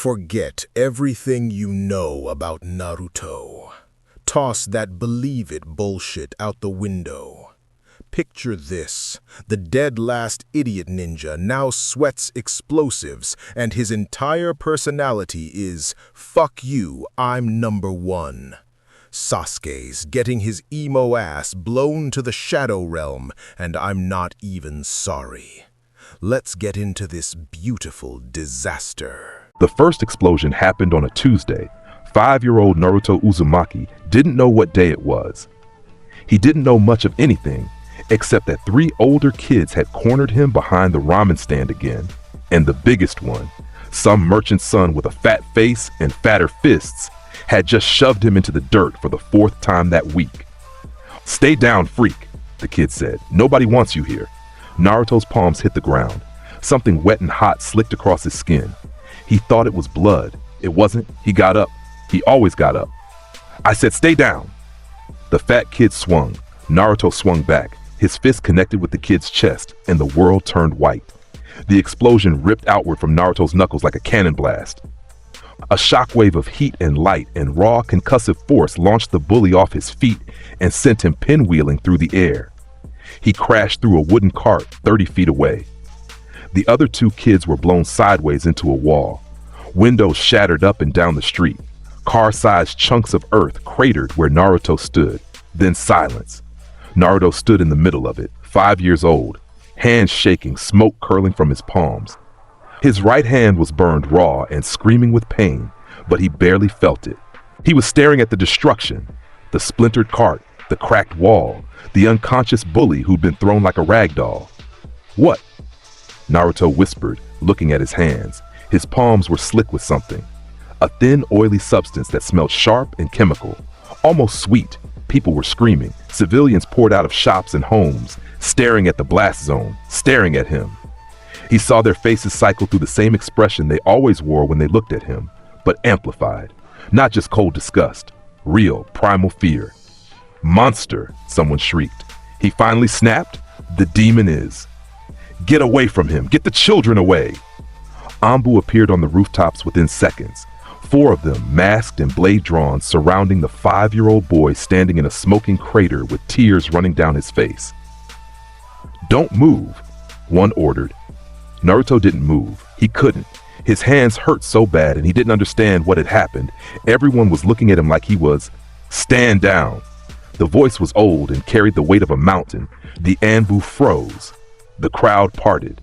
Forget everything you know about Naruto. Toss that believe it bullshit out the window. Picture this. The dead last idiot ninja now sweats explosives, and his entire personality is, "Fuck you, I'm number one." Sasuke's getting his emo ass blown to the shadow realm, and I'm not even sorry. Let's get into this beautiful disaster. The first explosion happened on a Tuesday. 5-year-old Naruto Uzumaki didn't know what day it was. He didn't know much of anything, except that 3 older kids had cornered him behind the ramen stand again. And the biggest one, some merchant's son with a fat face and fatter fists, had just shoved him into the dirt for the 4th time that week. "Stay down, freak," the kid said. "Nobody wants you here." Naruto's palms hit the ground. Something wet and hot slicked across his skin. He thought it was blood. It wasn't. He got up. He always got up. "I said stay down." The fat kid swung. Naruto swung back. His fist connected with the kid's chest, and the world turned white. The explosion ripped outward from Naruto's knuckles like a cannon blast. A shockwave of heat and light and raw concussive force launched the bully off his feet and sent him pinwheeling through the air. He crashed through a wooden cart 30 feet away. The other 2 kids were blown sideways into a wall. Windows shattered up and down the street. Car-sized chunks of earth cratered where Naruto stood. Then silence. Naruto stood in the middle of it, 5 years old, hands shaking, smoke curling from his palms. His right hand was burned raw and screaming with pain, but he barely felt it. He was staring at the destruction, the splintered cart, the cracked wall, the unconscious bully who'd been thrown like a rag doll. "What?" Naruto whispered, looking at his hands. His palms were slick with something. A thin, oily substance that smelled sharp and chemical, almost sweet. People were screaming. Civilians poured out of shops and homes, staring at the blast zone, staring at him. He saw their faces cycle through the same expression they always wore when they looked at him, but amplified. Not just cold disgust, real, primal fear. "Monster!" someone shrieked. He finally snapped. "The demon is." "Get away from him! Get the children away!" Anbu appeared on the rooftops within seconds. 4 of them, masked and blade drawn, surrounding the 5-year-old boy standing in a smoking crater with tears running down his face. "Don't move," one ordered. Naruto didn't move. He couldn't. His hands hurt so bad and he didn't understand what had happened. Everyone was looking at him like he was. "Stand down." The voice was old and carried the weight of a mountain. The Anbu froze. The crowd parted.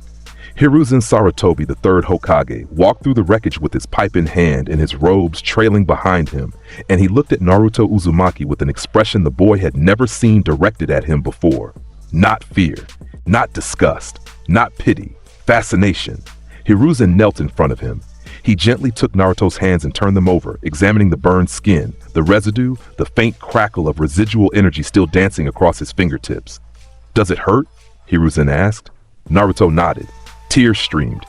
Hiruzen Sarutobi, the 3rd Hokage, walked through the wreckage with his pipe in hand and his robes trailing behind him, and he looked at Naruto Uzumaki with an expression the boy had never seen directed at him before. Not fear, not disgust, not pity, fascination. Hiruzen knelt in front of him. He gently took Naruto's hands and turned them over, examining the burned skin, the residue, the faint crackle of residual energy still dancing across his fingertips. "Does it hurt?" Hiruzen asked. Naruto nodded. Tears streamed.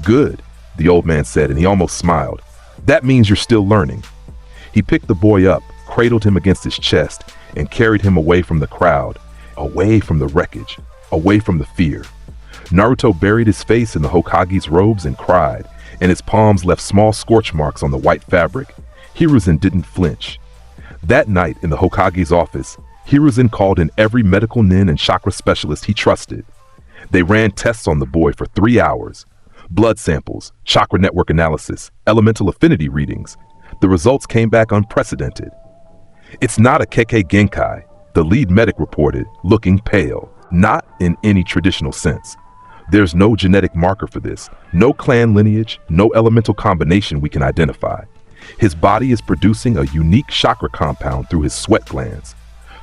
"Good," the old man said, and he almost smiled. "That means you're still learning." He picked the boy up, cradled him against his chest, and carried him away from the crowd, away from the wreckage, away from the fear. Naruto buried his face in the Hokage's robes and cried, and his palms left small scorch marks on the white fabric. Hiruzen didn't flinch. That night in the Hokage's office, Hiruzen called in every medical nin and chakra specialist he trusted. They ran tests on the boy for 3 hours. Blood samples, chakra network analysis, elemental affinity readings. The results came back unprecedented. "It's not a Kekkei Genkai," the lead medic reported, looking pale. "Not in any traditional sense. There's no genetic marker for this, no clan lineage, no elemental combination we can identify. His body is producing a unique chakra compound through his sweat glands,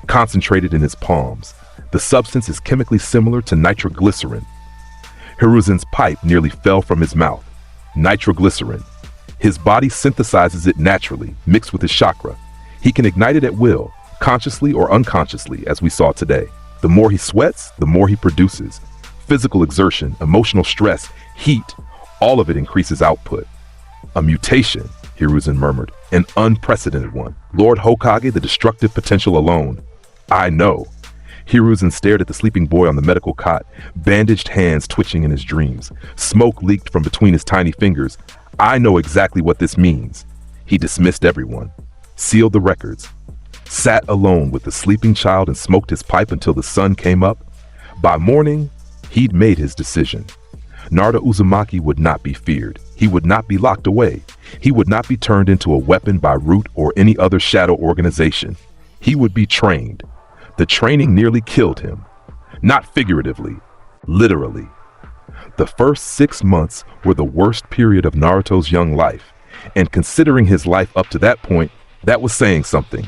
concentrated in his palms. The substance is chemically similar to nitroglycerin." Hiruzen's pipe nearly fell from his mouth. Nitroglycerin. His body synthesizes it naturally, mixed with his chakra. He can ignite it at will, consciously or unconsciously, as we saw today. The more he sweats, the more he produces. Physical exertion, emotional stress, heat, all of it increases output. "A mutation," Hiruzen murmured, "an unprecedented one. Lord Hokage, the destructive potential alone." "I know." Hiruzen stared at the sleeping boy on the medical cot, bandaged hands twitching in his dreams. Smoke leaked from between his tiny fingers. I know exactly what this means. He dismissed everyone, sealed the records, sat alone with the sleeping child and smoked his pipe until the sun came up. By morning, he'd made his decision. Naruto Uzumaki would not be feared. He would not be locked away. He would not be turned into a weapon by Root or any other shadow organization. He would be trained. The training nearly killed him. Not figuratively, literally. The first 6 months were the worst period of Naruto's young life, and considering his life up to that point, that was saying something.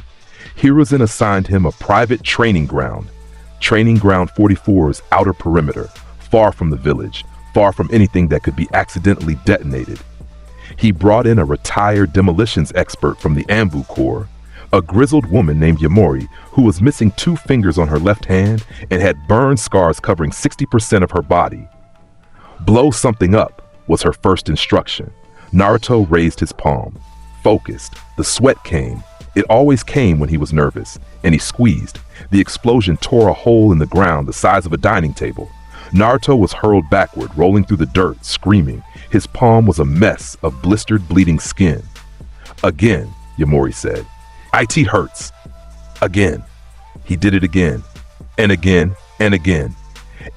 Hiruzen assigned him a private training ground. Training Ground 44's outer perimeter, far from the village, far from anything that could be accidentally detonated. He brought in a retired demolitions expert from the Anbu Corps, a grizzled woman named Yamori who was missing 2 fingers on her left hand and had burn scars covering 60% of her body. Blow something up was her first instruction. Naruto raised his palm, focused. The sweat came. It always came when he was nervous, and he squeezed. The explosion tore a hole in the ground the size of a dining table. Naruto was hurled backward, rolling through the dirt, screaming. His palm was a mess of blistered, bleeding skin. Again, Yamori said. "It hurts." Again. He did it again, and again, and again.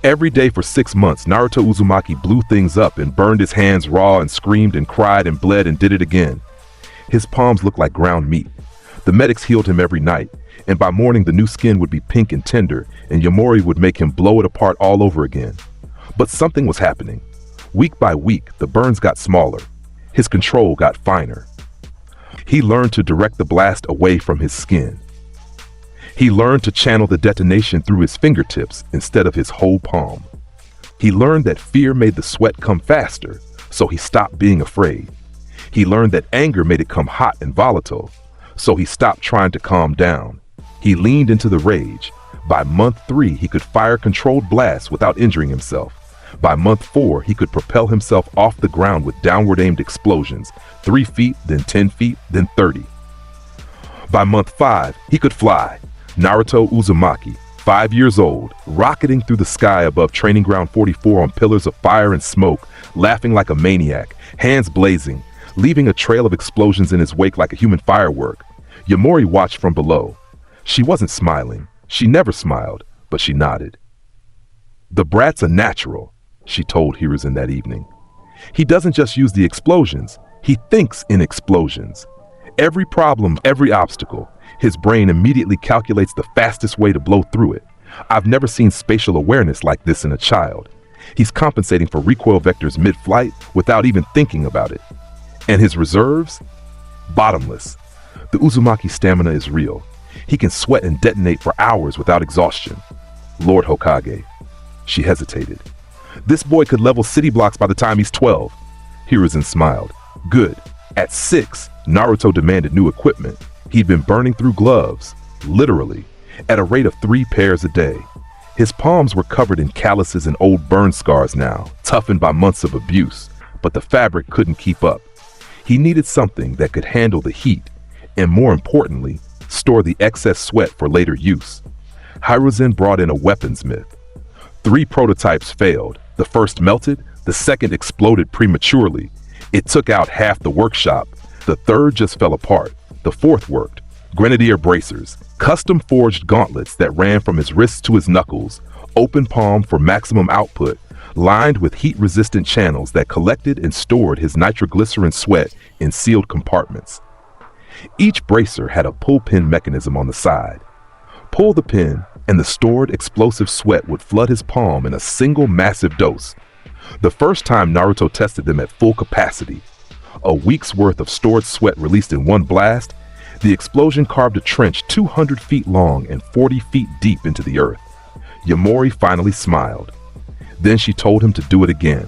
Every day for 6 months, Naruto Uzumaki blew things up and burned his hands raw and screamed and cried and bled and did it again. His palms looked like ground meat. The medics healed him every night, and by morning the new skin would be pink and tender, and Yamori would make him blow it apart all over again. But something was happening. Week by week, the burns got smaller. His control got finer. He learned to direct the blast away from his skin. He learned to channel the detonation through his fingertips instead of his whole palm. He learned that fear made the sweat come faster, so he stopped being afraid. He learned that anger made it come hot and volatile, so he stopped trying to calm down. He leaned into the rage. By month 3, he could fire controlled blasts without injuring himself. By month 4, he could propel himself off the ground with downward-aimed explosions, 3 feet, then 10 feet, then 30. By month 5, he could fly. Naruto Uzumaki, 5 years old, rocketing through the sky above Training Ground 44 on pillars of fire and smoke, laughing like a maniac, hands blazing, leaving a trail of explosions in his wake like a human firework. Yamori watched from below. She wasn't smiling. She never smiled, but she nodded. "The brat's a natural," she told Hiruzen that evening. "He doesn't just use the explosions, he thinks in explosions. Every problem, every obstacle, his brain immediately calculates the fastest way to blow through it. I've never seen spatial awareness like this in a child. He's compensating for recoil vectors mid-flight without even thinking about it. And his reserves? Bottomless. The Uzumaki stamina is real. He can sweat and detonate for hours without exhaustion. Lord Hokage." She hesitated. "This boy could level city blocks by the time he's 12. Hiruzen smiled. "Good. At 6, Naruto demanded new equipment. He'd been burning through gloves, literally, at a rate of 3 pairs a day. His palms were covered in calluses and old burn scars now, toughened by months of abuse, but the fabric couldn't keep up. He needed something that could handle the heat, and more importantly, store the excess sweat for later use. Hiruzen brought in a weaponsmith. 3 prototypes failed. The first melted, the second exploded prematurely. It took out half the workshop. The third just fell apart. The fourth worked. Grenadier bracers, custom forged gauntlets that ran from his wrists to his knuckles, open palm for maximum output, lined with heat-resistant channels that collected and stored his nitroglycerin sweat in sealed compartments. Each bracer had a pull pin mechanism on the side. Pull the pin, and the stored explosive sweat would flood his palm in a single massive dose. The first time Naruto tested them at full capacity, a week's worth of stored sweat released in one blast, the explosion carved a trench 200 feet long and 40 feet deep into the earth. Yamori finally smiled. Then she told him to do it again.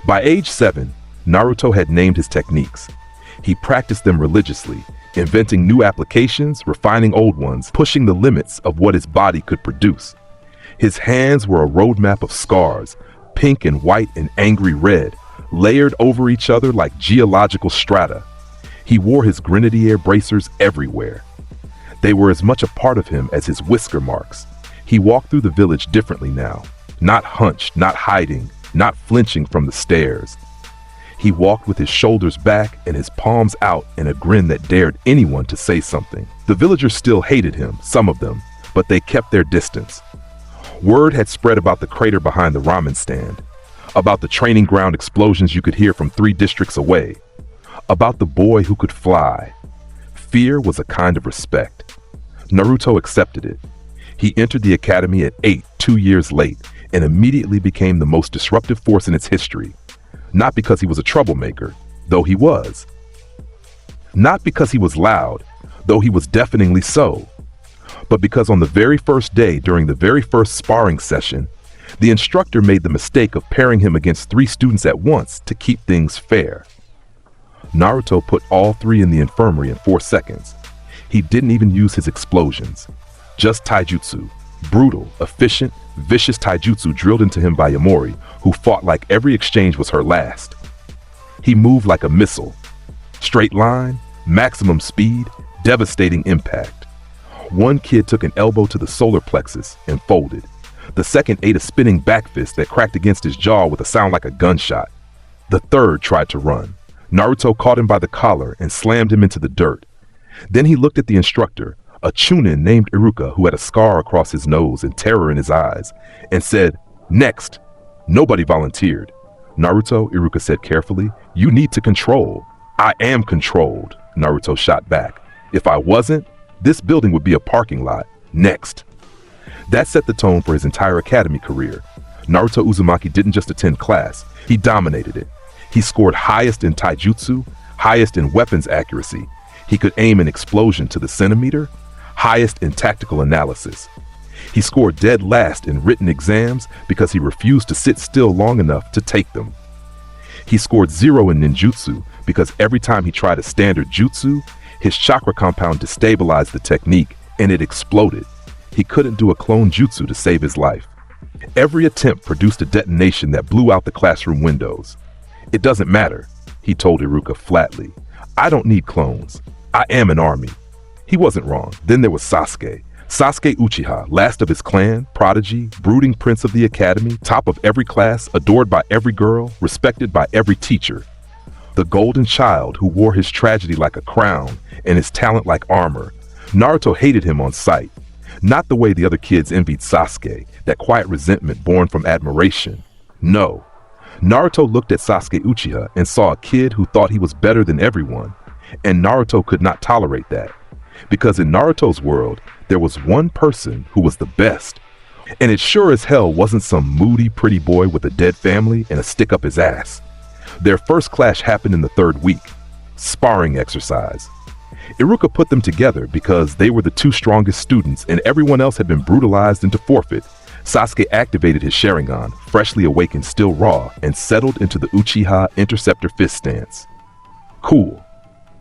By age 7, Naruto had named his techniques. He practiced them religiously, inventing new applications, refining old ones, pushing the limits of what his body could produce. His hands were a roadmap of scars, pink and white and angry red, layered over each other like geological strata. He wore his grenadier bracers everywhere. They were as much a part of him as his whisker marks. He walked through the village differently now, not hunched, not hiding, not flinching from the stares. He walked with his shoulders back and his palms out in a grin that dared anyone to say something. The villagers still hated him, some of them, but they kept their distance. Word had spread about the crater behind the ramen stand, about the training ground explosions you could hear from 3 districts away, about the boy who could fly. Fear was a kind of respect. Naruto accepted it. He entered the academy at 8, 2 years late, and immediately became the most disruptive force in its history. Not because he was a troublemaker, though he was. Not because he was loud, though he was deafeningly so. But because on the very first day, during the very first sparring session, the instructor made the mistake of pairing him against 3 students at once to keep things fair. Naruto put all 3 in the infirmary in 4 seconds. He didn't even use his explosions. Just taijutsu. Brutal, efficient, vicious taijutsu drilled into him by Yamori, who fought like every exchange was her last. He moved like a missile. Straight line, maximum speed, devastating impact. One kid took an elbow to the solar plexus and folded. The second ate a spinning back fist that cracked against his jaw with a sound like a gunshot. The third tried to run. Naruto caught him by the collar and slammed him into the dirt. Then he looked at the instructor, a chunin named Iruka who had a scar across his nose and terror in his eyes, and said, "Next." Nobody volunteered. "Naruto," Iruka said carefully, "you need to control." "I am controlled," Naruto shot back. "If I wasn't, this building would be a parking lot. Next." That set the tone for his entire academy career. Naruto Uzumaki didn't just attend class, he dominated it. He scored highest in taijutsu, highest in weapons accuracy. He could aim an explosion to the centimeter, highest in tactical analysis. He scored dead last in written exams because he refused to sit still long enough to take them. He scored 0 in ninjutsu because every time he tried a standard jutsu, his chakra compound destabilized the technique and it exploded. He couldn't do a clone jutsu to save his life. Every attempt produced a detonation that blew out the classroom windows. "It doesn't matter," he told Iruka flatly. "I don't need clones. I am an army." He wasn't wrong. Then there was Sasuke. Sasuke Uchiha, last of his clan, prodigy, brooding prince of the academy, top of every class, adored by every girl, respected by every teacher. The golden child who wore his tragedy like a crown and his talent like armor. Naruto hated him on sight. Not the way the other kids envied Sasuke, that quiet resentment born from admiration. No. Naruto looked at Sasuke Uchiha and saw a kid who thought he was better than everyone, and Naruto could not tolerate that. Because in Naruto's world, there was one person who was the best, and it sure as hell wasn't some moody pretty boy with a dead family and a stick up his ass. Their first clash happened in the 3rd week. Sparring exercise. Iruka put them together because they were the 2 strongest students and everyone else had been brutalized into forfeit. Sasuke activated his Sharingan, freshly awakened still raw, and settled into the Uchiha interceptor fist stance. Cool.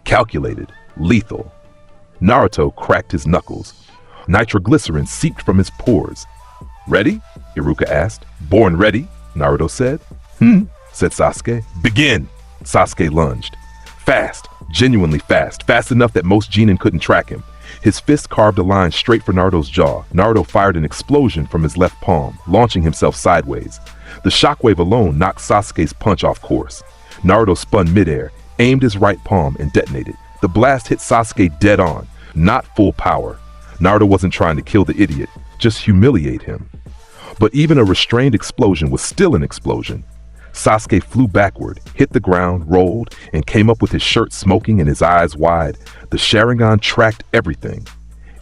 Calculated. Lethal. Naruto cracked his knuckles. Nitroglycerin seeped from his pores. "Ready?" Iruka asked. "Born ready," Naruto said. Said Sasuke. "Begin!" Sasuke lunged. Fast. Genuinely fast. Fast enough that most genin couldn't track him. His fist carved a line straight for Naruto's jaw. Naruto fired an explosion from his left palm, launching himself sideways. The shockwave alone knocked Sasuke's punch off course. Naruto spun midair, aimed his right palm, and detonated. The blast hit Sasuke dead on, not full power. Naruto wasn't trying to kill the idiot, just humiliate him. But even a restrained explosion was still an explosion. Sasuke flew backward, hit the ground, rolled, and came up with his shirt smoking and his eyes wide. The Sharingan tracked everything,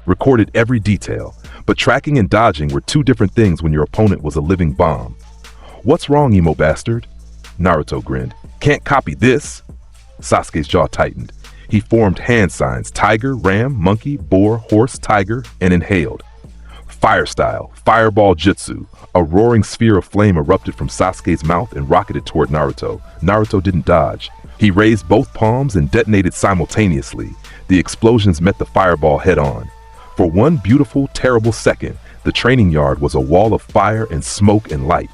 recorded every detail, but tracking and dodging were 2 different things when your opponent was a living bomb. "What's wrong, emo bastard?" Naruto grinned. "Can't copy this?" Sasuke's jaw tightened. He formed hand signs, tiger, ram, monkey, boar, horse, tiger, and inhaled. Fire style, fireball jutsu. A roaring sphere of flame erupted from Sasuke's mouth and rocketed toward Naruto. Naruto didn't dodge. He raised both palms and detonated simultaneously. The explosions met the fireball head on. For one beautiful, terrible second, the training yard was a wall of fire and smoke and light.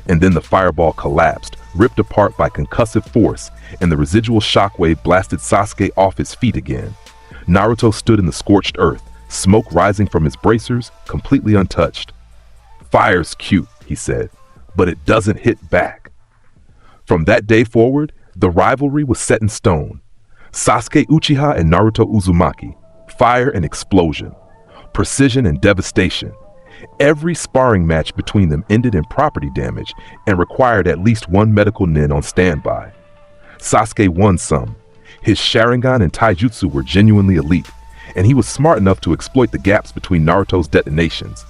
And then the fireball collapsed, ripped apart by concussive force, and the residual shockwave blasted Sasuke off his feet again. Naruto stood in the scorched earth, smoke rising from his bracers, completely untouched. "Fire's cute," he said, "but it doesn't hit back." From that day forward, The rivalry was set in stone. Sasuke Uchiha and Naruto Uzumaki. Fire and explosion. Precision and devastation. Every sparring match between them ended in property damage and required at least one medical nin on standby. Sasuke won some. His Sharingan and Taijutsu were genuinely elite, and he was smart enough to exploit the gaps between Naruto's detonations.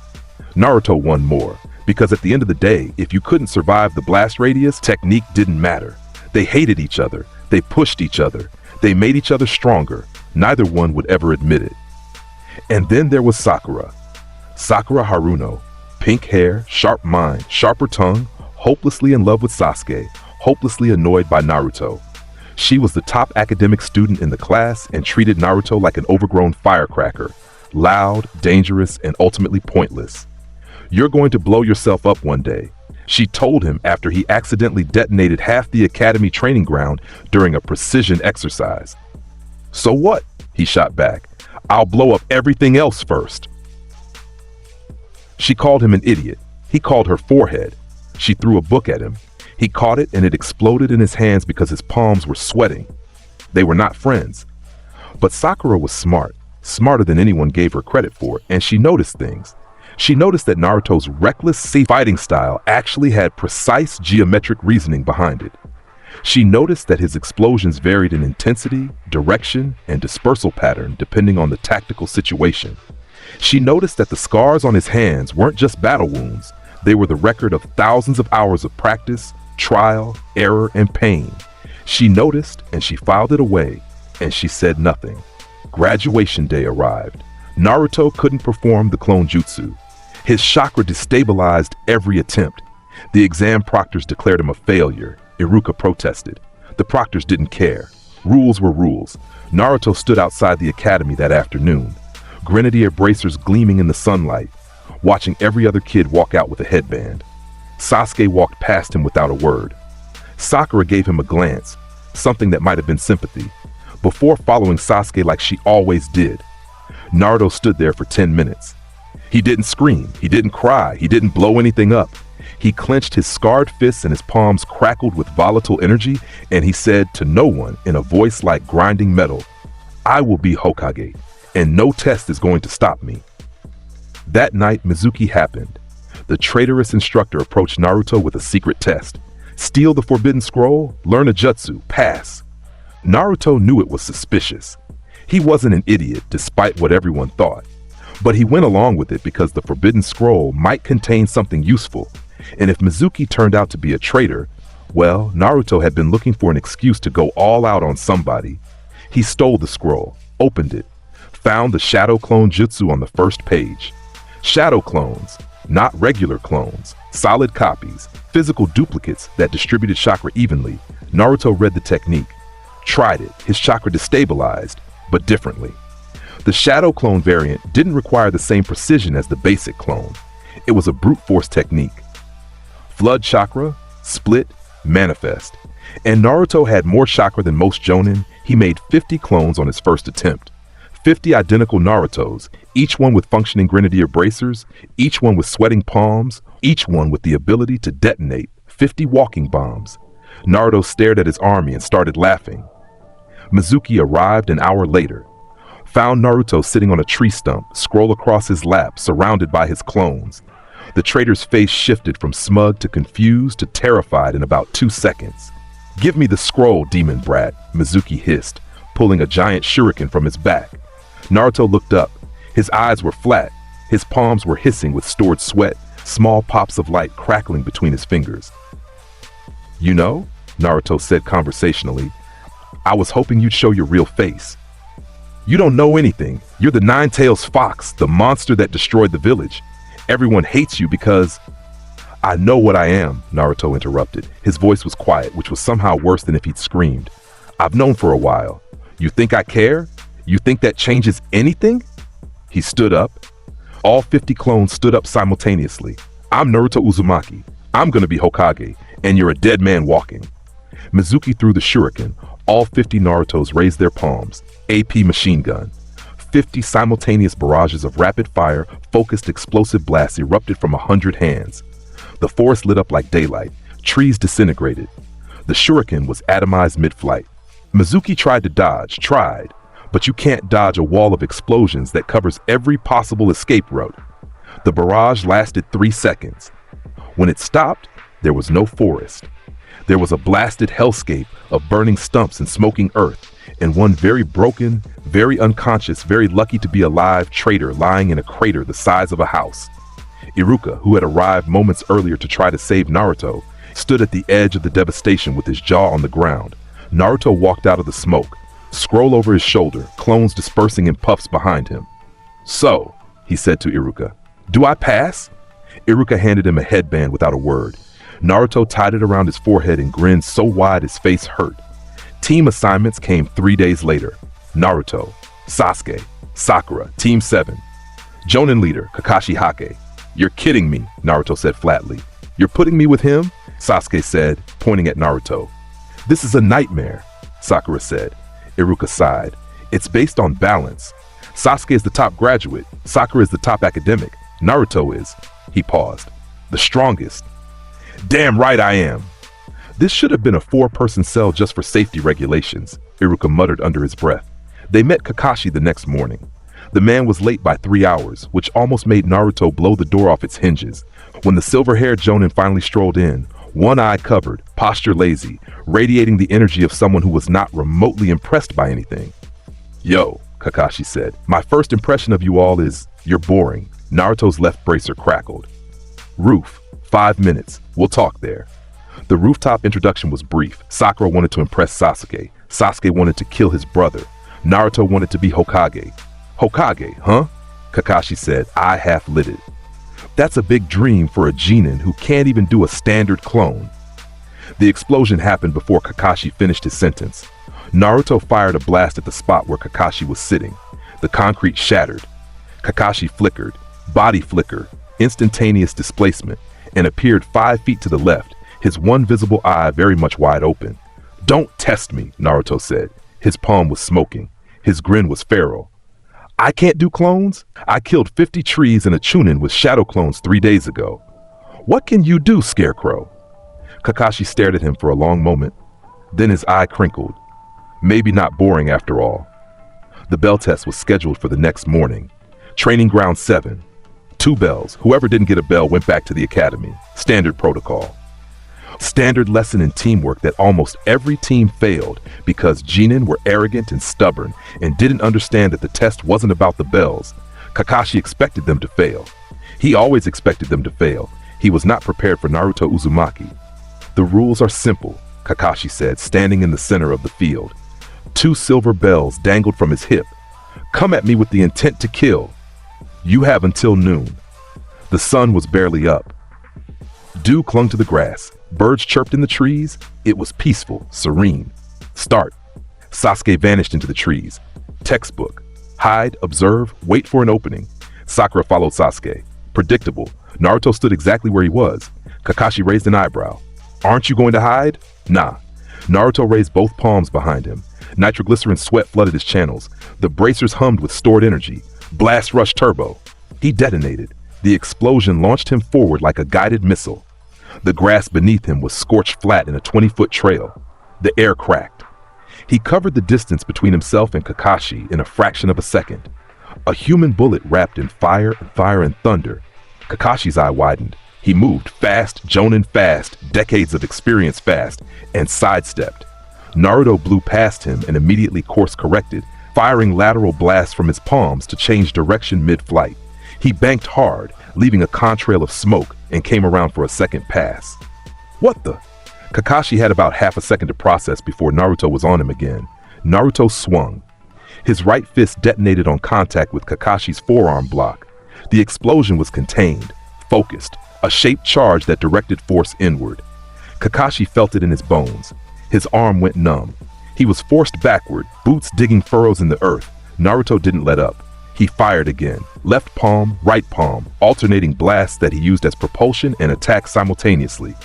Naruto won more, because at the end of the day, if you couldn't survive the blast radius, technique didn't matter. They hated each other, they pushed each other, they made each other stronger. Neither one would ever admit it. And then there was Sakura. Sakura Haruno, pink hair, sharp mind, sharper tongue, hopelessly in love with Sasuke, hopelessly annoyed by Naruto. She was the top academic student in the class and treated Naruto like an overgrown firecracker, loud, dangerous, and ultimately pointless. "You're going to blow yourself up one day," she told him after he accidentally detonated half the academy training ground during a precision exercise. "So what?" he shot back. "I'll blow up everything else first." She called him an idiot. He called her forehead. She threw a book at him. He caught it and it exploded in his hands because his palms were sweating. They were not friends. But Sakura was smart, smarter than anyone gave her credit for, and she noticed things. She noticed that Naruto's reckless safe fighting style actually had precise geometric reasoning behind it. She noticed that his explosions varied in intensity, direction, and dispersal pattern depending on the tactical situation. She noticed that the scars on his hands weren't just battle wounds. They were the record of thousands of hours of practice, trial, error, and pain. She noticed and she filed it away, and she said nothing. Graduation day arrived. Naruto couldn't perform the clone jutsu. His chakra destabilized every attempt. The exam proctors declared him a failure. Iruka protested. The proctors didn't care. Rules were rules. Naruto stood outside the academy that afternoon, grenadier bracers gleaming in the sunlight, watching every other kid walk out with a headband. Sasuke walked past him without a word. Sakura gave him a glance, something that might have been sympathy, before following Sasuke like she always did. Naruto stood there for 10 minutes. He didn't scream, he didn't cry, he didn't blow anything up. He clenched his scarred fists and his palms crackled with volatile energy, and he said to no one in a voice like grinding metal, "I will be Hokage, and no test is going to stop me." That night, Mizuki happened. The traitorous instructor approached Naruto with a secret test. Steal the forbidden scroll, learn a jutsu, pass. Naruto knew it was suspicious. He wasn't an idiot, despite what everyone thought. But he went along with it because the forbidden scroll might contain something useful. And if Mizuki turned out to be a traitor, well, Naruto had been looking for an excuse to go all out on somebody. He stole the scroll, opened it, found the shadow clone jutsu on the first page. Shadow clones, not regular clones, solid copies, physical duplicates that distributed chakra evenly. Naruto read the technique, tried it, his chakra destabilized, but differently. The shadow clone variant didn't require the same precision as the basic clone. It was a brute force technique. Flood chakra, split, manifest. And Naruto had more chakra than most shonen. He made 50 clones on his first attempt. 50 identical Narutos, each one with functioning grenadier bracers, each one with sweating palms, each one with the ability to detonate 50 walking bombs. Naruto stared at his army and started laughing. Mizuki arrived an hour later, found Naruto sitting on a tree stump, scroll across his lap, surrounded by his clones. The traitor's face shifted from smug to confused to terrified in about 2 seconds. "Give me the scroll, demon brat," Mizuki hissed, pulling a giant shuriken from his back. Naruto looked up. His eyes were flat. His palms were hissing with stored sweat, small pops of light crackling between his fingers. "You know," Naruto said conversationally, "I was hoping you'd show your real face. You don't know anything. You're the nine-tails fox, the monster that destroyed the village. Everyone hates you because—" "I know what I am," Naruto interrupted. His voice was quiet, which was somehow worse than if he'd screamed. "I've known for a while. You think I care? You think that changes anything?" He stood up. All 50 clones stood up simultaneously. "I'm Naruto Uzumaki. I'm gonna be Hokage, and you're a dead man walking." Mizuki threw the shuriken. All 50 Narutos raised their palms. AP machine gun. 50 simultaneous barrages of rapid-fire, focused explosive blasts erupted from 100 hands. The forest lit up like daylight. Trees disintegrated. The shuriken was atomized mid-flight. Mizuki tried to dodge, but you can't dodge a wall of explosions that covers every possible escape route. The barrage lasted 3 seconds. When it stopped, there was no forest. There was a blasted hellscape of burning stumps and smoking earth, and one very broken, very unconscious, very lucky to be alive traitor lying in a crater the size of a house. Iruka, who had arrived moments earlier to try to save Naruto, stood at the edge of the devastation with his jaw on the ground. Naruto walked out of the smoke, scroll over his shoulder, clones dispersing in puffs behind him. "So," he said to Iruka, "do I pass?" Iruka handed him a headband without a word. Naruto tied it around his forehead and grinned so wide his face hurt. Team assignments came 3 days later. Naruto, Sasuke, Sakura, Team 7. Jonin leader, Kakashi Hake. "You're kidding me," Naruto said flatly. "You're putting me with him?" Sasuke said, pointing at Naruto. "This is a nightmare," Sakura said. Iruka sighed. "It's based on balance. Sasuke is the top graduate. Sakura is the top academic. Naruto is," he paused, "the strongest." "Damn right I am." "This should have been a 4-person cell just for safety regulations," Iruka muttered under his breath. They met Kakashi the next morning. The man was late by 3 hours, which almost made Naruto blow the door off its hinges. When the silver-haired Jonin finally strolled in, one eye covered, posture lazy, radiating the energy of someone who was not remotely impressed by anything. "Yo," Kakashi said, "my first impression of you all is, you're boring." Naruto's left bracer crackled. "Roof, 5 minutes, we'll talk there." The rooftop introduction was brief. Sakura wanted to impress Sasuke. Sasuke wanted to kill his brother. Naruto wanted to be Hokage. "Hokage, huh?" Kakashi said, eye half-lidded. "That's a big dream for a genin who can't even do a standard clone." The explosion happened before Kakashi finished his sentence. Naruto fired a blast at the spot where Kakashi was sitting. The concrete shattered. Kakashi flickered, body flicker, instantaneous displacement, and appeared 5 feet to the left, his one visible eye very much wide open. "Don't test me," Naruto said. His palm was smoking. His grin was feral. "I can't do clones? I killed 50 trees and a chunin with shadow clones 3 days ago. What can you do, Scarecrow?" Kakashi stared at him for a long moment. Then his eye crinkled. Maybe not boring after all. The bell test was scheduled for the next morning. Training ground 7. 2 bells. Whoever didn't get a bell went back to the academy. Standard protocol. Standard lesson in teamwork that almost every team failed because genin were arrogant and stubborn and didn't understand that the test wasn't about the bells. Kakashi expected them to fail. He always expected them to fail. He was not prepared for Naruto Uzumaki. "The rules are simple," Kakashi said, standing in the center of the field. 2 silver bells dangled from his hip. "Come at me with the intent to kill. You have until noon." The sun was barely up. Dew clung to the grass. Birds chirped in the trees. It was peaceful, serene. "Start." Sasuke vanished into the trees. Textbook. Hide, observe, wait for an opening. Sakura followed Sasuke. Predictable. Naruto stood exactly where he was. Kakashi raised an eyebrow. "Aren't you going to hide?" "Nah." Naruto raised both palms behind him. Nitroglycerin sweat flooded his channels. The bracers hummed with stored energy. Blast rush turbo. He detonated. The explosion launched him forward like a guided missile. The grass beneath him was scorched flat in a 20-foot trail. The air cracked. He covered the distance between himself and Kakashi in a fraction of a second. A human bullet wrapped in fire and thunder. Kakashi's eye widened. He moved fast, Jonin fast, decades of experience fast, and sidestepped. Naruto blew past him and immediately course-corrected, firing lateral blasts from his palms to change direction mid-flight. He banked hard, leaving a contrail of smoke, and came around for a second pass. "What the?" Kakashi had about half a second to process before Naruto was on him again. Naruto swung. His right fist detonated on contact with Kakashi's forearm block. The explosion was contained, focused, a shaped charge that directed force inward. Kakashi felt it in his bones. His arm went numb. He was forced backward, boots digging furrows in the earth. Naruto didn't let up. He fired again, left palm, right palm, alternating blasts that he used as propulsion and attack simultaneously.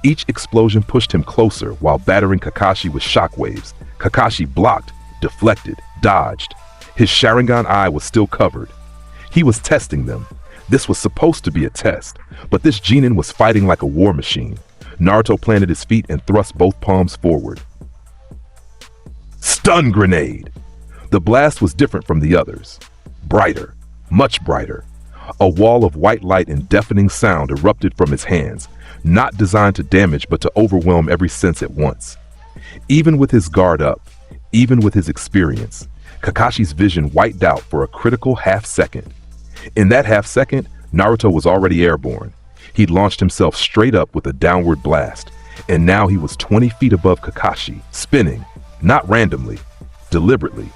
Each explosion pushed him closer while battering Kakashi with shockwaves. Kakashi blocked, deflected, dodged. His Sharingan eye was still covered. He was testing them. This was supposed to be a test, but this genin was fighting like a war machine. Naruto planted his feet and thrust both palms forward. Stun grenade! The blast was different from the others. Brighter, much brighter. A wall of white light and deafening sound erupted from his hands, not designed to damage but to overwhelm every sense at once. Even with his guard up, even with his experience, Kakashi's vision whitened out for a critical half-second. In that half-second, Naruto was already airborne. He'd launched himself straight up with a downward blast, and now he was 20 feet above Kakashi, spinning, not randomly, deliberately.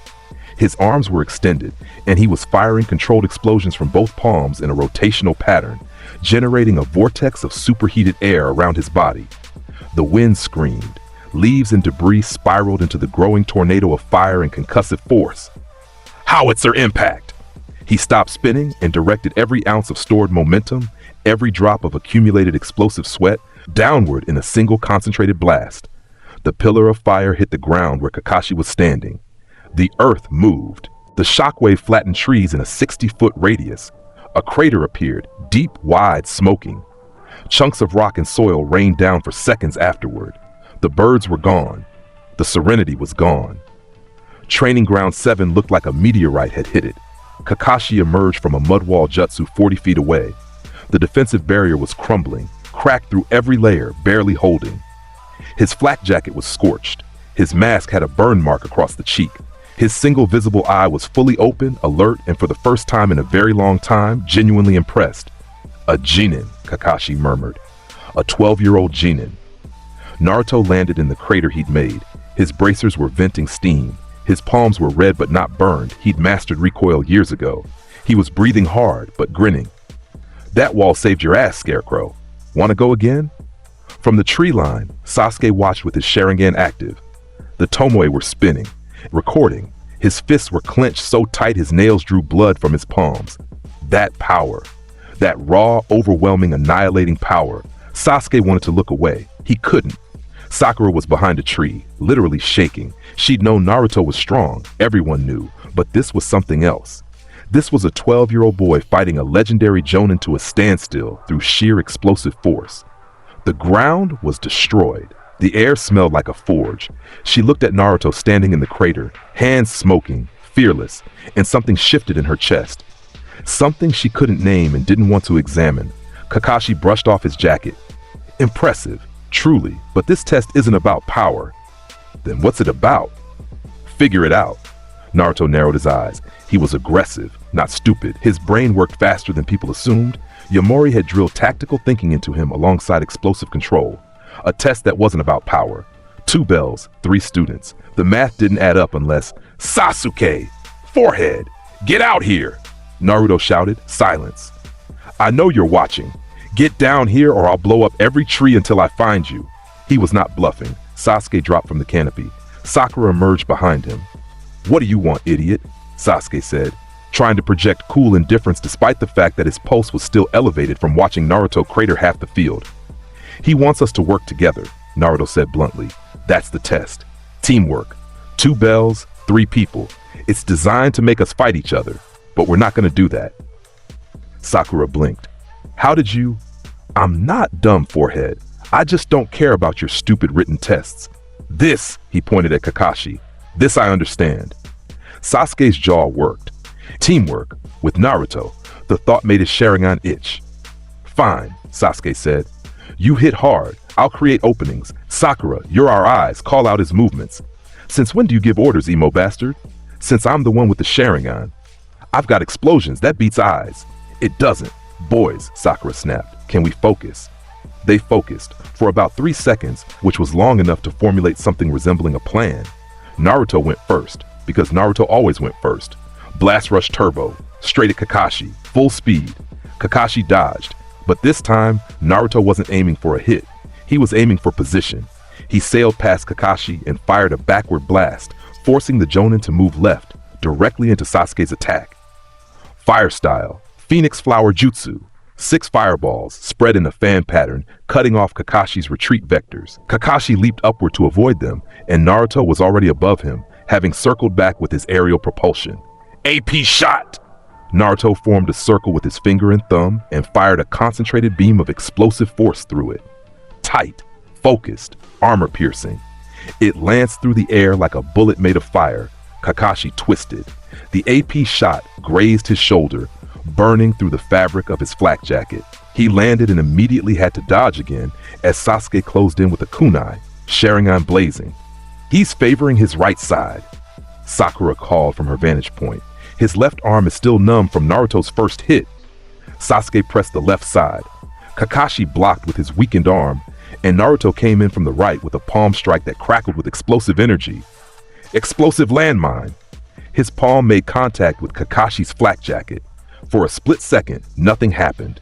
His arms were extended, and he was firing controlled explosions from both palms in a rotational pattern, generating a vortex of superheated air around his body. The wind screamed. Leaves and debris spiraled into the growing tornado of fire and concussive force. Howitzer impact! He stopped spinning and directed every ounce of stored momentum, every drop of accumulated explosive sweat, downward in a single concentrated blast. The pillar of fire hit the ground where Kakashi was standing. The earth moved. The shockwave flattened trees in a 60-foot radius. A crater appeared, deep, wide, smoking. Chunks of rock and soil rained down for seconds afterward. The birds were gone. The serenity was gone. Training Ground 7 looked like a meteorite had hit it. Kakashi emerged from a mud wall jutsu 40 feet away. The defensive barrier was crumbling, cracked through every layer, barely holding. His flak jacket was scorched. His mask had a burn mark across the cheek. His single visible eye was fully open, alert, and for the first time in a very long time, genuinely impressed. A genin, Kakashi murmured. A 12-year-old genin. Naruto landed in the crater he'd made. His bracers were venting steam. His palms were red but not burned. He'd mastered recoil years ago. He was breathing hard but grinning. That wall saved your ass, Scarecrow. Want to go again? From the tree line, Sasuke watched with his Sharingan active. The Tomoe were spinning, recording. His fists were clenched so tight his nails drew blood from his palms. That power. That raw, overwhelming, annihilating power. Sasuke wanted to look away. He couldn't. Sakura was behind a tree, literally shaking. She'd known Naruto was strong, everyone knew, but this was something else. This was a 12-year-old boy fighting a legendary Jonin to a standstill through sheer explosive force. The ground was destroyed. The air smelled like a forge. She looked at Naruto standing in the crater, hands smoking, fearless, and something shifted in her chest. Something she couldn't name and didn't want to examine. Kakashi brushed off his jacket. Impressive. Truly, but this test isn't about power. Then what's it about? Figure it out. Naruto narrowed his eyes. He was aggressive, not stupid. His brain worked faster than people assumed. Yamori had drilled tactical thinking into him alongside explosive control. A test that wasn't about power. 2 bells, 3 students. The math didn't add up unless... Sasuke! Forehead! Get out here! Naruto shouted. Silence. I know you're watching. Get down here or I'll blow up every tree until I find you. He was not bluffing. Sasuke dropped from the canopy. Sakura emerged behind him. What do you want, idiot? Sasuke said, trying to project cool indifference despite the fact that his pulse was still elevated from watching Naruto crater half the field. He wants us to work together, Naruto said bluntly. That's the test. Teamwork. 2 bells, 3 people. It's designed to make us fight each other, but we're not going to do that. Sakura blinked. How did you... I'm not dumb, Forehead. I just don't care about your stupid written tests. This, he pointed at Kakashi. This I understand. Sasuke's jaw worked. Teamwork. With Naruto. The thought made his Sharingan itch. Fine, Sasuke said. You hit hard. I'll create openings. Sakura, you're our eyes. Call out his movements. Since when do you give orders, emo bastard? Since I'm the one with the Sharingan. I've got explosions. That beats eyes. It doesn't. Boys, Sakura snapped. Can we focus? They focused for about 3 seconds, which was long enough to formulate something resembling a plan. Naruto went first, because Naruto always went first. Blast Rush Turbo, straight at Kakashi, full speed. Kakashi dodged, but this time, Naruto wasn't aiming for a hit. He was aiming for position. He sailed past Kakashi and fired a backward blast, forcing the Jonin to move left, directly into Sasuke's attack. Fire style, Phoenix Flower Jutsu. 6 fireballs spread in a fan pattern, cutting off Kakashi's retreat vectors. Kakashi leaped upward to avoid them, and Naruto was already above him, having circled back with his aerial propulsion. AP shot! Naruto formed a circle with his finger and thumb and fired a concentrated beam of explosive force through it. Tight, Focused, armor-piercing. It lanced through the air like a bullet made of fire. Kakashi twisted. The AP shot grazed his shoulder, burning through the fabric of his flak jacket. He landed and immediately had to dodge again as Sasuke closed in with a kunai, Sharingan blazing. "He's favoring his right side," Sakura called from her vantage point. "His left arm is still numb from Naruto's first hit." Sasuke pressed the left side. Kakashi blocked with his weakened arm, and Naruto came in from the right with a palm strike that crackled with explosive energy. Explosive landmine. His palm made contact with Kakashi's flak jacket. For a split second, nothing happened.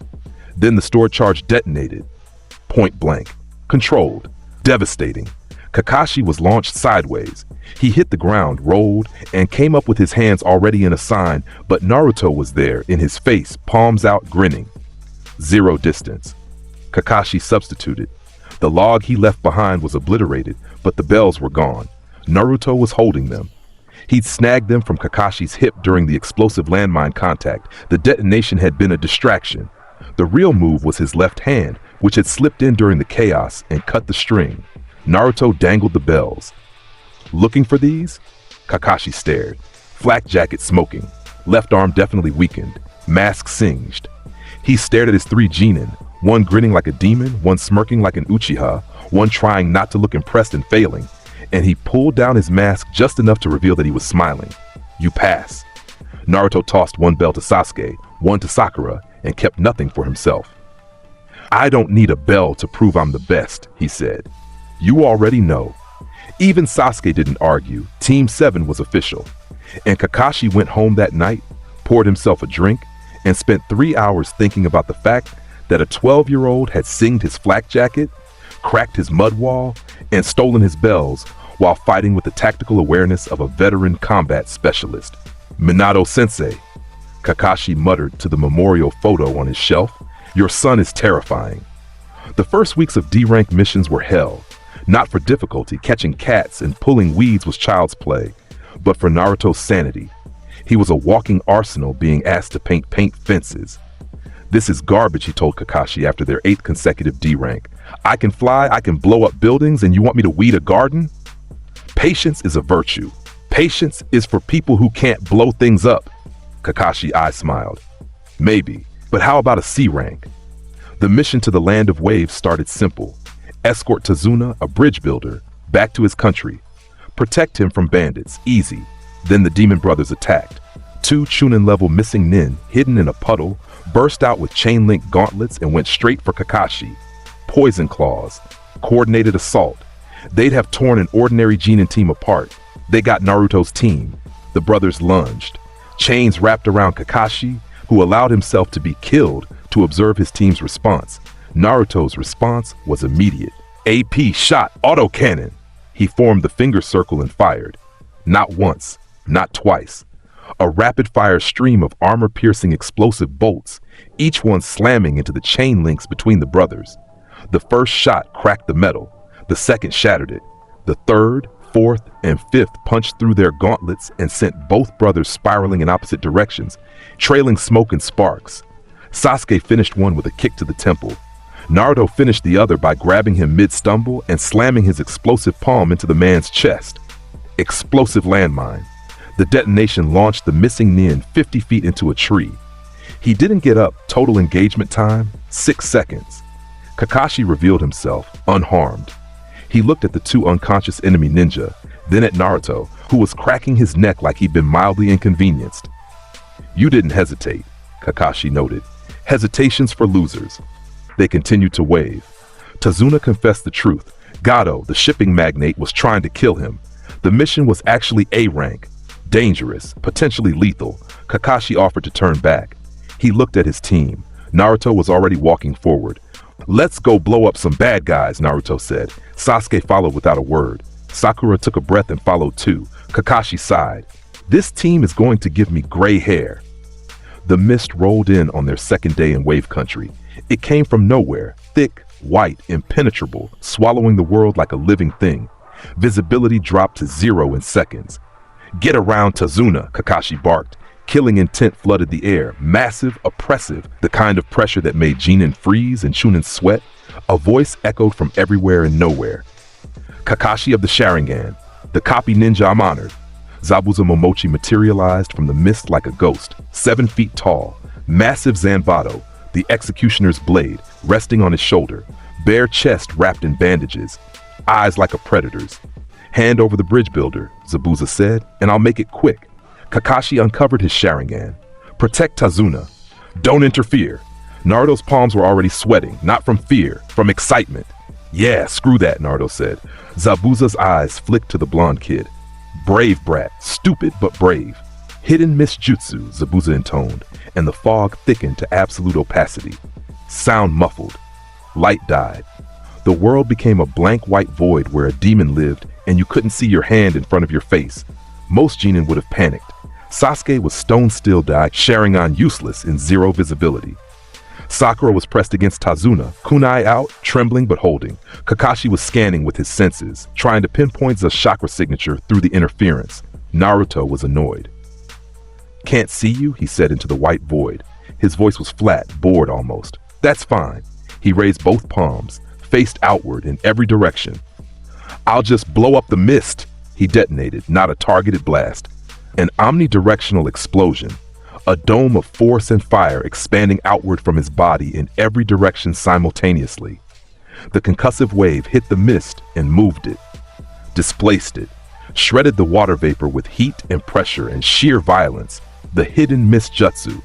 Then the stored charge detonated. Point blank. Controlled. Devastating. Kakashi was launched sideways. He hit the ground, rolled, and came up with his hands already in a sign, but Naruto was there, in his face, palms out, grinning. Zero distance. Kakashi substituted. The log he left behind was obliterated, but the bells were gone. Naruto was holding them. He'd snagged them from Kakashi's hip during the explosive landmine contact. The detonation had been a distraction. The real move was his left hand, which had slipped in during the chaos and cut the string. Naruto dangled the bells. Looking for these? Kakashi stared. Flak jacket smoking. Left arm definitely weakened. Mask singed. He stared at his three genin, one grinning like a demon, one smirking like an Uchiha, one trying not to look impressed and failing, and he pulled down his mask just enough to reveal that he was smiling. "You pass." Naruto tossed one bell to Sasuke, one to Sakura, and kept nothing for himself. "I don't need a bell to prove I'm the best," he said. "You already know." Even Sasuke didn't argue. Team 7 was official. And Kakashi went home that night, poured himself a drink, and spent 3 hours thinking about the fact that a 12-year-old had singed his flak jacket, cracked his mud wall, and stolen his bells while fighting with the tactical awareness of a veteran combat specialist. "Minato-sensei," Kakashi muttered to the memorial photo on his shelf, "your son is terrifying." The first weeks of D-rank missions were hell. Not for difficulty, catching cats and pulling weeds was child's play, but for Naruto's sanity. He was a walking arsenal being asked to paint fences. "This is garbage," he told Kakashi after their 8th consecutive D rank. "I can fly, I can blow up buildings, and you want me to weed a garden?" Patience is a virtue. Patience is for people who can't blow things up. Kakashi eye smiled. "Maybe, but how about a C rank?" The mission to the Land of Waves started simple. Escort Tazuna, a bridge builder, back to his country. Protect him from bandits, easy. Then the demon brothers attacked. 2 Chunin-level missing nin, hidden in a puddle, burst out with chain-link gauntlets and went straight for Kakashi. Poison claws. Coordinated assault. They'd have torn an ordinary Genin team apart. They got Naruto's team. The brothers lunged. Chains wrapped around Kakashi, who allowed himself to be killed to observe his team's response. Naruto's response was immediate. AP shot autocannon. He formed the finger circle and fired. Not once, not twice. A rapid-fire stream of armor-piercing explosive bolts, each one slamming into the chain links between the brothers. The first shot cracked the metal. The second shattered it. The third, fourth, and fifth punched through their gauntlets and sent both brothers spiraling in opposite directions, trailing smoke and sparks. Sasuke finished one with a kick to the temple. Naruto finished the other by grabbing him mid-stumble and slamming his explosive palm into the man's chest. Explosive landmine. The detonation launched the missing nin 50 feet into a tree. He didn't get up. Total engagement time, 6 seconds. Kakashi revealed himself, unharmed. He looked at the 2 unconscious enemy ninja, then at Naruto, who was cracking his neck like he'd been mildly inconvenienced. "You didn't hesitate," Kakashi noted. "Hesitation's for losers." They continued to wave. Tazuna confessed the truth. Gato, the shipping magnate, was trying to kill him. The mission was actually A rank. Dangerous, potentially lethal. Kakashi offered to turn back. He looked at his team. Naruto was already walking forward. "Let's go blow up some bad guys," Naruto said. Sasuke followed without a word. Sakura took a breath and followed too. Kakashi sighed. "This team is going to give me gray hair." The mist rolled in on their second day in Wave Country. It came from nowhere, thick, white, impenetrable, swallowing the world like a living thing. Visibility dropped to 0 in seconds. "Get around Tazuna," Kakashi barked. Killing intent flooded the air, massive, oppressive, the kind of pressure that made Genin freeze and Chunin sweat. A voice echoed from everywhere and nowhere. Kakashi of the Sharingan, the copy ninja I'm honored. Zabuza Momochi materialized from the mist like a ghost, 7 feet tall, massive Zanbato, the executioner's blade, resting on his shoulder, bare chest wrapped in bandages, eyes like a predator's. Hand over the bridge builder, Zabuza said, and I'll make it quick. Kakashi uncovered his Sharingan. Protect Tazuna. Don't interfere. Naruto's palms were already sweating, not from fear, from excitement. Yeah, screw that, Naruto said. Zabuza's eyes flicked to the blonde kid. Brave brat, stupid but brave. Hidden mist jutsu, Zabuza intoned, and the fog thickened to absolute opacity. Sound muffled. Light died. The world became a blank white void where a demon lived and you couldn't see your hand in front of your face. Most genin would have panicked. Sasuke was stone still dyed, Sharingan useless in zero visibility. Sakura was pressed against Tazuna, kunai out, trembling but holding. Kakashi was scanning with his senses, trying to pinpoint the chakra signature through the interference. Naruto was annoyed. Can't see you, he said into the white void. His voice was flat, bored almost. That's fine. He raised both palms, faced outward in every direction. I'll just blow up the mist. He detonated, not a targeted blast. An omnidirectional explosion. A dome of force and fire expanding outward from his body in every direction simultaneously. The concussive wave hit the mist and moved it, displaced it, shredded the water vapor with heat and pressure and sheer violence. The hidden mist jutsu,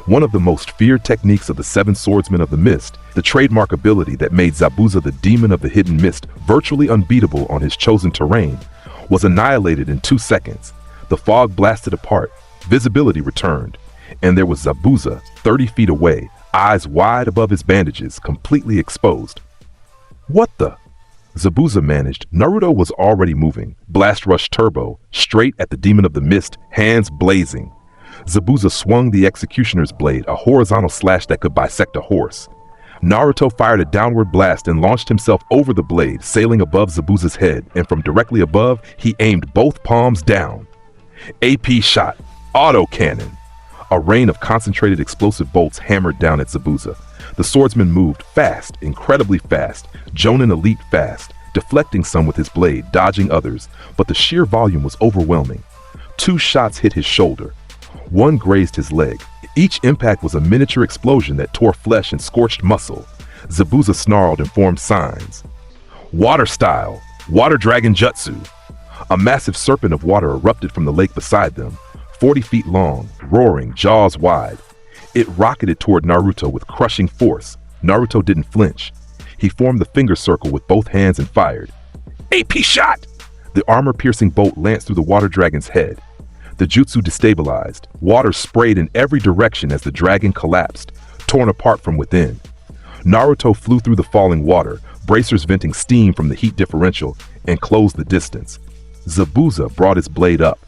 one of the most feared techniques of the 7 swordsmen of the mist, the trademark ability that made Zabuza the demon of the hidden mist virtually unbeatable on his chosen terrain, was annihilated in 2 seconds. The fog blasted apart, visibility returned, and there was Zabuza 30 feet away, eyes wide above his bandages, completely exposed. What the? Zabuza managed. Naruto was already moving, blast rush turbo, straight at the demon of the mist, hands blazing. Zabuza swung the executioner's blade, a horizontal slash that could bisect a horse. Naruto fired a downward blast and launched himself over the blade, sailing above Zabuza's head, and from directly above, he aimed both palms down. AP shot, auto cannon. A rain of concentrated explosive bolts hammered down at Zabuza. The swordsman moved fast, incredibly fast, Jonin elite fast, deflecting some with his blade, dodging others, but the sheer volume was overwhelming. 2 shots hit his shoulder. 1 grazed his leg. Each impact was a miniature explosion that tore flesh and scorched muscle. Zabuza snarled and formed signs. Water style, water dragon jutsu. A massive serpent of water erupted from the lake beside them, 40 feet long, roaring, jaws wide. It rocketed toward Naruto with crushing force. Naruto didn't flinch. He formed the finger circle with both hands and fired. AP shot! The armor-piercing bolt lanced through the water dragon's head. The jutsu destabilized. Water sprayed in every direction as the dragon collapsed, torn apart from within. Naruto flew through the falling water, bracers venting steam from the heat differential, and closed the distance. Zabuza brought his blade up.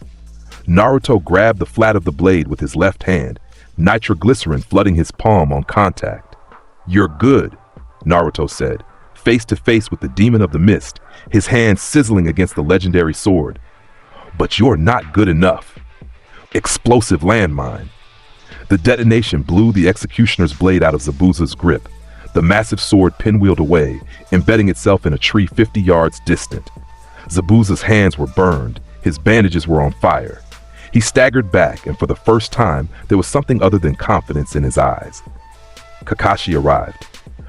Naruto grabbed the flat of the blade with his left hand, nitroglycerin flooding his palm on contact. You're good, Naruto said, face to face with the demon of the mist, his hand sizzling against the legendary sword. But you're not good enough. Explosive landmine. The detonation blew the executioner's blade out of Zabuza's grip. The massive sword pinwheeled away, embedding itself in a tree 50 yards distant. Zabuza's hands were burned. His bandages were on fire. He staggered back, and for the first time, there was something other than confidence in his eyes. Kakashi arrived.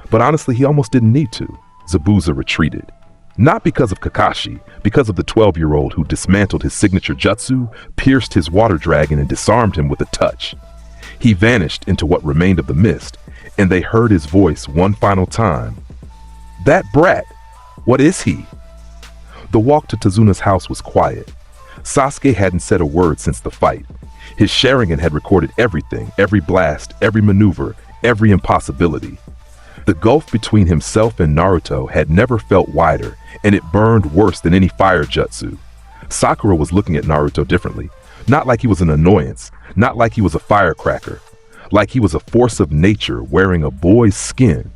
But honestly, he almost didn't need to. Zabuza retreated. Not because of Kakashi, because of the 12-year-old who dismantled his signature jutsu, pierced his water dragon, and disarmed him with a touch. He vanished into what remained of the mist, and they heard his voice one final time. That brat! What is he? The walk to Tazuna's house was quiet. Sasuke hadn't said a word since the fight. His Sharingan had recorded everything, every blast, every maneuver, every impossibility. The gulf between himself and Naruto had never felt wider, and it burned worse than any fire jutsu. Sakura was looking at Naruto differently, not like he was an annoyance, not like he was a firecracker, like he was a force of nature wearing a boy's skin.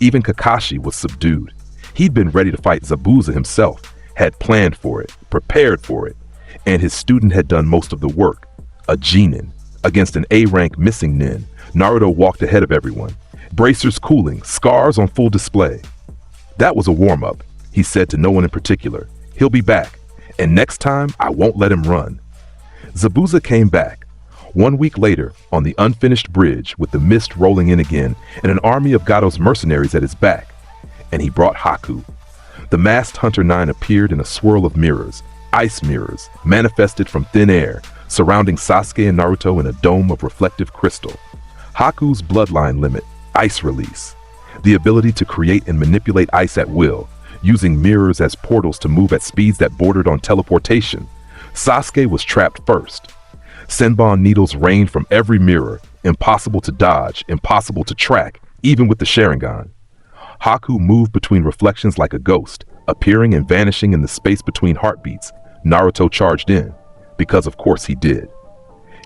Even Kakashi was subdued. He'd been ready to fight Zabuza himself, had planned for it, prepared for it, and his student had done most of the work. A genin. Against an A-rank missing nin, Naruto walked ahead of everyone. Bracers cooling, scars on full display. That was a warm-up, he said to no one in particular. He'll be back, and next time I won't let him run. Zabuza came back. 1 week later, on the unfinished bridge, with the mist rolling in again and an army of Gato's mercenaries at his back. And he brought Haku. The masked Hunter 9 appeared in a swirl of mirrors, ice mirrors, manifested from thin air, surrounding Sasuke and Naruto in a dome of reflective crystal. Haku's bloodline limit, ice release. The ability to create and manipulate ice at will, using mirrors as portals to move at speeds that bordered on teleportation. Sasuke was trapped first. Senbon needles rained from every mirror, impossible to dodge, impossible to track, even with the Sharingan. Haku moved between reflections like a ghost, appearing and vanishing in the space between heartbeats. Naruto charged in, because of course he did.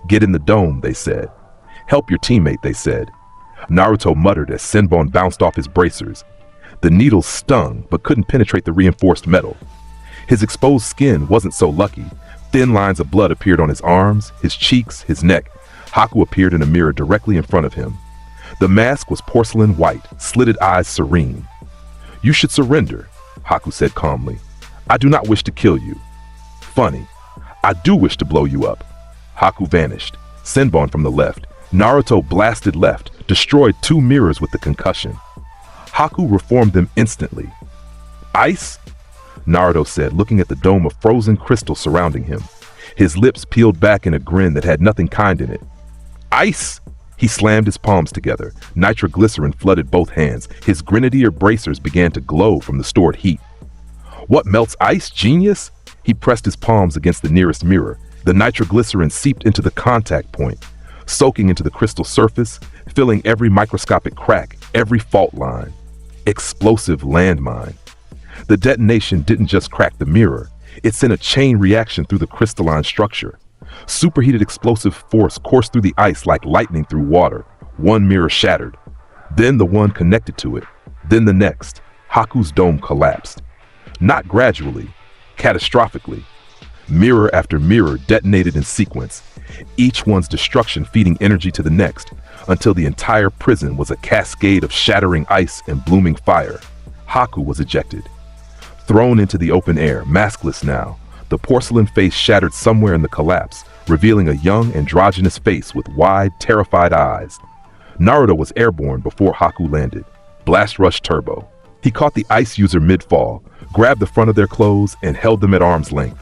Get in the dome, they said. Help your teammate, they said. Naruto muttered as Senbon bounced off his bracers. The needles stung, but couldn't penetrate the reinforced metal. His exposed skin wasn't so lucky. Thin lines of blood appeared on his arms, his cheeks, his neck. Haku appeared in a mirror directly in front of him. The mask was porcelain white, slitted eyes serene. You should surrender, Haku said calmly. I do not wish to kill you. Funny. I do wish to blow you up. Haku vanished. Senbon from the left. Naruto blasted left, destroyed 2 mirrors with the concussion. Haku reformed them instantly. Ice? Naruto said, looking at the dome of frozen crystal surrounding him. His lips peeled back in a grin that had nothing kind in it. Ice? He slammed his palms together. Nitroglycerin flooded both hands. His grenadier bracers began to glow from the stored heat. What melts ice, genius? He pressed his palms against the nearest mirror. The nitroglycerin seeped into the contact point, soaking into the crystal surface, filling every microscopic crack, every fault line. Explosive landmine. The detonation didn't just crack the mirror, it sent a chain reaction through the crystalline structure. Superheated explosive force coursed through the ice like lightning through water. One mirror shattered, then the one connected to it, then the next. Haku's dome collapsed. Not gradually, catastrophically. Mirror after mirror detonated in sequence, each one's destruction feeding energy to the next, until the entire prison was a cascade of shattering ice and blooming fire. Haku was ejected. Thrown into the open air, maskless now, the porcelain face shattered somewhere in the collapse, revealing a young, androgynous face with wide, terrified eyes. Naruto was airborne before Haku landed. Blast Rush Turbo. He caught the ice user mid-fall, grabbed the front of their clothes, and held them at arm's length.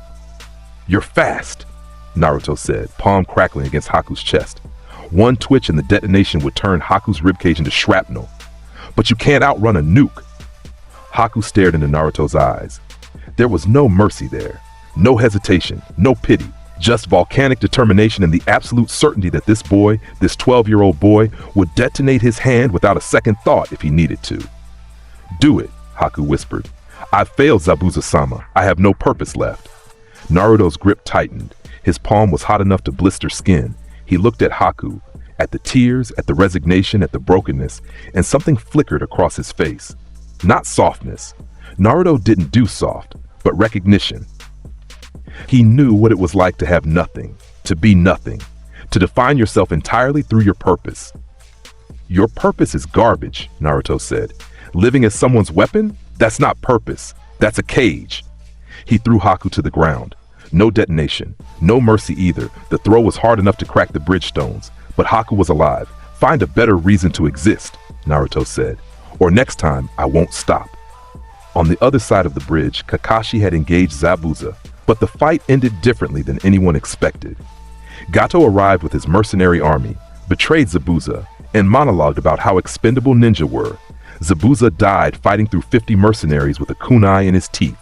You're fast, Naruto said, palm crackling against Haku's chest. One twitch and the detonation would turn Haku's ribcage into shrapnel. But you can't outrun a nuke. Haku stared into Naruto's eyes. There was no mercy there, no hesitation, no pity, just volcanic determination and the absolute certainty that this boy, this 12-year-old boy, would detonate his hand without a second thought if he needed to. Do it, Haku whispered. I've failed Zabuza-sama. I have no purpose left. Naruto's grip tightened. His palm was hot enough to blister skin. He looked at Haku, at the tears, at the resignation, at the brokenness, and something flickered across his face. Not softness. Naruto didn't do soft, but recognition. He knew what it was like to have nothing, to be nothing, to define yourself entirely through your purpose. Your purpose is garbage, Naruto said. Living as someone's weapon? That's not purpose. That's a cage. He threw Haku to the ground. No detonation, no mercy either. The throw was hard enough to crack the bridge stones, but Haku was alive. Find a better reason to exist, Naruto said. Or next time, I won't stop. On the other side of the bridge, Kakashi had engaged Zabuza, but the fight ended differently than anyone expected. Gato arrived with his mercenary army, betrayed Zabuza, and monologued about how expendable ninja were. Zabuza died fighting through 50 mercenaries with a kunai in his teeth.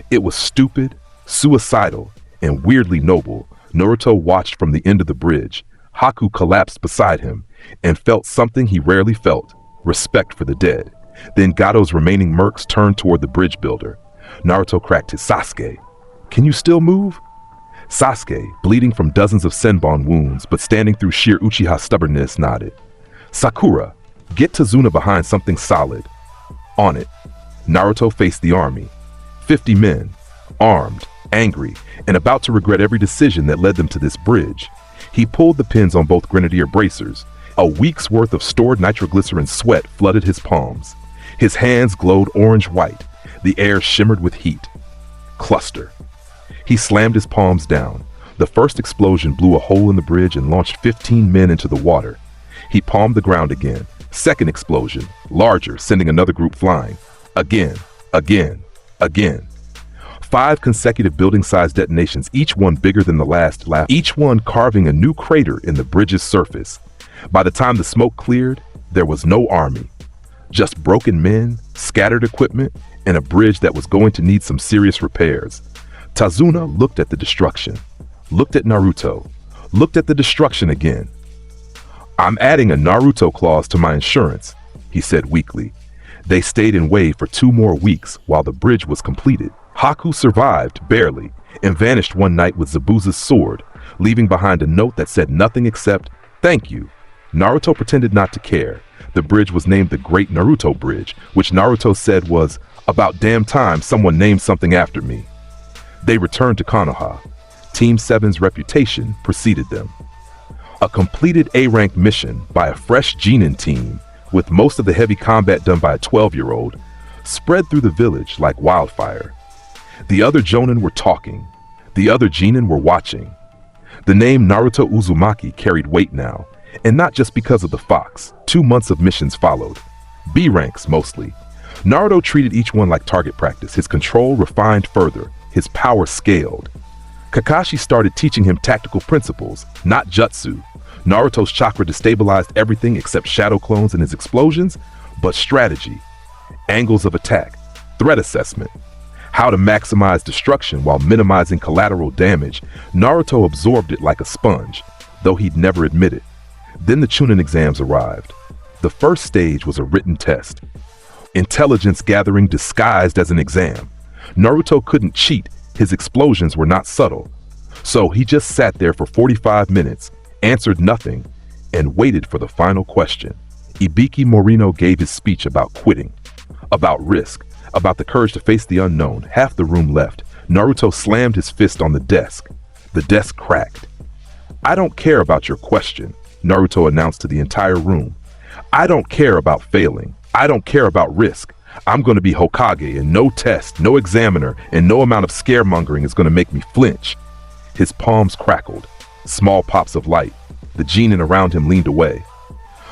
It was stupid, suicidal, and weirdly noble. Naruto watched from the end of the bridge. Haku collapsed beside him and felt something he rarely felt. Respect for the dead. Then Gato's remaining mercs turned toward the bridge builder. Naruto cracked his Sasuke. Can you still move? Sasuke, bleeding from dozens of Senbon wounds, but standing through sheer Uchiha stubbornness, nodded. Sakura, get Tazuna behind something solid. On it. Naruto faced the army. 50 men, armed, angry, and about to regret every decision that led them to this bridge. He pulled the pins on both grenadier bracers. A week's worth of stored nitroglycerin sweat flooded his palms. His hands glowed orange-white. The air shimmered with heat. Cluster. He slammed his palms down. The first explosion blew a hole in the bridge and launched 15 men into the water. He palmed the ground again. Second explosion, larger, sending another group flying. Again, again, again. 5 consecutive building-sized detonations, each one bigger than the last, each one carving a new crater in the bridge's surface. By the time the smoke cleared, there was no army. Just broken men, scattered equipment, and a bridge that was going to need some serious repairs. Tazuna looked at the destruction, looked at Naruto, looked at the destruction again. "I'm adding a Naruto clause to my insurance," he said weakly. They stayed in wave for 2 more weeks while the bridge was completed. Haku survived, barely, and vanished one night with Zabuza's sword, leaving behind a note that said nothing except, "Thank you." Naruto pretended not to care. The bridge was named the Great Naruto Bridge, which Naruto said was, "About damn time someone named something after me." They returned to Konoha. Team 7's reputation preceded them. A completed A-rank mission by a fresh Genin team, with most of the heavy combat done by a 12-year-old, spread through the village like wildfire. The other Jonin were talking. The other Genin were watching. The name Naruto Uzumaki carried weight now, and not just because of the fox. 2 months of missions followed. B ranks mostly. Naruto treated each one like target practice. His control refined further. His power scaled. Kakashi started teaching him tactical principles, not jutsu. Naruto's chakra destabilized everything except shadow clones and his explosions, but strategy, angles of attack, threat assessment, how to maximize destruction while minimizing collateral damage. Naruto absorbed it like a sponge, though he'd never admit it. Then the Chunin exams arrived. The first stage was a written test. Intelligence gathering disguised as an exam. Naruto couldn't cheat. His explosions were not subtle. So he just sat there for 45 minutes, answered nothing, and waited for the final question. Ibiki Morino gave his speech about quitting, about risk, about the courage to face the unknown. Half the room left. Naruto slammed his fist on the desk. The desk cracked. "I don't care about your question," Naruto announced to the entire room. "I don't care about failing. I don't care about risk. I'm going to be Hokage, and no test, no examiner, and no amount of scaremongering is going to make me flinch." His palms crackled. Small pops of light. The Genin around him leaned away.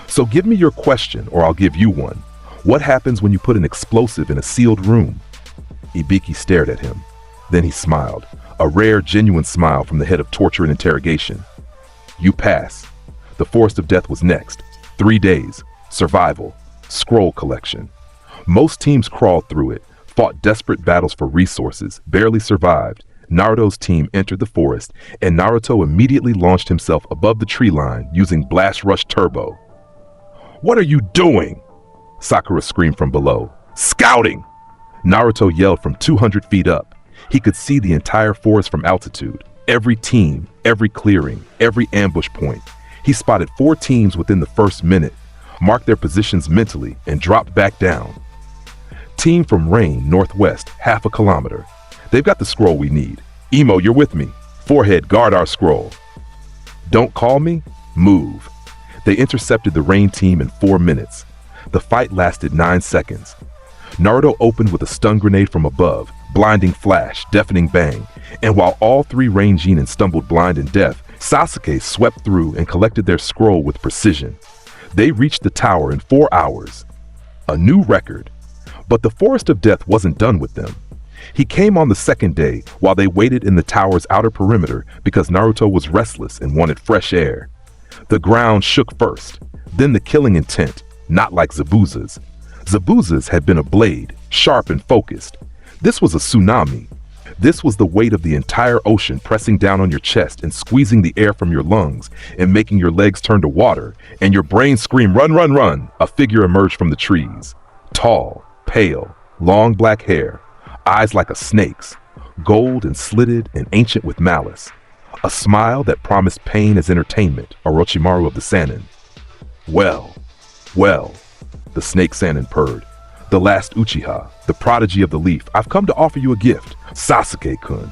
"So give me your question, or I'll give you one. What happens when you put an explosive in a sealed room?" Ibiki stared at him. Then he smiled, a rare, genuine smile from the head of torture and interrogation. "You pass." The Forest of Death was next. 3 days. Survival. Scroll collection. Most teams crawled through it, fought desperate battles for resources, barely survived. Naruto's team entered the forest, and Naruto immediately launched himself above the tree line using Blast Rush Turbo. "What are you doing?" Sakura screamed from below. "Scouting!" Naruto yelled from 200 feet up. He could see the entire forest from altitude. Every team, every clearing, every ambush point. He spotted 4 teams within the first minute, marked their positions mentally, and dropped back down. Team from Rain, northwest, half a kilometer. They've got the scroll we need. Emo, you're with me. Forehead, guard our scroll. Don't call me? Move. They intercepted the Rain team in 4 minutes. The fight lasted 9 seconds. Naruto opened with a stun grenade from above, blinding flash, deafening bang, and while all 3 Rain Genin stumbled blind and deaf, Sasuke swept through and collected their scroll with precision. They reached the tower in 4 hours. A new record. But the Forest of Death wasn't done with them. He came on the second day while they waited in the tower's outer perimeter because Naruto was restless and wanted fresh air. The ground shook first, then the killing intent, not like Zabuza's. Zabuza's had been a blade, sharp and focused. This was a tsunami. This was the weight of the entire ocean pressing down on your chest and squeezing the air from your lungs and making your legs turn to water and your brain scream, "Run, run, run!" A figure emerged from the trees. Tall, pale, long black hair, eyes like a snake's, gold and slitted and ancient with malice. A smile that promised pain as entertainment, Orochimaru of the Sannin. Well, the snake Sannin purred. The last Uchiha, the prodigy of the leaf, I've come to offer you a gift, Sasuke-kun.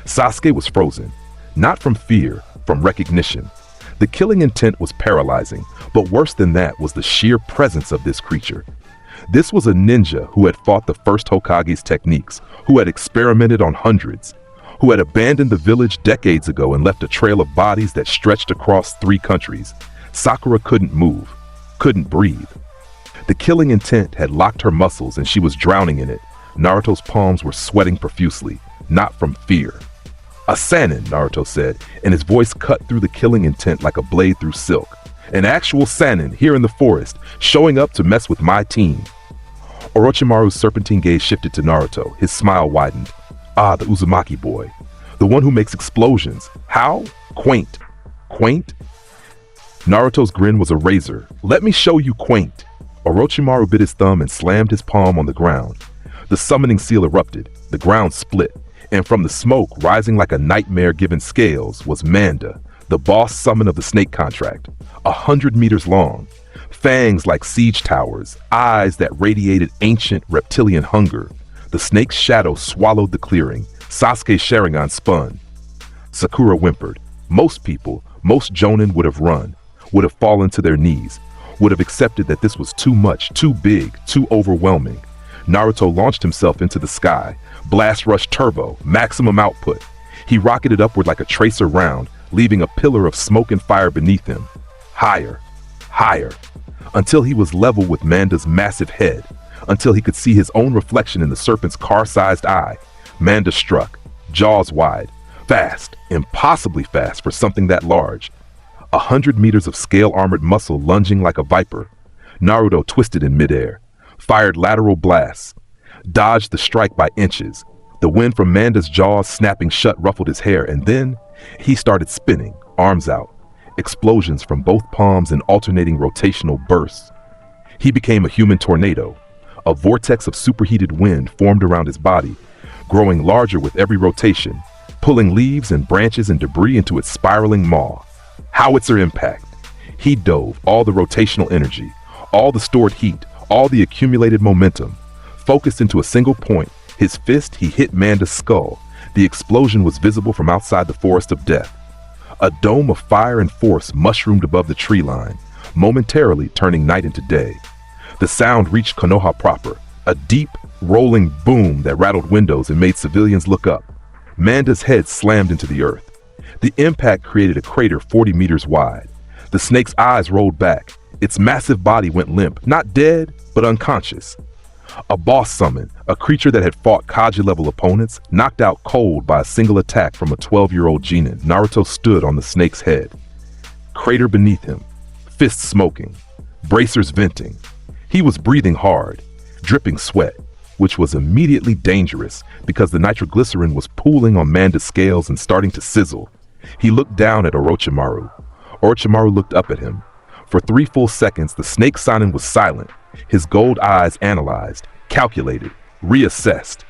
Sasuke was frozen, not from fear, from recognition. The killing intent was paralyzing, but worse than that was the sheer presence of this creature. This was a ninja who had fought the first Hokage's techniques, who had experimented on hundreds, who had abandoned the village decades ago and left a trail of bodies that stretched across 3 countries. Sakura couldn't move, couldn't breathe. The killing intent had locked her muscles and she was drowning in it. Naruto's palms were sweating profusely, not from fear. "A Sannin," Naruto said, and his voice cut through the killing intent like a blade through silk. "An actual Sannin here in the forest, showing up to mess with my team." Orochimaru's serpentine gaze shifted to Naruto. His smile widened. "Ah, the Uzumaki boy. The one who makes explosions. How? Quaint. Quaint?" Naruto's grin was a razor. "Let me show you quaint." Orochimaru bit his thumb and slammed his palm on the ground. The summoning seal erupted. The ground split. And from the smoke, rising like a nightmare-given scales, was Manda, the boss summon of the snake contract. 100 meters long. Fangs like siege towers. Eyes that radiated ancient reptilian hunger. The snake's shadow swallowed the clearing. Sasuke's Sharingan spun. Sakura whimpered. Most people, most jonin would have run, would have fallen to their knees, would have accepted that this was too much, too big, too overwhelming. Naruto launched himself into the sky. Blast Rush Turbo, maximum output. He rocketed upward like a tracer round, leaving a pillar of smoke and fire beneath him. Higher, higher, until he was level with Manda's massive head, until he could see his own reflection in the serpent's car-sized eye. Manda struck, jaws wide, fast, impossibly fast for something that large. 100 meters of scale-armored muscle lunging like a viper. Naruto twisted in midair, fired lateral blasts, dodged the strike by inches. The wind from Manda's jaws snapping shut ruffled his hair, and then he started spinning, arms out. Explosions from both palms in alternating rotational bursts. He became a human tornado. A vortex of superheated wind formed around his body, growing larger with every rotation, pulling leaves and branches and debris into its spiraling maw. Howitzer impact. He dove, all the rotational energy, all the stored heat, all the accumulated momentum. Focused into a single point, his fist, he hit Manda's skull. The explosion was visible from outside the forest of death. A dome of fire and force mushroomed above the tree line, momentarily turning night into day. The sound reached Konoha proper, a deep, rolling boom that rattled windows and made civilians look up. Manda's head slammed into the earth. The impact created a crater 40 meters wide. The snake's eyes rolled back. Its massive body went limp, not dead, but unconscious. A boss summon, a creature that had fought Kaji-level opponents, knocked out cold by a single attack from a 12-year-old genin. Naruto stood on the snake's head. Crater beneath him, fists smoking, bracers venting. He was breathing hard, dripping sweat, which was immediately dangerous because the nitroglycerin was pooling on Manda's scales and starting to sizzle. He looked down at Orochimaru. Orochimaru looked up at him. For 3 full seconds, the snake Sannin was silent. His gold eyes analyzed, calculated, reassessed.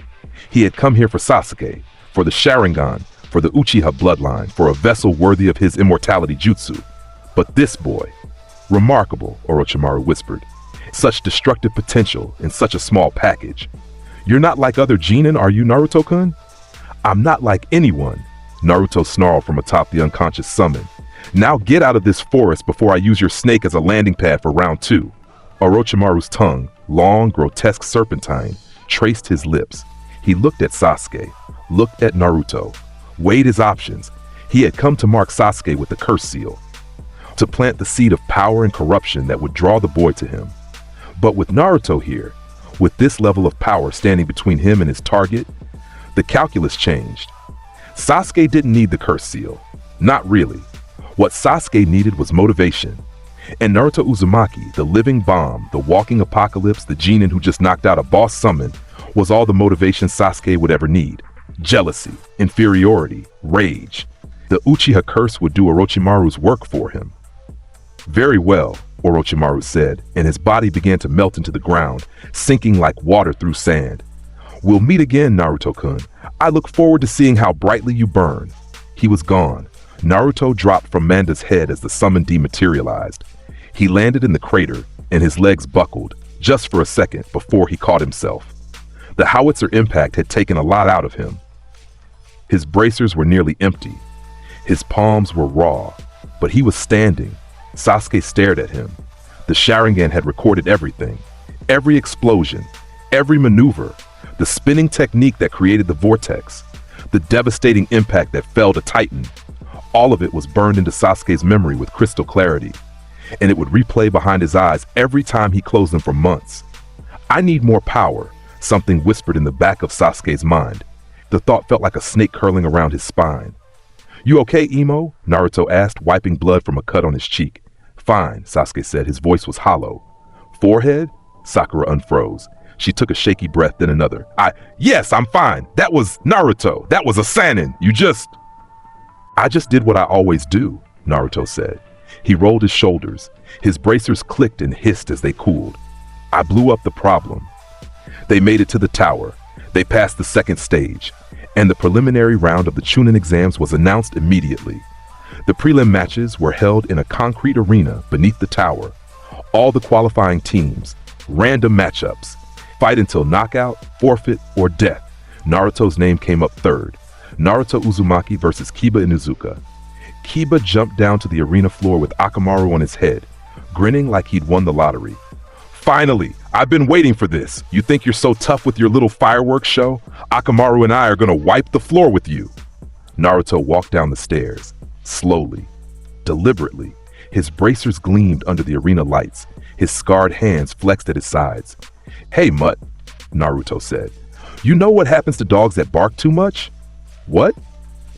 He had come here for Sasuke, for the Sharingan, for the Uchiha bloodline, for a vessel worthy of his immortality jutsu. But this boy, remarkable, Orochimaru whispered. Such destructive potential in such a small package. You're not like other genin, are you, Naruto-kun? I'm not like anyone, Naruto snarled from atop the unconscious summon. Now get out of this forest before I use your snake as a landing pad for round 2. Orochimaru's tongue, long, grotesque serpentine, traced his lips. He looked at Sasuke, looked at Naruto, weighed his options. He had come to mark Sasuke with the curse seal, to plant the seed of power and corruption that would draw the boy to him. But with Naruto here, with this level of power standing between him and his target, the calculus changed. Sasuke didn't need the curse seal. Not really. What Sasuke needed was motivation. And Naruto Uzumaki, the living bomb, the walking apocalypse, the genin who just knocked out a boss summon, was all the motivation Sasuke would ever need. Jealousy, inferiority, rage. The Uchiha curse would do Orochimaru's work for him. Very well, Orochimaru said, and his body began to melt into the ground, sinking like water through sand. We'll meet again, Naruto-kun. I look forward to seeing how brightly you burn. He was gone. Naruto dropped from Manda's head as the summon dematerialized. He landed in the crater, and his legs buckled, just for a second before he caught himself. The howitzer impact had taken a lot out of him. His bracers were nearly empty. His palms were raw, but he was standing. Sasuke stared at him. The Sharingan had recorded everything. Every explosion, every maneuver, the spinning technique that created the vortex, the devastating impact that felled a titan, all of it was burned into Sasuke's memory with crystal clarity, and it would replay behind his eyes every time he closed them for months. I need more power, something whispered in the back of Sasuke's mind. The thought felt like a snake curling around his spine. "You okay, Emo?" Naruto asked, wiping blood from a cut on his cheek. "Fine," Sasuke said, his voice was hollow. "Forehead?" Sakura unfroze. She took a shaky breath, then another. Yes, I'm fine. That was Naruto. That was a Sannin. I just did what I always do," Naruto said. He rolled his shoulders. His bracers clicked and hissed as they cooled. "I blew up the problem." They made it to the tower. They passed the second stage, and the preliminary round of the Chunin exams was announced immediately. The prelim matches were held in a concrete arena beneath the tower. All the qualifying teams, random matchups, fight until knockout, forfeit, or death. Naruto's name came up third. Naruto Uzumaki versus Kiba Inuzuka. Kiba jumped down to the arena floor with Akamaru on his head, grinning like he'd won the lottery. "Finally, I've been waiting for this. You think you're so tough with your little fireworks show? Akamaru and I are gonna wipe the floor with you." Naruto walked down the stairs, slowly, deliberately. His bracers gleamed under the arena lights. His scarred hands flexed at his sides. "Hey, Mutt," Naruto said. "You know what happens to dogs that bark too much?" "What?"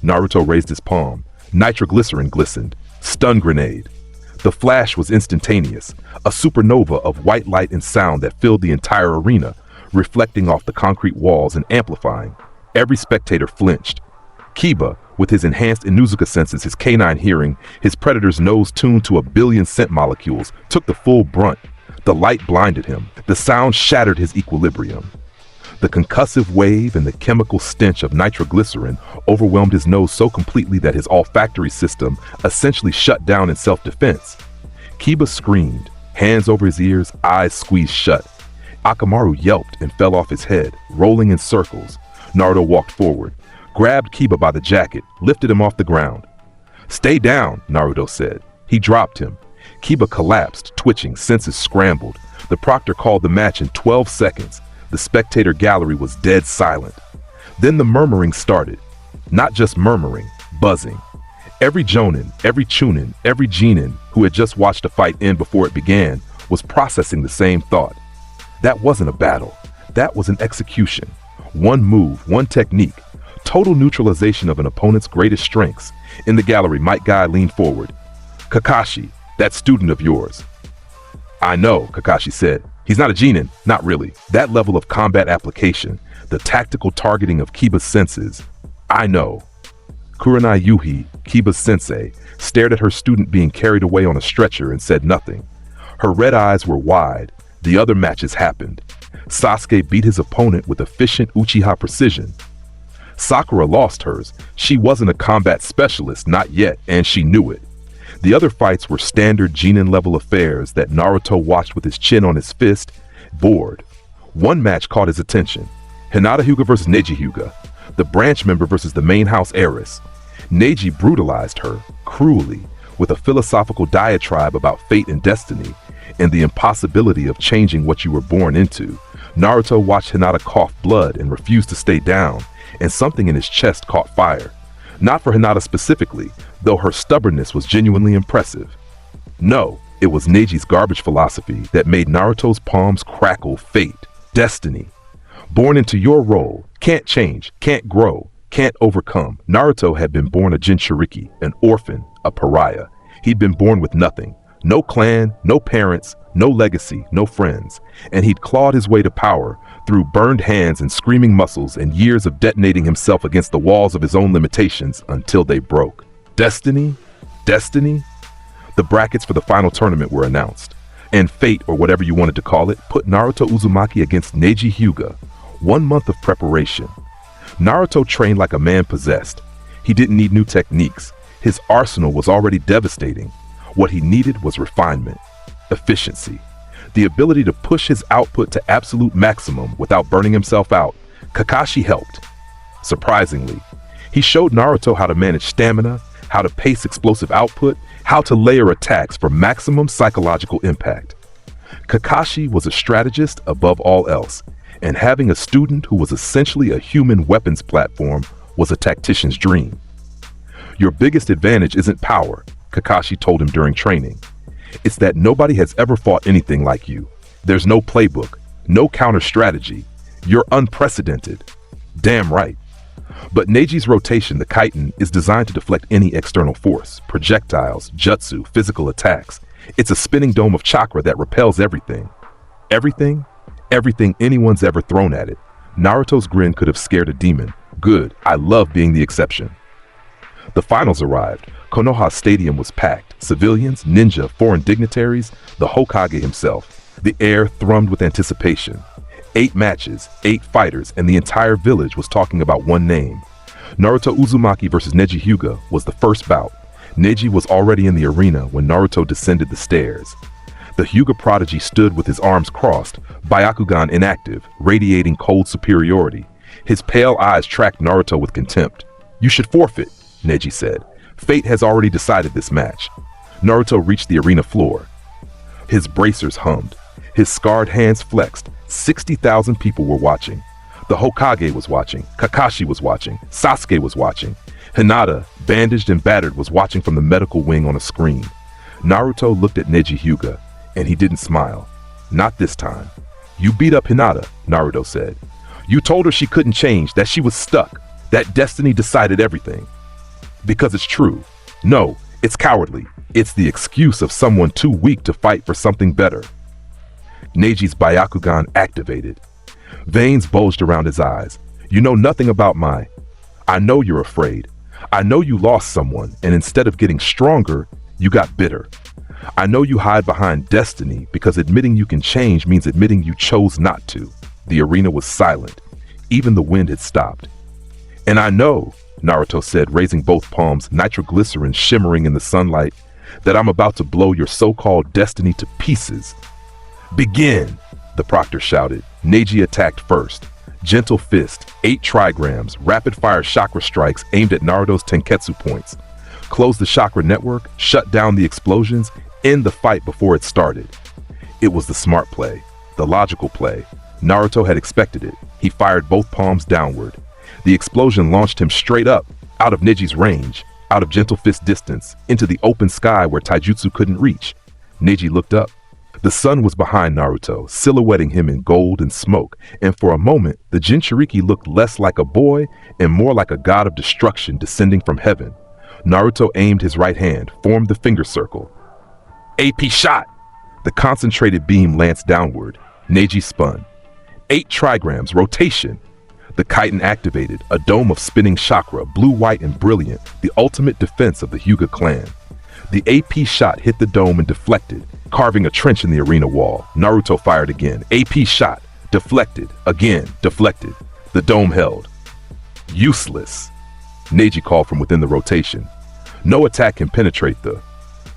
Naruto raised his palm. Nitroglycerin glistened. Stun grenade. The flash was instantaneous, a supernova of white light and sound that filled the entire arena, reflecting off the concrete walls and amplifying. Every spectator flinched. Kiba, with his enhanced Inuzuka senses, his canine hearing, his predator's nose tuned to 1 billion scent molecules, took the full brunt. The light blinded him. The sound shattered his equilibrium. The concussive wave and the chemical stench of nitroglycerin overwhelmed his nose so completely that his olfactory system essentially shut down in self-defense. Kiba screamed, hands over his ears, eyes squeezed shut. Akamaru yelped and fell off his head, rolling in circles. Naruto walked forward, grabbed Kiba by the jacket, lifted him off the ground. "Stay down," Naruto said. He dropped him. Kiba collapsed, twitching, senses scrambled. The proctor called the match in 12 seconds. The spectator gallery was dead silent. Then the murmuring started. Not just murmuring, buzzing. Every jonin, every chunin, every genin who had just watched a fight end before it began was processing the same thought. That wasn't a battle. That was an execution. One move, one technique. Total neutralization of an opponent's greatest strengths. In the gallery, Might Guy leaned forward. "Kakashi, that student of yours." "I know," Kakashi said. "He's not a genin, not really. That level of combat application, the tactical targeting of Kiba's senses. I know." Kurenai Yuhi, Kiba's sensei, stared at her student being carried away on a stretcher and said nothing. Her red eyes were wide. The other matches happened. Sasuke beat his opponent with efficient Uchiha precision. Sakura lost hers. She wasn't a combat specialist, not yet, and she knew it. The other fights were standard genin-level affairs that Naruto watched with his chin on his fist, bored. One match caught his attention. Hinata Hyuga versus Neji Hyuga, the branch member versus the main house heiress. Neji brutalized her, cruelly, with a philosophical diatribe about fate and destiny, and the impossibility of changing what you were born into. Naruto watched Hinata cough blood and refused to stay down, and something in his chest caught fire. Not for Hinata specifically, though her stubbornness was genuinely impressive. No, it was Neji's garbage philosophy that made Naruto's palms crackle. Fate, destiny. Born into your role, can't change, can't grow, can't overcome. Naruto had been born a Jinchuriki, an orphan, a pariah. He'd been born with nothing. No clan, no parents, no legacy, no friends. And he'd clawed his way to power through burned hands and screaming muscles and years of detonating himself against the walls of his own limitations until they broke. Destiny? Destiny? The brackets for the final tournament were announced. And fate, or whatever you wanted to call it, put Naruto Uzumaki against Neji Hyuga. 1 month of preparation. Naruto trained like a man possessed. He didn't need new techniques. His arsenal was already devastating. What he needed was refinement, efficiency, the ability to push his output to absolute maximum without burning himself out. Kakashi helped. Surprisingly, he showed Naruto how to manage stamina, how to pace explosive output, how to layer attacks for maximum psychological impact. Kakashi was a strategist above all else, and having a student who was essentially a human weapons platform was a tactician's dream. Your biggest advantage isn't power, Kakashi told him during training. It's that nobody has ever fought anything like you. There's no playbook, no counter strategy. You're unprecedented. Damn right. But Neji's rotation, the chitin, is designed to deflect any external force, projectiles, jutsu, physical attacks. It's a spinning dome of chakra that repels everything. Everything? Everything anyone's ever thrown at it. Naruto's grin could have scared a demon. Good, I love being the exception. The finals arrived. Konoha Stadium was packed. Civilians, ninja, foreign dignitaries, the Hokage himself. The air thrummed with anticipation. 8 matches, 8 fighters, and the entire village was talking about one name. Naruto Uzumaki versus Neji Hyuga was the first bout. Neji was already in the arena when Naruto descended the stairs. The Hyuga prodigy stood with his arms crossed, Byakugan inactive, radiating cold superiority. His pale eyes tracked Naruto with contempt. "You should forfeit," Neji said. "Fate has already decided this match." Naruto reached the arena floor. His bracers hummed. His scarred hands flexed. 60,000 people were watching. The Hokage was watching. Kakashi was watching. Sasuke was watching. Hinata, bandaged and battered, was watching from the medical wing on a screen. Naruto looked at Neji Hyuga, and he didn't smile. "Not this time." "You beat up Hinata," Naruto said. "You told her she couldn't change, that she was stuck, that destiny decided everything." "Because it's true." "No, it's cowardly. It's the excuse of someone too weak to fight for something better." Neji's Byakugan activated. Veins bulged around his eyes. "You know nothing about I know you're afraid. I know you lost someone, and instead of getting stronger, you got bitter. I know you hide behind destiny because admitting you can change means admitting you chose not to." The arena was silent. Even the wind had stopped. "And I know," Naruto said, raising both palms, nitroglycerin shimmering in the sunlight, "that I'm about to blow your so-called destiny to pieces." "Begin!" the proctor shouted. Neji attacked first. Gentle fist, 8 trigrams, rapid-fire chakra strikes aimed at Naruto's tenketsu points. Close the chakra network, shut down the explosions, end the fight before it started. It was the smart play, the logical play. Naruto had expected it. He fired both palms downward. The explosion launched him straight up, out of Neji's range, out of gentle fist distance, into the open sky where taijutsu couldn't reach. Neji looked up. The sun was behind Naruto, silhouetting him in gold and smoke, and for a moment, the Jinchuriki looked less like a boy and more like a god of destruction descending from heaven. Naruto aimed his right hand, formed the finger circle. AP shot! The concentrated beam lanced downward. Neji spun. 8 trigrams, rotation! The chitin activated, a dome of spinning chakra, blue-white and brilliant, the ultimate defense of the Hyuga clan. The AP shot hit the dome and deflected, carving a trench in the arena wall. Naruto fired again. AP shot. Deflected. Again. Deflected. The dome held. "Useless," Neji called from within the rotation. "No attack can penetrate the..."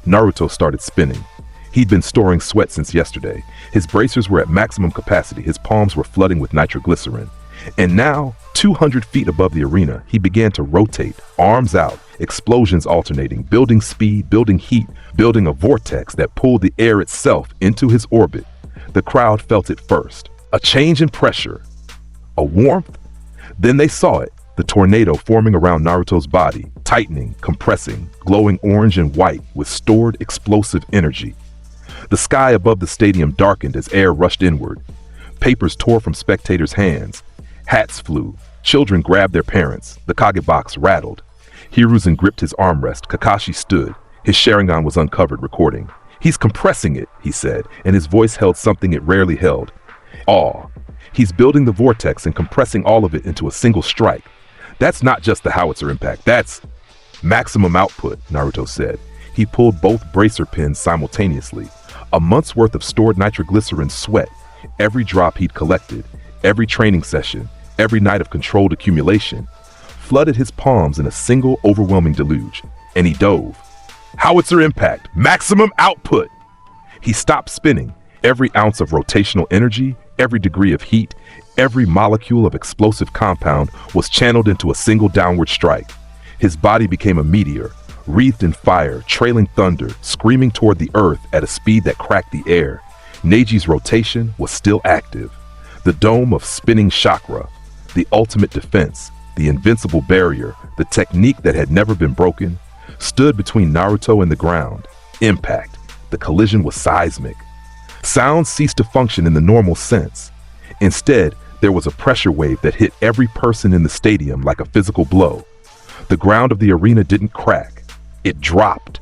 Naruto started spinning. He'd been storing sweat since yesterday. His bracers were at maximum capacity. His palms were flooding with nitroglycerin. And now, 200 feet above the arena, he began to rotate, arms out, explosions alternating, building speed, building heat, building a vortex that pulled the air itself into his orbit. The crowd felt it first. A change in pressure. A warmth. Then they saw it, the tornado forming around Naruto's body, tightening, compressing, glowing orange and white with stored explosive energy. The sky above the stadium darkened as air rushed inward. Papers tore from spectators' hands. Hats flew. Children grabbed their parents. The Kage box rattled. Hiruzen gripped his armrest. Kakashi stood. His Sharingan was uncovered, recording. "He's compressing it," he said, and his voice held something it rarely held. Awe. "He's building the vortex and compressing all of it into a single strike. That's not just the howitzer impact, that's maximum output," Naruto said. He pulled both bracer pins simultaneously. A month's worth of stored nitroglycerin sweat, every drop he'd collected, every training session, every night of controlled accumulation, flooded his palms in a single overwhelming deluge, and he dove. Howitzer impact, maximum output! He stopped spinning. Every ounce of rotational energy, every degree of heat, every molecule of explosive compound was channeled into a single downward strike. His body became a meteor, wreathed in fire, trailing thunder, screaming toward the earth at a speed that cracked the air. Neiji's rotation was still active. The dome of spinning chakra, the ultimate defense, the invincible barrier, the technique that had never been broken, stood between Naruto and the ground. Impact. The collision was seismic. Sound ceased to function in the normal sense. Instead, there was a pressure wave that hit every person in the stadium like a physical blow. The ground of the arena didn't crack. It dropped.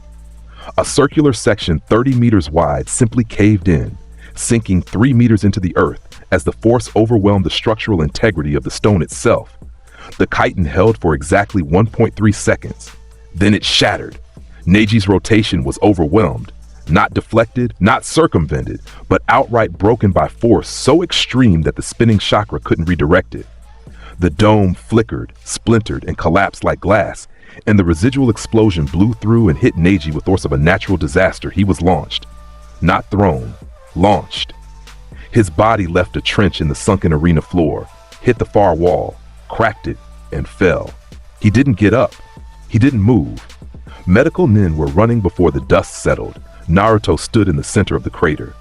A circular section 30 meters wide simply caved in, sinking 3 meters into the earth as the force overwhelmed the structural integrity of the stone itself. The chitin held for exactly 1.3 seconds. Then it shattered. Neiji's rotation was overwhelmed, not deflected, not circumvented, but outright broken by force so extreme that the spinning chakra couldn't redirect it. The dome flickered, splintered, and collapsed like glass, and the residual explosion blew through and hit Neji with force of a natural disaster. He was launched. Not thrown, launched. His body left a trench in the sunken arena floor, hit the far wall, cracked it, and fell. He didn't get up. He didn't move. Medical men were running before the dust settled. Naruto stood in the center of the crater.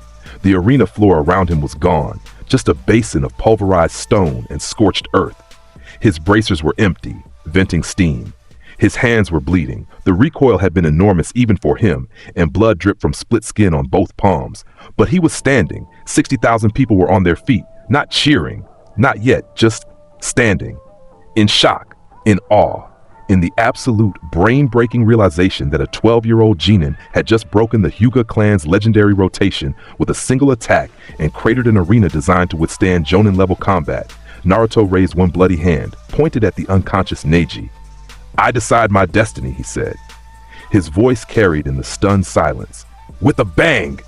The arena floor around him was gone, just a basin of pulverized stone and scorched earth. His bracers were empty, venting steam. His hands were bleeding. The recoil had been enormous even for him, and blood dripped from split skin on both palms. But he was standing. 60,000 people were on their feet, not cheering, not yet, just standing. In shock, in awe, in the absolute brain-breaking realization that a 12-year-old genin had just broken the Hyuga clan's legendary rotation with a single attack and cratered an arena designed to withstand Jonin-level combat. Naruto raised one bloody hand, pointed at the unconscious Neji. "I decide my destiny," he said. His voice carried in the stunned silence. With a bang!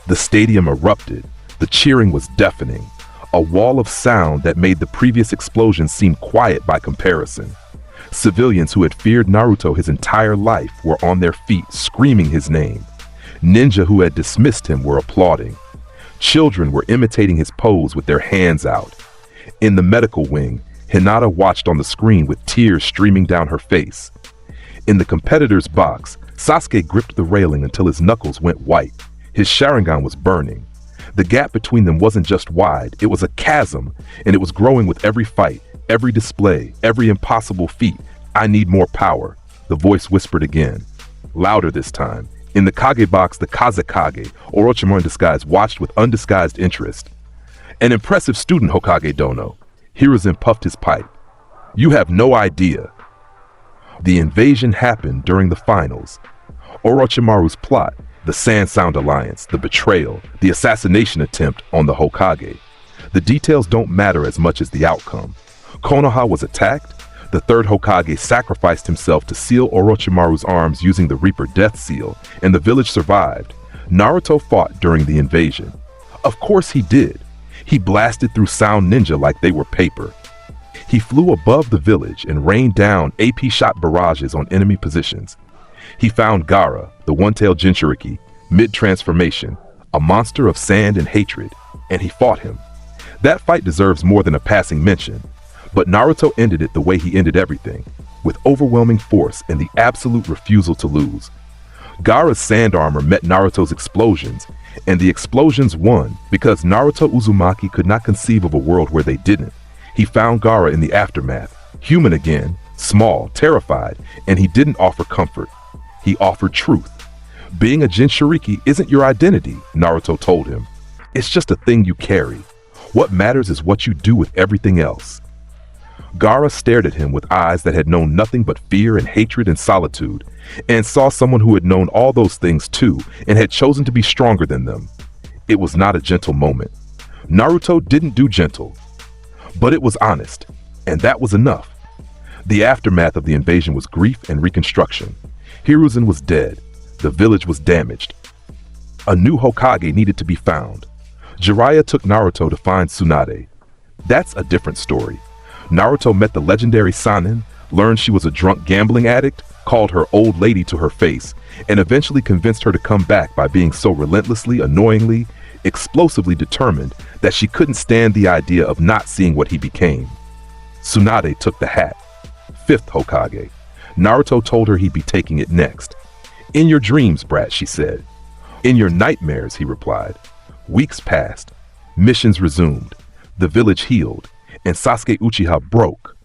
The stadium erupted. The cheering was deafening. A wall of sound that made the previous explosion seem quiet by comparison. Civilians who had feared Naruto his entire life were on their feet, screaming his name. Ninja who had dismissed him were applauding. Children were imitating his pose with their hands out. In the medical wing, Hinata watched on the screen with tears streaming down her face. In the competitor's box, Sasuke gripped the railing until his knuckles went white. His Sharingan was burning. The gap between them wasn't just wide, it was a chasm, and it was growing with every fight, every display, every impossible feat. "I need more power," the voice whispered again, louder this time. In the Kage box, the Kazekage, Orochimaru in disguise, watched with undisguised interest. "An impressive student, Hokage Dono." Hiruzen puffed his pipe. "You have no idea." The invasion happened during the finals. Orochimaru's plot, the Sand Sound Alliance, the betrayal, the assassination attempt on the Hokage. The details don't matter as much as the outcome. Konoha was attacked. The third Hokage sacrificed himself to seal Orochimaru's arms using the Reaper Death Seal, and the village survived. Naruto fought during the invasion. Of course he did. He blasted through sound ninja like they were paper. He flew above the village and rained down AP shot barrages on enemy positions. He found Gaara, the one-tailed Jinchuriki, mid-transformation, a monster of sand and hatred, and he fought him. That fight deserves more than a passing mention, but Naruto ended it the way he ended everything, with overwhelming force and the absolute refusal to lose. Gaara's sand armor met Naruto's explosions, and the explosions won because Naruto Uzumaki could not conceive of a world where they didn't. He found Gaara in the aftermath, human again, small, terrified, and he didn't offer comfort. He offered truth. Being a Jinchuriki isn't your identity, Naruto told him. It's just a thing you carry. What matters is what you do with everything else. Gaara stared at him with eyes that had known nothing but fear and hatred and solitude, and saw someone who had known all those things too and had chosen to be stronger than them. It was not a gentle moment. Naruto didn't do gentle, but it was honest, and that was enough. The aftermath of the invasion was grief and reconstruction. Hiruzen was dead. The village was damaged. A new Hokage needed to be found. Jiraiya took Naruto to find Tsunade. That's a different story. Naruto met the legendary Sannin, learned she was a drunk gambling addict, called her old lady to her face, and eventually convinced her to come back by being so relentlessly, annoyingly, explosively determined that she couldn't stand the idea of not seeing what he became. Tsunade took the hat. Fifth Hokage. Naruto told her he'd be taking it next. "In your dreams, brat," she said. "In your nightmares," he replied. Weeks passed. Missions resumed. The village healed. And Sasuke Uchiha broke.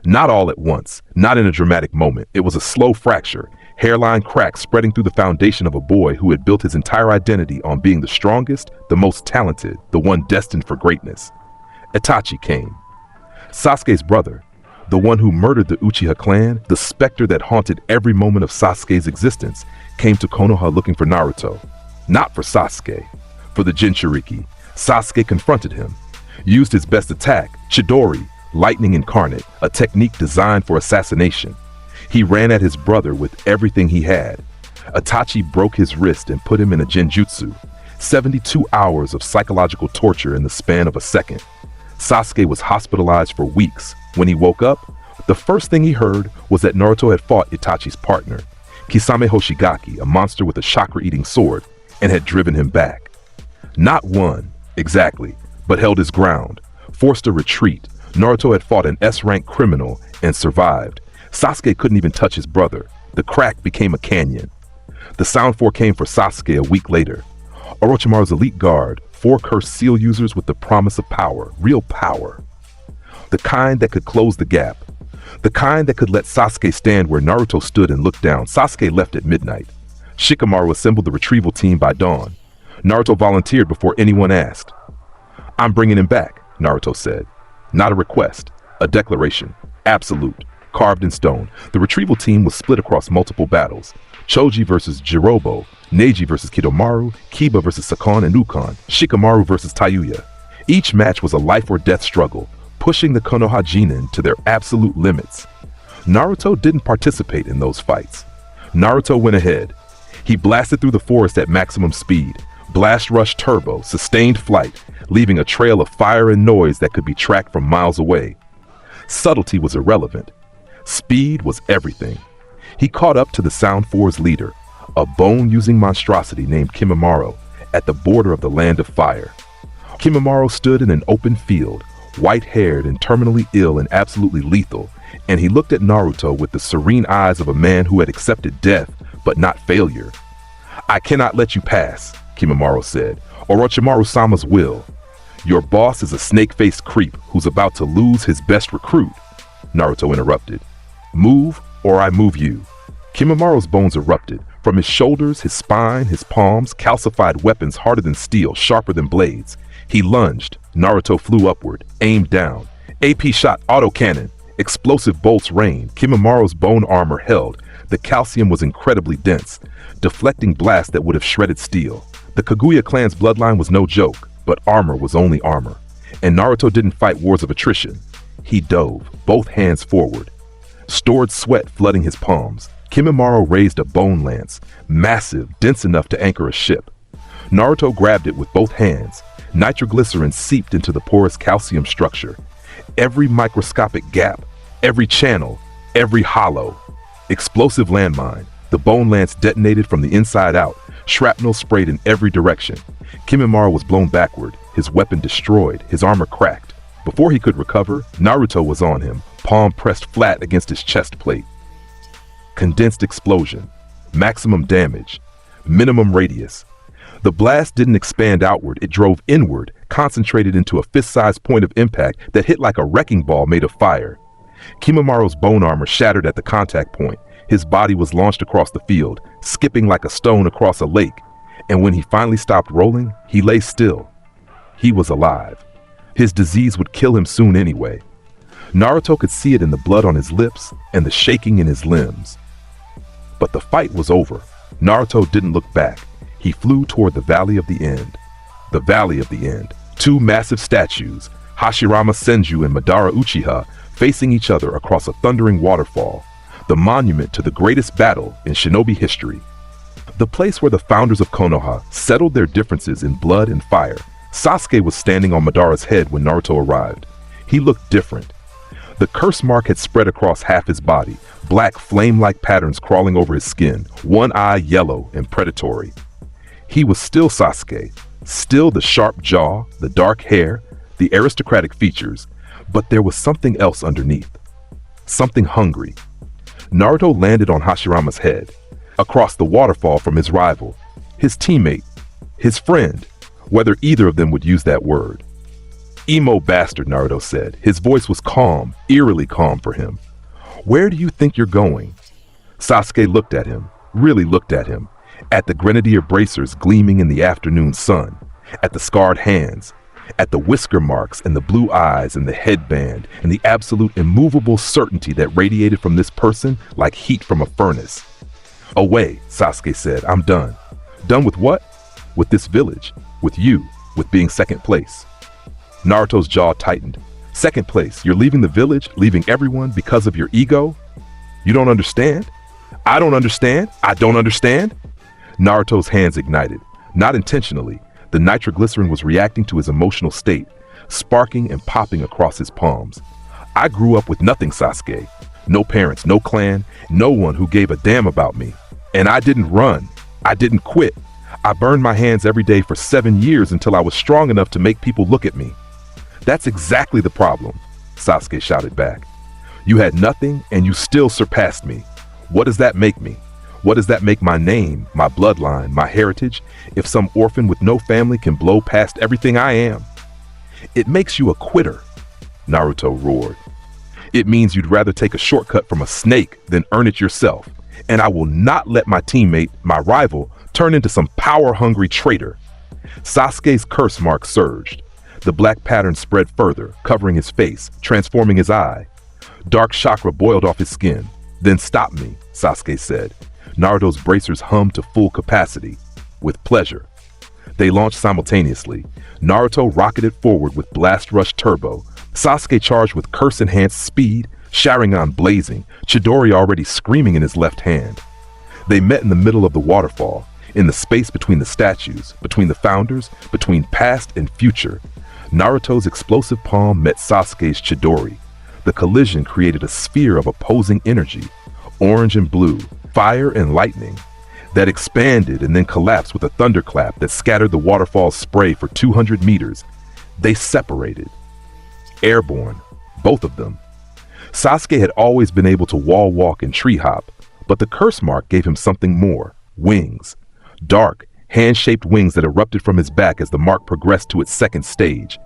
Not all at once, not in a dramatic moment. It was a slow fracture, hairline cracks spreading through the foundation of a boy who had built his entire identity on being the strongest, the most talented, the one destined for greatness. Itachi came. Sasuke's brother, the one who murdered the Uchiha clan, the specter that haunted every moment of Sasuke's existence, came to Konoha looking for Naruto. Not for Sasuke. For the Jinchuriki. Sasuke confronted him. Used his best attack, Chidori, lightning incarnate, a technique designed for assassination. He ran at his brother with everything he had. Itachi broke his wrist and put him in a genjutsu. 72 hours of psychological torture in the span of a second. Sasuke was hospitalized for weeks. When he woke up, the first thing he heard was that Naruto had fought Itachi's partner, Kisame Hoshigaki, a monster with a chakra-eating sword, and had driven him back. Not won, exactly, but held his ground, forced a retreat. Naruto had fought an S-rank criminal and survived. Sasuke couldn't even touch his brother. The crack became a canyon. The Sound Four came for Sasuke a week later. Orochimaru's elite guard, 4 cursed seal users with the promise of power, real power. The kind that could close the gap. The kind that could let Sasuke stand where Naruto stood and look down. Sasuke left at midnight. Shikamaru assembled the retrieval team by dawn. Naruto volunteered before anyone asked. "I'm bringing him back," Naruto said. Not a request, a declaration, absolute, carved in stone. The retrieval team was split across multiple battles. Choji versus Jirobo, Neji versus Kidomaru, Kiba versus Sakon and Ukon, Shikamaru versus Tayuya. Each match was a life or death struggle, pushing the Konoha Jinin to their absolute limits. Naruto didn't participate in those fights. Naruto went ahead. He blasted through the forest at maximum speed, blast rush turbo, sustained flight, leaving a trail of fire and noise that could be tracked from miles away. Subtlety was irrelevant. Speed was everything. He caught up to the Sound Four's leader, a bone-using monstrosity named Kimimaro, at the border of the Land of Fire. Kimimaro stood in an open field, white-haired and terminally ill and absolutely lethal, and he looked at Naruto with the serene eyes of a man who had accepted death, but not failure. "I cannot let you pass," Kimimaro said. "Orochimaru-sama's will. Your boss is a snake-faced creep who's about to lose his best recruit." Naruto interrupted. "Move, or I move you." Kimimara's bones erupted. From his shoulders, his spine, his palms, calcified weapons harder than steel, sharper than blades. He lunged. Naruto flew upward, aimed down. AP shot autocannon. Explosive bolts rained. Kimimara's bone armor held. The calcium was incredibly dense, deflecting blasts that would have shredded steel. The Kaguya clan's bloodline was no joke, but armor was only armor. And Naruto didn't fight wars of attrition. He dove, both hands forward. Stored sweat flooding his palms. Kimimaro raised a bone lance, massive, dense enough to anchor a ship. Naruto grabbed it with both hands. Nitroglycerin seeped into the porous calcium structure. Every microscopic gap, every channel, every hollow. Explosive landmine. The bone lance detonated from the inside out. Shrapnel sprayed in every direction. Kimimaro was blown backward, his weapon destroyed, his armor cracked. Before he could recover, Naruto was on him, palm pressed flat against his chest plate. Condensed explosion. Maximum damage. Minimum radius. The blast didn't expand outward, it drove inward, concentrated into a fist-sized point of impact that hit like a wrecking ball made of fire. Kimimaro's bone armor shattered at the contact point. His body was launched across the field, skipping like a stone across a lake. And when he finally stopped rolling, he lay still. He was alive. His disease would kill him soon anyway. Naruto could see it in the blood on his lips and the shaking in his limbs. But the fight was over. Naruto didn't look back. He flew toward the Valley of the End. The Valley of the End. 2 massive statues, Hashirama Senju and Madara Uchiha, facing each other across a thundering waterfall. The monument to the greatest battle in shinobi history. The place where the founders of Konoha settled their differences in blood and fire. Sasuke was standing on Madara's head when Naruto arrived. He looked different. The curse mark had spread across half his body, black flame-like patterns crawling over his skin, one eye yellow and predatory. He was still Sasuke, still the sharp jaw, the dark hair, the aristocratic features, but there was something else underneath. Something hungry. Naruto landed on Hashirama's head, across the waterfall from his rival, his teammate, his friend, whether either of them would use that word. Emo bastard, Naruto said. His voice was calm, eerily calm for him. Where do you think you're going? Sasuke looked at him, really looked at him, at the grenadier bracers gleaming in the afternoon sun, at the scarred hands, at the whisker marks and the blue eyes and the headband and the absolute immovable certainty that radiated from this person like heat from a furnace. Away, Sasuke said. I'm done. Done with what? With this village, with you, with being second place. Naruto's jaw tightened. Second place, you're leaving the village, leaving everyone because of your ego? You don't understand? I don't understand? I don't understand? Naruto's hands ignited. Not intentionally. The nitroglycerin was reacting to his emotional state, sparking and popping across his palms. I grew up with nothing, Sasuke. No parents, no clan, no one who gave a damn about me. And I didn't run. I didn't quit. I burned my hands every day for 7 years until I was strong enough to make people look at me. That's exactly the problem, Sasuke shouted back. You had nothing and you still surpassed me. What does that make me? What does that make my name, my bloodline, my heritage, if some orphan with no family can blow past everything I am? It makes you a quitter, Naruto roared. It means you'd rather take a shortcut from a snake than earn it yourself, and I will not let my teammate, my rival, turn into some power-hungry traitor. Sasuke's curse mark surged. The black pattern spread further, covering his face, transforming his eye. Dark chakra boiled off his skin. Then stop me, Sasuke said. Naruto's bracers hummed to full capacity. With pleasure. They launched simultaneously. Naruto rocketed forward with Blast Rush Turbo. Sasuke charged with curse-enhanced speed, Sharingan blazing, Chidori already screaming in his left hand. They met in the middle of the waterfall, in the space between the statues, between the founders, between past and future. Naruto's explosive palm met Sasuke's Chidori. The collision created a sphere of opposing energy, orange and blue, fire and lightning, that expanded and then collapsed with a thunderclap that scattered the waterfall's spray for 200 meters. They separated. Airborne, both of them. Sasuke had always been able to wall walk and tree hop, but the curse mark gave him something more, wings. Dark, hand-shaped wings that erupted from his back as the mark progressed to its second stage.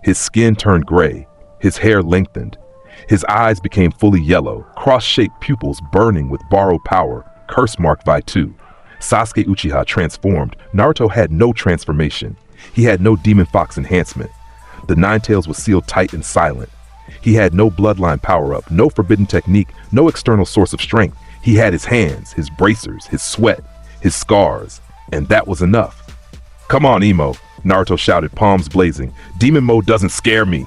His skin turned gray, his hair lengthened. His eyes became fully yellow, cross-shaped pupils burning with borrowed power, curse marked by 2. Sasuke Uchiha transformed. Naruto had no transformation. He had no Demon Fox enhancement. The Ninetales was sealed tight and silent. He had no bloodline power-up, no forbidden technique, no external source of strength. He had his hands, his bracers, his sweat, his scars, and that was enough. Come on, Emo, Naruto shouted, palms blazing. Demon mode doesn't scare me.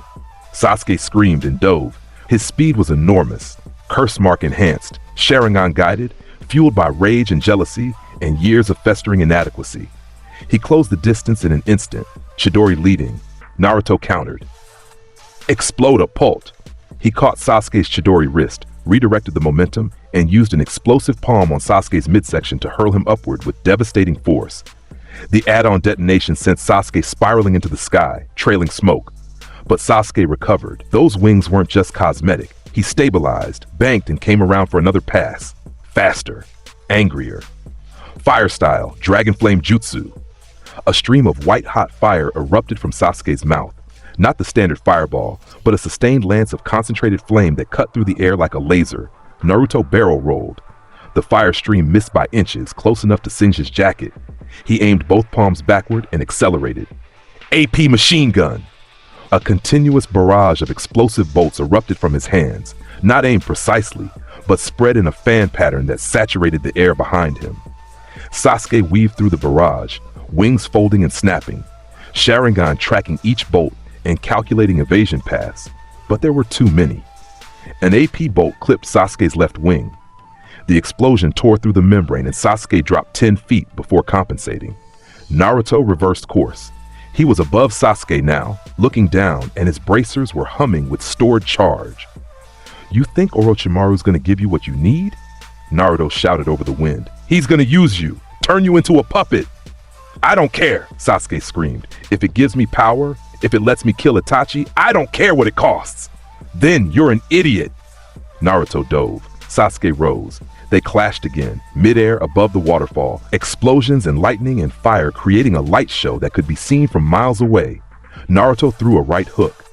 Sasuke screamed and dove. His speed was enormous, curse mark enhanced, Sharingan guided, fueled by rage and jealousy and years of festering inadequacy. He closed the distance in an instant, Chidori leading. Naruto countered. Explode a pult. He caught Sasuke's Chidori wrist, redirected the momentum, and used an explosive palm on Sasuke's midsection to hurl him upward with devastating force. The add-on detonation sent Sasuke spiraling into the sky, trailing smoke. But Sasuke recovered. Those wings weren't just cosmetic. He stabilized, banked, and came around for another pass. Faster. Angrier. Fire style, Dragon Flame Jutsu. A stream of white-hot fire erupted from Sasuke's mouth. Not the standard fireball, but a sustained lance of concentrated flame that cut through the air like a laser. Naruto barrel rolled. The fire stream missed by inches, close enough to singe his jacket. He aimed both palms backward and accelerated. AP machine gun! A continuous barrage of explosive bolts erupted from his hands, not aimed precisely, but spread in a fan pattern that saturated the air behind him. Sasuke weaved through the barrage, wings folding and snapping, Sharingan tracking each bolt and calculating evasion paths, but there were too many. An AP bolt clipped Sasuke's left wing. The explosion tore through the membrane and Sasuke dropped 10 feet before compensating. Naruto reversed course. He was above Sasuke now, looking down, and his bracers were humming with stored charge. You think Orochimaru's gonna give you what you need? Naruto shouted over the wind. He's gonna use you, turn you into a puppet. I don't care, Sasuke screamed. If it gives me power, if it lets me kill Itachi, I don't care what it costs. Then you're an idiot. Naruto dove. Sasuke rose. They clashed again, midair above the waterfall, explosions and lightning and fire creating a light show that could be seen from miles away. Naruto threw a right hook.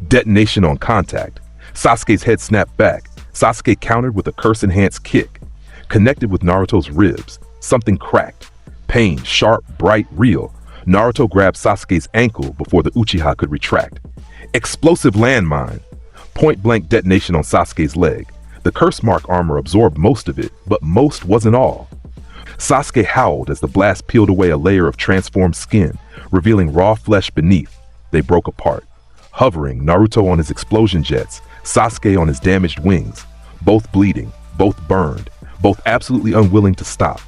Detonation on contact. Sasuke's head snapped back. Sasuke countered with a curse-enhanced kick. Connected with Naruto's ribs. Something cracked. Pain, sharp, bright, real. Naruto grabbed Sasuke's ankle before the Uchiha could retract. Explosive landmine. Point-blank detonation on Sasuke's leg. The curse mark armor absorbed most of it, but most wasn't all. Sasuke howled as the blast peeled away a layer of transformed skin, revealing raw flesh beneath. They broke apart. Hovering, Naruto on his explosion jets, Sasuke on his damaged wings. Both bleeding, both burned, both absolutely unwilling to stop.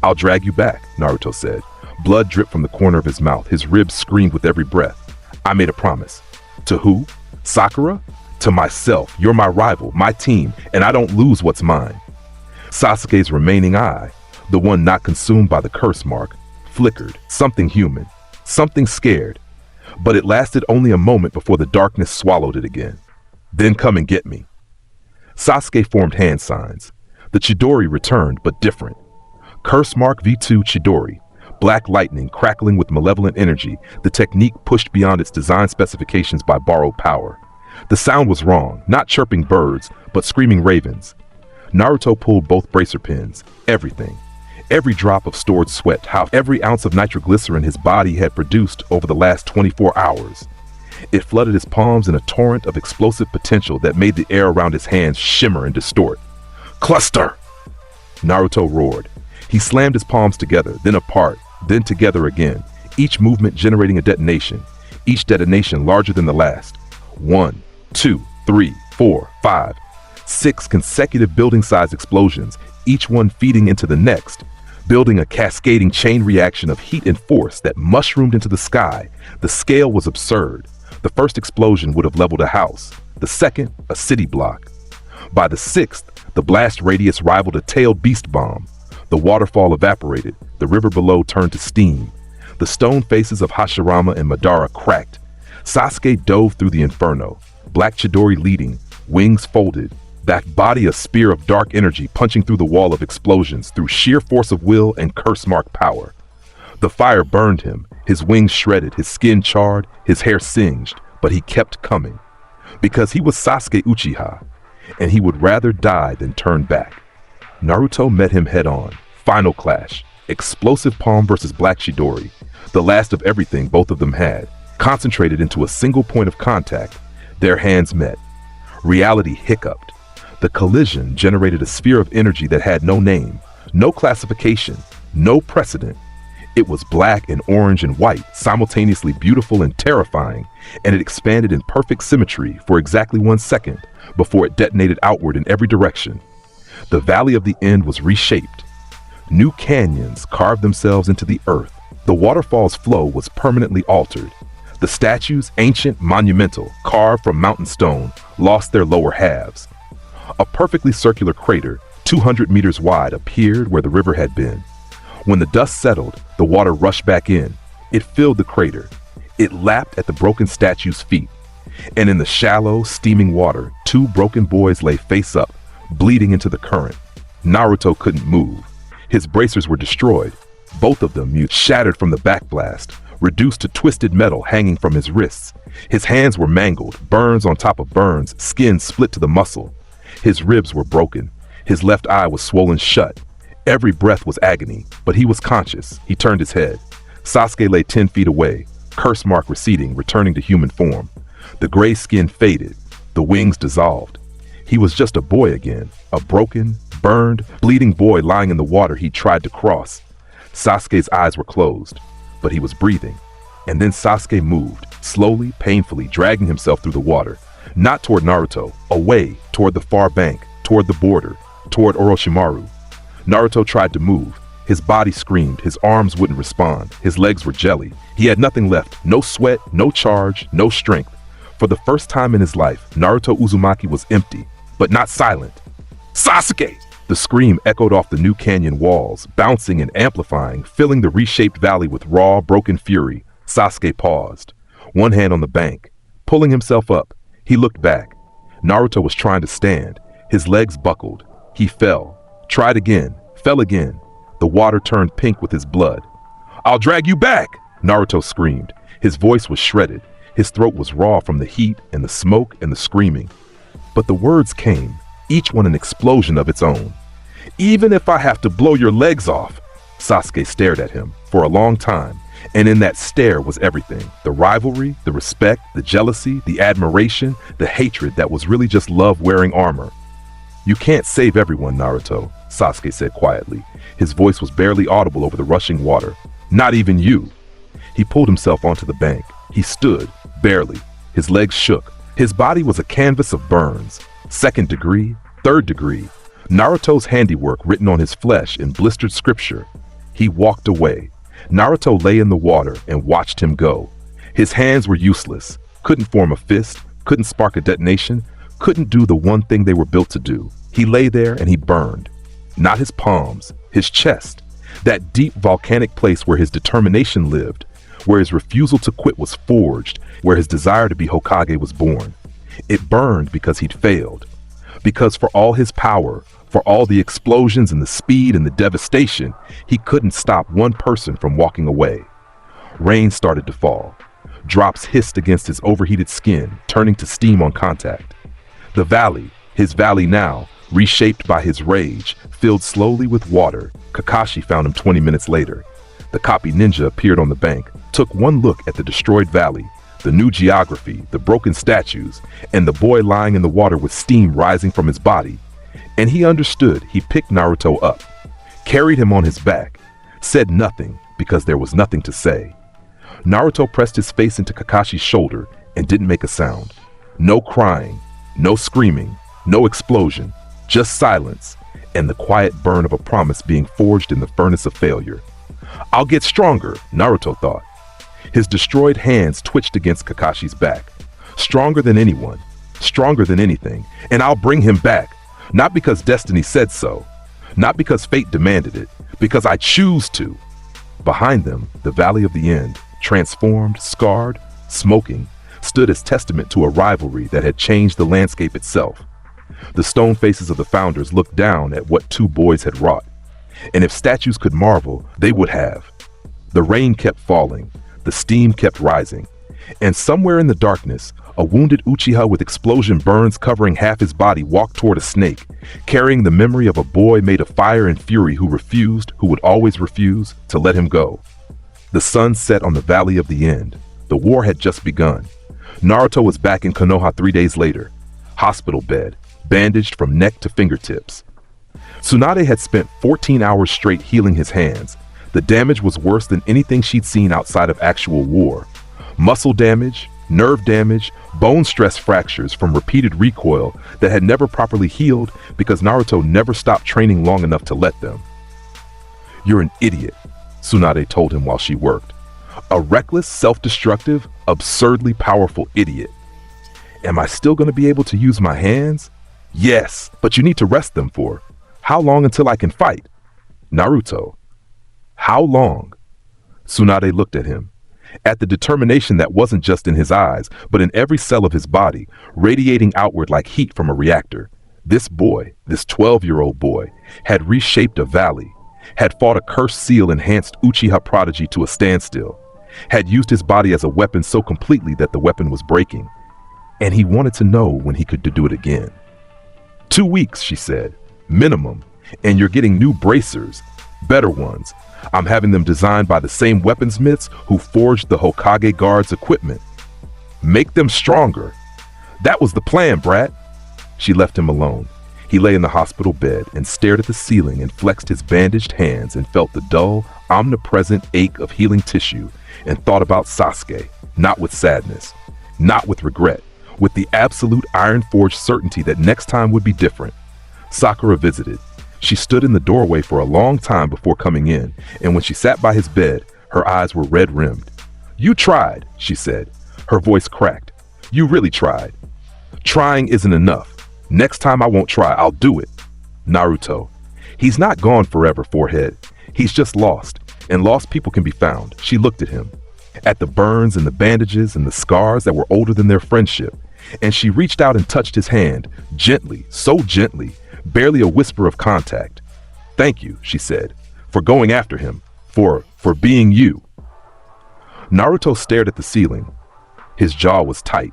"I'll drag you back," Naruto said. Blood dripped from the corner of his mouth. His ribs screamed with every breath. "I made a promise." "To who? Sakura?" "To myself. You're my rival, my team, and I don't lose what's mine." Sasuke's remaining eye, the one not consumed by the curse mark, flickered. Something human. Something scared. But it lasted only a moment before the darkness swallowed it again. "Then come and get me." Sasuke formed hand signs. The Chidori returned, but different. Curse mark V2 Chidori. Black lightning crackling with malevolent energy, the technique pushed beyond its design specifications by borrowed power. The sound was wrong, not chirping birds, but screaming ravens. Naruto pulled both bracer pins, everything. Every drop of stored sweat, how every ounce of nitroglycerin his body had produced over the last 24 hours. It flooded his palms in a torrent of explosive potential that made the air around his hands shimmer and distort. "Cluster!" Naruto roared. He slammed his palms together, then apart, then together again, each movement generating a detonation, each detonation larger than the last. 1, 2, 3, 4, 5, 6 consecutive building-sized explosions, each one feeding into the next, building a cascading chain reaction of heat and force that mushroomed into the sky. The scale was absurd. The first explosion would have leveled a house, the second, a city block. By the sixth, the blast radius rivaled a tailed beast bomb. The waterfall evaporated, the river below turned to steam. The stone faces of Hashirama and Madara cracked. Sasuke dove through the inferno, Black Chidori leading, wings folded, that body a spear of dark energy punching through the wall of explosions through sheer force of will and curse mark power. The fire burned him, his wings shredded, his skin charred, his hair singed, but he kept coming. Because he was Sasuke Uchiha, and he would rather die than turn back. Naruto met him head on. Final clash. Explosive palm versus Black Chidori. The last of everything both of them had, concentrated into a single point of contact. Their hands met. Reality hiccuped. The collision generated a sphere of energy that had no name, no classification, no precedent. It was black and orange and white, simultaneously beautiful and terrifying, and it expanded in perfect symmetry for exactly 1 second before it detonated outward in every direction. The valley of the end was reshaped. New canyons carved themselves into the earth. The waterfall's flow was permanently altered. The statues, ancient, monumental, carved from mountain stone, lost their lower halves. A perfectly circular crater, 200 meters wide, appeared where the river had been. When the dust settled, the water rushed back in. It filled the crater. It lapped at the broken statue's feet. And in the shallow, steaming water, 2 broken boys lay face up, bleeding into the current. Naruto couldn't move. His bracers were destroyed. Both of them shattered from the backblast, reduced to twisted metal hanging from his wrists. His hands were mangled, burns on top of burns, skin split to the muscle. His ribs were broken. His left eye was swollen shut. Every breath was agony, but he was conscious. He turned his head. Sasuke lay 10 feet away, curse mark receding, returning to human form. The gray skin faded. The wings dissolved. He was just a boy again, a broken, burned, bleeding boy lying in the water he tried to cross. Sasuke's eyes were closed, but he was breathing. And then Sasuke moved, slowly, painfully, dragging himself through the water. Not toward Naruto, away, toward the far bank, toward the border, toward Orochimaru. Naruto tried to move. His body screamed, his arms wouldn't respond, his legs were jelly. He had nothing left, no sweat, no charge, no strength. For the first time in his life, Naruto Uzumaki was empty, but not silent. "Sasuke!" The scream echoed off the new canyon walls, bouncing and amplifying, filling the reshaped valley with raw, broken fury. Sasuke paused, one hand on the bank. Pulling himself up, he looked back. Naruto was trying to stand. His legs buckled. He fell. Tried again, fell again. The water turned pink with his blood. "I'll drag you back!" Naruto screamed. His voice was shredded. His throat was raw from the heat and the smoke and the screaming. But the words came, each one an explosion of its own. "Even if I have to blow your legs off." Sasuke stared at him for a long time, and in that stare was everything. The rivalry, the respect, the jealousy, the admiration, the hatred that was really just love wearing armor. "You can't save everyone, Naruto," Sasuke said quietly. His voice was barely audible over the rushing water. "Not even you." He pulled himself onto the bank. He stood, barely. His legs shook. His body was a canvas of burns. 2nd degree, 3rd degree. Naruto's handiwork written on his flesh in blistered scripture. He walked away. Naruto lay in the water and watched him go. His hands were useless. Couldn't form a fist, couldn't spark a detonation, couldn't do the one thing they were built to do. He lay there and he burned. Not his palms, his chest. That deep volcanic place where his determination lived, where his refusal to quit was forged, where his desire to be Hokage was born. It burned because he'd failed. Because for all his power, for all the explosions and the speed and the devastation, he couldn't stop one person from walking away. Rain started to fall. Drops hissed against his overheated skin, turning to steam on contact. The valley, his valley now, reshaped by his rage, filled slowly with water. Kakashi found him 20 minutes later. The copy ninja appeared on the bank, took one look at the destroyed valley, the new geography, the broken statues, and the boy lying in the water with steam rising from his body. And he understood. He picked Naruto up, carried him on his back, said nothing because there was nothing to say. Naruto pressed his face into Kakashi's shoulder and didn't make a sound. No crying, no screaming, no explosion, just silence and the quiet burn of a promise being forged in the furnace of failure. "I'll get stronger," Naruto thought. His destroyed hands twitched against Kakashi's back. "Stronger than anyone, stronger than anything, and I'll bring him back. Not because destiny said so, not because fate demanded it, because I choose to." Behind them, the Valley of the End, transformed, scarred, smoking, stood as testament to a rivalry that had changed the landscape itself. The stone faces of the founders looked down at what two boys had wrought. And if statues could marvel, they would have. The rain kept falling, the steam kept rising, and somewhere in the darkness, a wounded Uchiha with explosion burns covering half his body walked toward a snake, carrying the memory of a boy made of fire and fury who would always refuse, to let him go. The sun set on the Valley of the End. The war had just begun. Naruto was back in Konoha 3 days later. Hospital bed, bandaged from neck to fingertips. Tsunade had spent 14 hours straight healing his hands. The damage was worse than anything she'd seen outside of actual war. Muscle damage, nerve damage, bone stress fractures from repeated recoil that had never properly healed because Naruto never stopped training long enough to let them. "You're an idiot," Tsunade told him while she worked. "A reckless, self-destructive, absurdly powerful idiot." "Am I still going to be able to use my hands?" "Yes, but you need to rest them for. How long until I can fight?" "Naruto, how long?" Tsunade looked at him, at the determination that wasn't just in his eyes, but in every cell of his body, radiating outward like heat from a reactor. This boy, this 12-year-old boy, had reshaped a valley, had fought a cursed seal-enhanced Uchiha prodigy to a standstill, had used his body as a weapon so completely that the weapon was breaking. And he wanted to know when he could do it again. 2 weeks, she said, minimum, and you're getting new bracers, better ones. I'm having them designed by the same weaponsmiths who forged the Hokage Guard's equipment. Make them stronger. That was the plan, brat. She left him alone. He lay in the hospital bed and stared at the ceiling and flexed his bandaged hands and felt the dull, omnipresent ache of healing tissue and thought about Sasuke, not with sadness, not with regret, with the absolute iron-forged certainty that next time would be different. Sakura visited. She stood in the doorway for a long time before coming in, and when she sat by his bed, her eyes were red-rimmed. "You tried," she said. Her voice cracked. "You really tried. Trying isn't enough. Next time I won't try, I'll do it." Naruto. He's not gone forever, forehead. He's just lost, and lost people can be found. She looked at him, at the burns and the bandages and the scars that were older than their friendship, and she reached out and touched his hand, gently, so gently, barely a whisper of contact. "Thank you," she said, "for going after him, for being you." Naruto stared at the ceiling. His jaw was tight.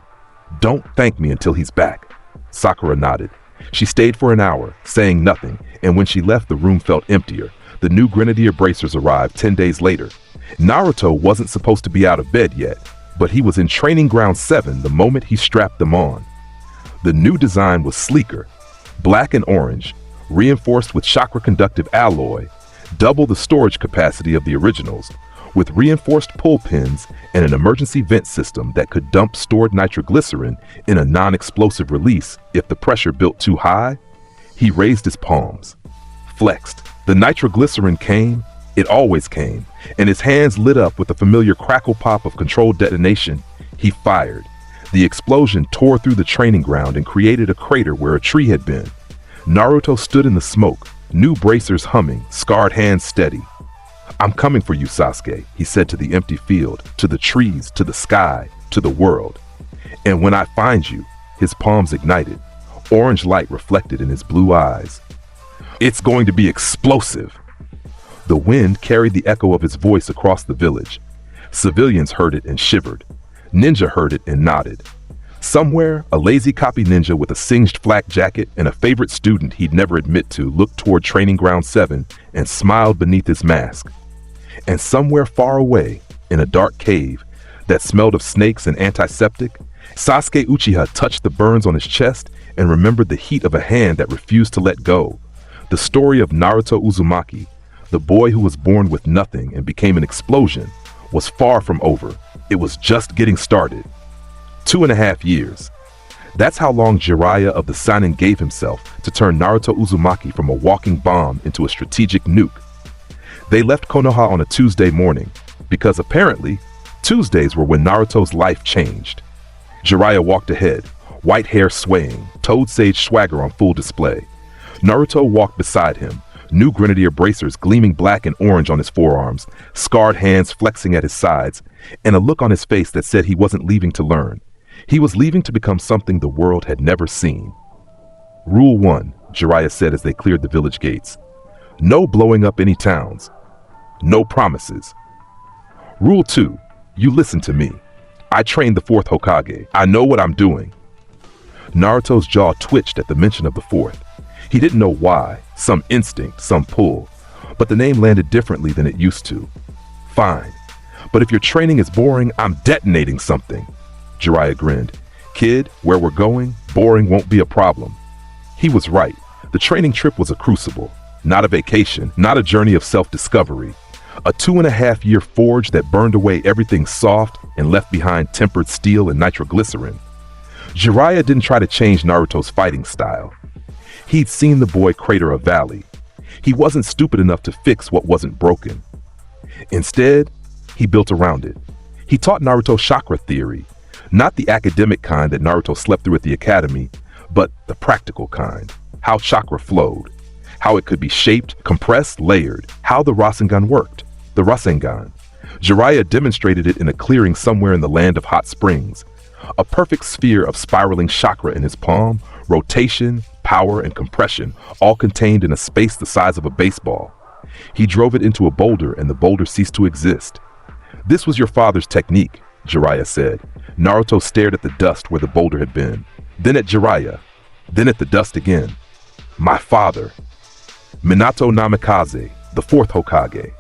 "Don't thank me until he's back." Sakura nodded. She stayed for an hour, saying nothing, and when she left, the room felt emptier. The new Grenadier bracers arrived 10 days later. Naruto wasn't supposed to be out of bed yet, but he was in Training Ground 7 the moment he strapped them on. The new design was sleeker, black and orange, reinforced with chakra-conductive alloy, double the storage capacity of the originals, with reinforced pull pins and an emergency vent system that could dump stored nitroglycerin in a non-explosive release if the pressure built too high. He raised his palms, flexed. The nitroglycerin came, it always came, and his hands lit up with a familiar crackle pop of controlled detonation. He fired. The explosion tore through the training ground and created a crater where a tree had been. Naruto stood in the smoke, new bracers humming, scarred hands steady. "I'm coming for you, Sasuke," he said to the empty field, to the trees, to the sky, to the world. "And when I find you," his palms ignited, orange light reflected in his blue eyes. "It's going to be explosive." The wind carried the echo of his voice across the village. Civilians heard it and shivered. Ninja heard it and nodded. Somewhere, a lazy copy ninja with a singed flak jacket and a favorite student he'd never admit to looked toward Training Ground 7 and smiled beneath his mask. And somewhere far away, in a dark cave that smelled of snakes and antiseptic, Sasuke Uchiha touched the burns on his chest and remembered the heat of a hand that refused to let go. The story of Naruto Uzumaki, the boy who was born with nothing and became an explosion, was far from over. It was just getting started. 2.5 years. That's how long Jiraiya of the Sannin gave himself to turn Naruto Uzumaki from a walking bomb into a strategic nuke. They left Konoha on a Tuesday morning, because apparently, Tuesdays were when Naruto's life changed. Jiraiya walked ahead, white hair swaying, Toad Sage swagger on full display. Naruto walked beside him, new Grenadier bracers gleaming black and orange on his forearms, scarred hands flexing at his sides, and a look on his face that said he wasn't leaving to learn. He was leaving to become something the world had never seen. "Rule 1, Jiraiya said as they cleared the village gates. "No blowing up any towns. No promises. Rule 2, you listen to me. I trained the 4th Hokage. I know what I'm doing." Naruto's jaw twitched at the mention of the 4th. He didn't know why, some instinct, some pull, but the name landed differently than it used to. "Fine, but if your training is boring, I'm detonating something." Jiraiya grinned. "Kid, where we're going, boring won't be a problem." He was right. The training trip was a crucible, not a vacation, not a journey of self-discovery. A 2.5-year forge that burned away everything soft and left behind tempered steel and nitroglycerin. Jiraiya didn't try to change Naruto's fighting style. He'd seen the boy crater a valley. He wasn't stupid enough to fix what wasn't broken. Instead, he built around it. He taught Naruto chakra theory, not the academic kind that Naruto slept through at the academy, but the practical kind. How chakra flowed, how it could be shaped, compressed, layered, how the Rasengan worked. The Rasengan. Jiraiya demonstrated it in a clearing somewhere in the land of hot springs. A perfect sphere of spiraling chakra in his palm, rotation, power, and compression, all contained in a space the size of a baseball. He drove it into a boulder and the boulder ceased to exist. "This was your father's technique," Jiraiya said. Naruto stared at the dust where the boulder had been, then at Jiraiya, then at the dust again. "My father." Minato Namikaze, the 4th Hokage.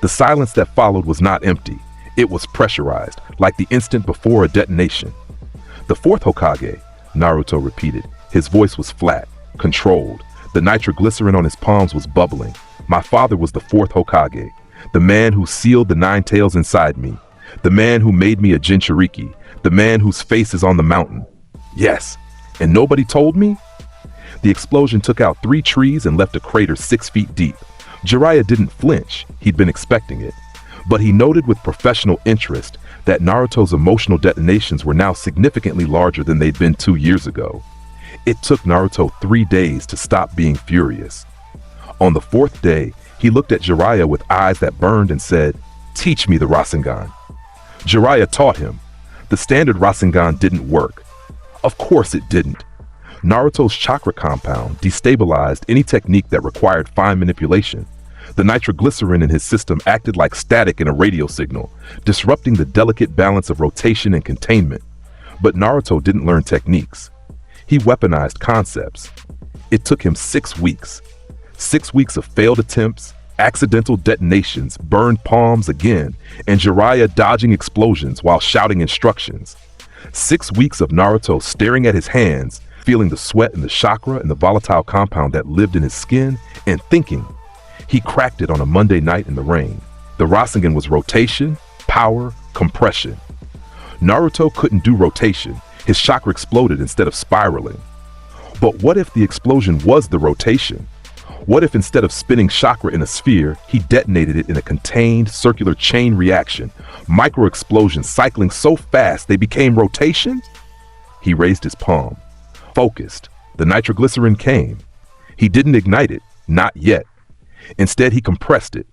The silence that followed was not empty. It was pressurized, like the instant before a detonation. "The 4th Hokage," Naruto repeated. His voice was flat, controlled. The nitroglycerin on his palms was bubbling. "My father was the 4th Hokage, the man who sealed the 9 tails inside me, the man who made me a Jinchuriki, the man whose face is on the mountain. Yes, and nobody told me?" The explosion took out 3 trees and left a crater 6 feet deep. Jiraiya didn't flinch, he'd been expecting it. But he noted with professional interest that Naruto's emotional detonations were now significantly larger than they'd been 2 years ago. It took Naruto 3 days to stop being furious. On the 4th day, he looked at Jiraiya with eyes that burned and said, "Teach me the Rasengan." Jiraiya taught him. The standard Rasengan didn't work. Of course it didn't. Naruto's chakra compound destabilized any technique that required fine manipulation. The nitroglycerin in his system acted like static in a radio signal, disrupting the delicate balance of rotation and containment. But Naruto didn't learn techniques. He weaponized concepts. It took him 6 weeks. 6 weeks of failed attempts, accidental detonations, burned palms again, and Jiraiya dodging explosions while shouting instructions. 6 weeks of Naruto staring at his hands, feeling the sweat and the chakra and the volatile compound that lived in his skin, and thinking. He cracked it on a Monday night in the rain. The Rasengan was rotation, power, compression. Naruto couldn't do rotation. His chakra exploded instead of spiraling. But what if the explosion was the rotation? What if instead of spinning chakra in a sphere, he detonated it in a contained circular chain reaction, micro-explosions cycling so fast they became rotation? He raised his palm. Focused. The nitroglycerin came. He didn't ignite it, not yet. Instead, he compressed it,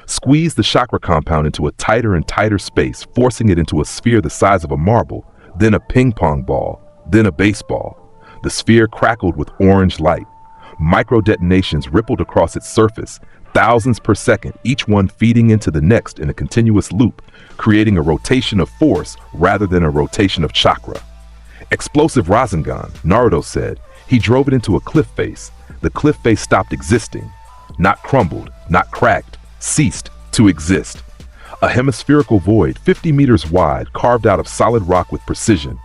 squeezed the chakra compound into a tighter and tighter space, forcing it into a sphere the size of a marble, then a ping pong ball, then a baseball. The sphere crackled with orange light. Micro detonations rippled across its surface, thousands per second, each one feeding into the next in a continuous loop, creating a rotation of force rather than a rotation of chakra. Explosive Rasengan, Naruto said. He drove it into a cliff face. The cliff face stopped existing. Not crumbled, not cracked, ceased to exist. A hemispherical void 50 meters wide, carved out of solid rock with precision.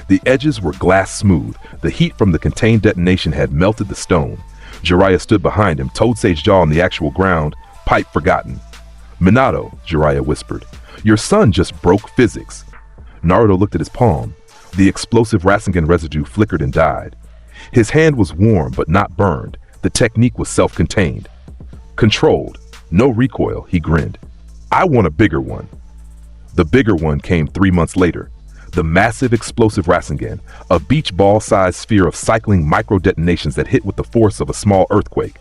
The edges were glass smooth. The heat from the contained detonation had melted the stone. Jiraiya stood behind him, Toad Sage jaw on the actual ground, pipe forgotten. Minato, Jiraiya whispered, your son just broke physics. Naruto looked at his palm. The explosive Rasengan residue flickered and died. His hand was warm but not burned. The technique was self-contained. Controlled, no recoil, he grinned. I want a bigger one. The bigger one came 3 months later. The massive explosive Rasengan, a beach ball-sized sphere of cycling micro-detonations that hit with the force of a small earthquake.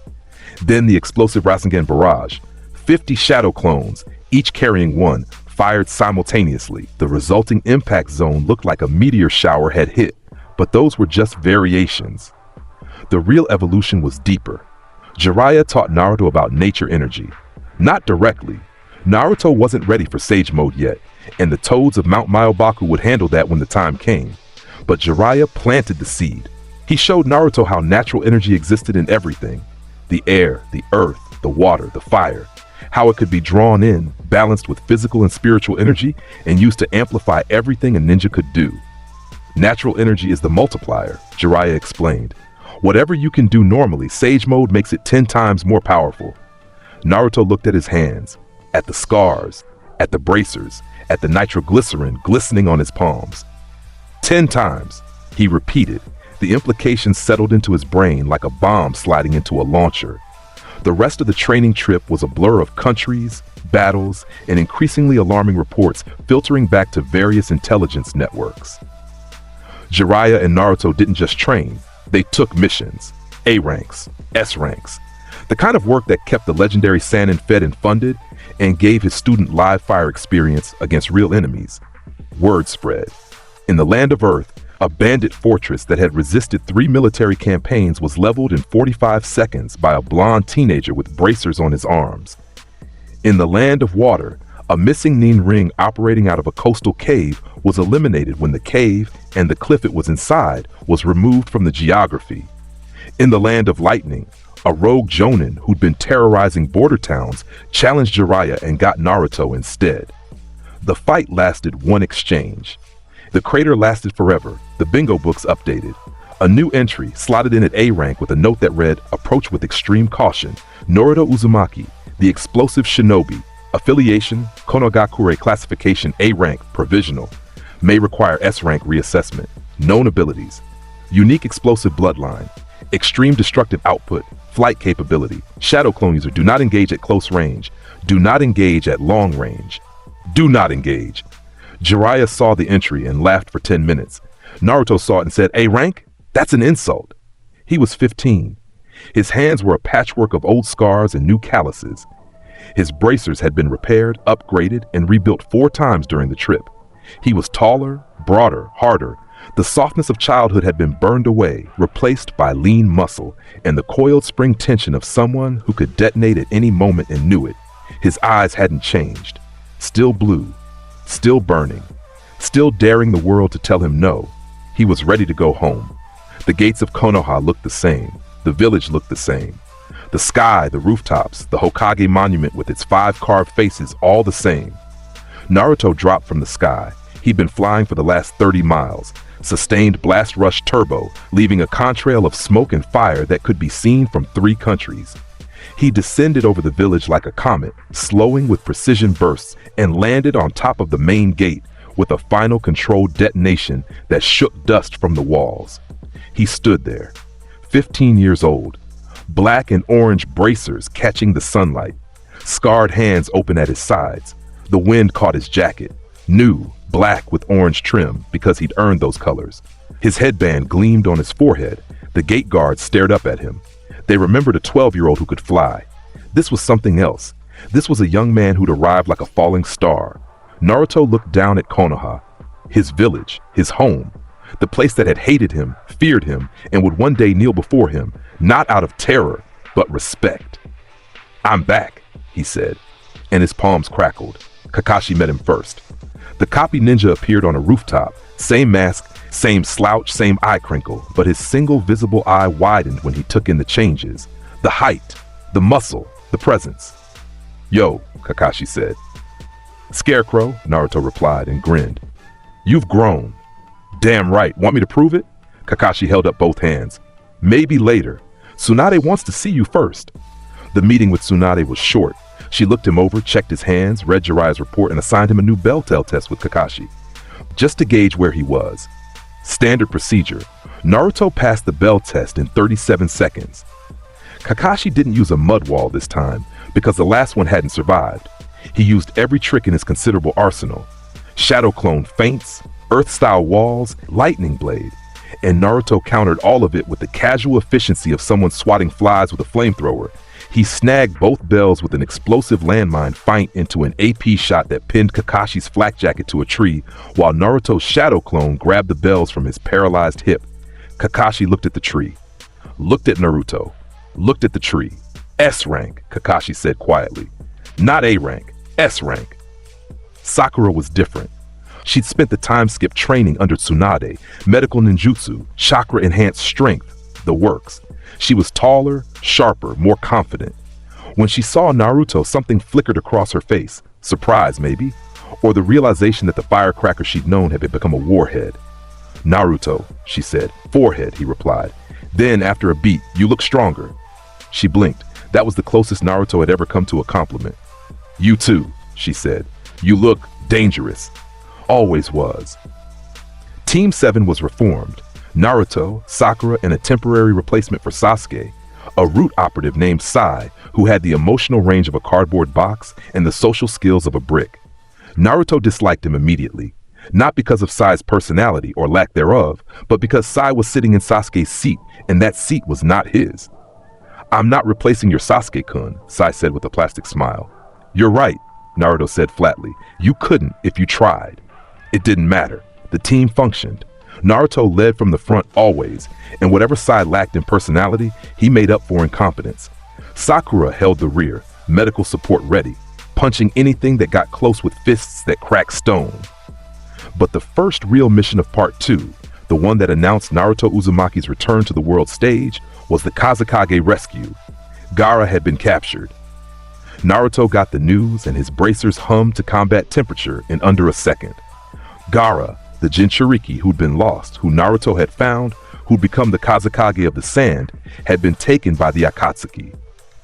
Then the explosive Rasengan barrage, 50 shadow clones, each carrying one, fired simultaneously. The resulting impact zone looked like a meteor shower had hit, but those were just variations. The real evolution was deeper. Jiraiya taught Naruto about nature energy. Not directly. Naruto wasn't ready for Sage Mode yet, and the toads of Mount Myobaku would handle that when the time came. But Jiraiya planted the seed. He showed Naruto how natural energy existed in everything. The air, the earth, the water, the fire. How it could be drawn in, balanced with physical and spiritual energy, and used to amplify everything a ninja could do. Natural energy is the multiplier, Jiraiya explained. Whatever you can do normally, Sage Mode makes it 10 times more powerful. Naruto looked at his hands, at the scars, at the bracers, at the nitroglycerin glistening on his palms. 10 times, he repeated. The implications settled into his brain like a bomb sliding into a launcher. The rest of the training trip was a blur of countries, battles, and increasingly alarming reports filtering back to various intelligence networks. Jiraiya and Naruto didn't just train. They took missions, A ranks, S ranks, the kind of work that kept the legendary Sannin fed and funded and gave his student live fire experience against real enemies. Word spread. In the land of Earth, a bandit fortress that had resisted 3 military campaigns was leveled in 45 seconds by a blonde teenager with bracers on his arms. In the land of water, a missing Nin ring operating out of a coastal cave was eliminated when the cave and the cliff it was inside was removed from the geography. In the land of lightning, a rogue Jonin who'd been terrorizing border towns challenged Jiraiya and got Naruto instead. The fight lasted 1 exchange. The crater lasted forever, the bingo books updated. A new entry slotted in at A rank with a note that read, approach with extreme caution, Naruto Uzumaki, the explosive shinobi, affiliation, Konogakure classification A rank, provisional, may require S rank reassessment, known abilities, unique explosive bloodline, extreme destructive output, flight capability, shadow clone user, do not engage at close range, do not engage at long range, do not engage. Jiraiya saw the entry and laughed for 10 minutes. Naruto saw it and said, A rank? That's an insult. He was 15. His hands were a patchwork of old scars and new calluses. His bracers had been repaired, upgraded, and rebuilt 4 times during the trip. He was taller, broader, harder, The softness of childhood had been burned away, replaced by lean muscle and the coiled spring tension of someone who could detonate at any moment and knew it. His eyes hadn't changed. Still blue, still burning, still daring the world to tell him no. He was ready to go home. The gates of Konoha looked the same. The village looked the same. The sky, the rooftops, the Hokage monument with its 5 carved faces, all the same. Naruto dropped from the sky. He'd been flying for the last 30 miles, sustained blast rush turbo, leaving a contrail of smoke and fire that could be seen from 3 countries. He descended over the village like a comet, slowing with precision bursts, and landed on top of the main gate with a final controlled detonation that shook dust from the walls. He stood there, 15 years old, black and orange bracers catching the sunlight, scarred hands open at his sides. The wind caught his jacket, new, black with orange trim because he'd earned those colors. His headband gleamed on his forehead. The gate guards stared up at him. They remembered a 12-year-old who could fly. This was something else. This was a young man who'd arrived like a falling star. Naruto looked down at Konoha, his village, his home, the place that had hated him, feared him, and would one day kneel before him, not out of terror, but respect. "I'm back," he said, and his palms crackled. Kakashi met him first. The copy ninja appeared on a rooftop, same mask, same slouch, same eye crinkle, but his single visible eye widened when he took in the changes, the height, the muscle, the presence. "Yo," Kakashi said. "Scarecrow," Naruto replied and grinned. "You've grown." "Damn right. Want me to prove it?" Kakashi held up both hands. "Maybe later. Tsunade wants to see you first." The meeting with Tsunade was short. She looked him over, checked his hands, read Jiraiya's report, and assigned him a new Bell-Tell test with Kakashi, just to gauge where he was. Standard procedure. Naruto passed the Bell test in 37 seconds. Kakashi didn't use a mud wall this time because the last one hadn't survived. He used every trick in his considerable arsenal. Shadow clone feints, earth-style walls, lightning blade, and Naruto countered all of it with the casual efficiency of someone swatting flies with a flamethrower. He snagged both bells with an explosive landmine feint into an AP shot that pinned Kakashi's flak jacket to a tree, while Naruto's shadow clone grabbed the bells from his paralyzed hip. Kakashi looked at the tree, looked at Naruto, looked at the tree. "S rank," Kakashi said quietly. "Not A rank, S rank." Sakura was different. She'd spent the time skip training under Tsunade, medical ninjutsu, chakra-enhanced strength, the works. She was taller, sharper, more confident. When she saw Naruto, something flickered across her face. Surprise, maybe? Or the realization that the firecracker she'd known had become a warhead. "Naruto," she said. "Forehead," he replied. Then, after a beat, "You look stronger." She blinked. That was the closest Naruto had ever come to a compliment. "You too," she said. "You look dangerous." Always was. Team 7 was reformed. Naruto, Sakura, and a temporary replacement for Sasuke, a root operative named Sai, who had the emotional range of a cardboard box and the social skills of a brick. Naruto disliked him immediately, not because of Sai's personality or lack thereof, but because Sai was sitting in Sasuke's seat, and that seat was not his. "I'm not replacing your Sasuke-kun," Sai said with a plastic smile. "You're right," Naruto said flatly. "You couldn't if you tried." It didn't matter. The team functioned. Naruto led from the front always, and whatever Sai lacked in personality, he made up for in competence. Sakura held the rear, medical support ready, punching anything that got close with fists that cracked stone. But the first real mission of Part 2, the one that announced Naruto Uzumaki's return to the world stage, was the Kazekage rescue. Gaara had been captured. Naruto got the news and his bracers hummed to combat temperature in under a second. Gaara, the Jinchuriki who'd been lost, who Naruto had found, who'd become the Kazekage of the Sand, had been taken by the Akatsuki,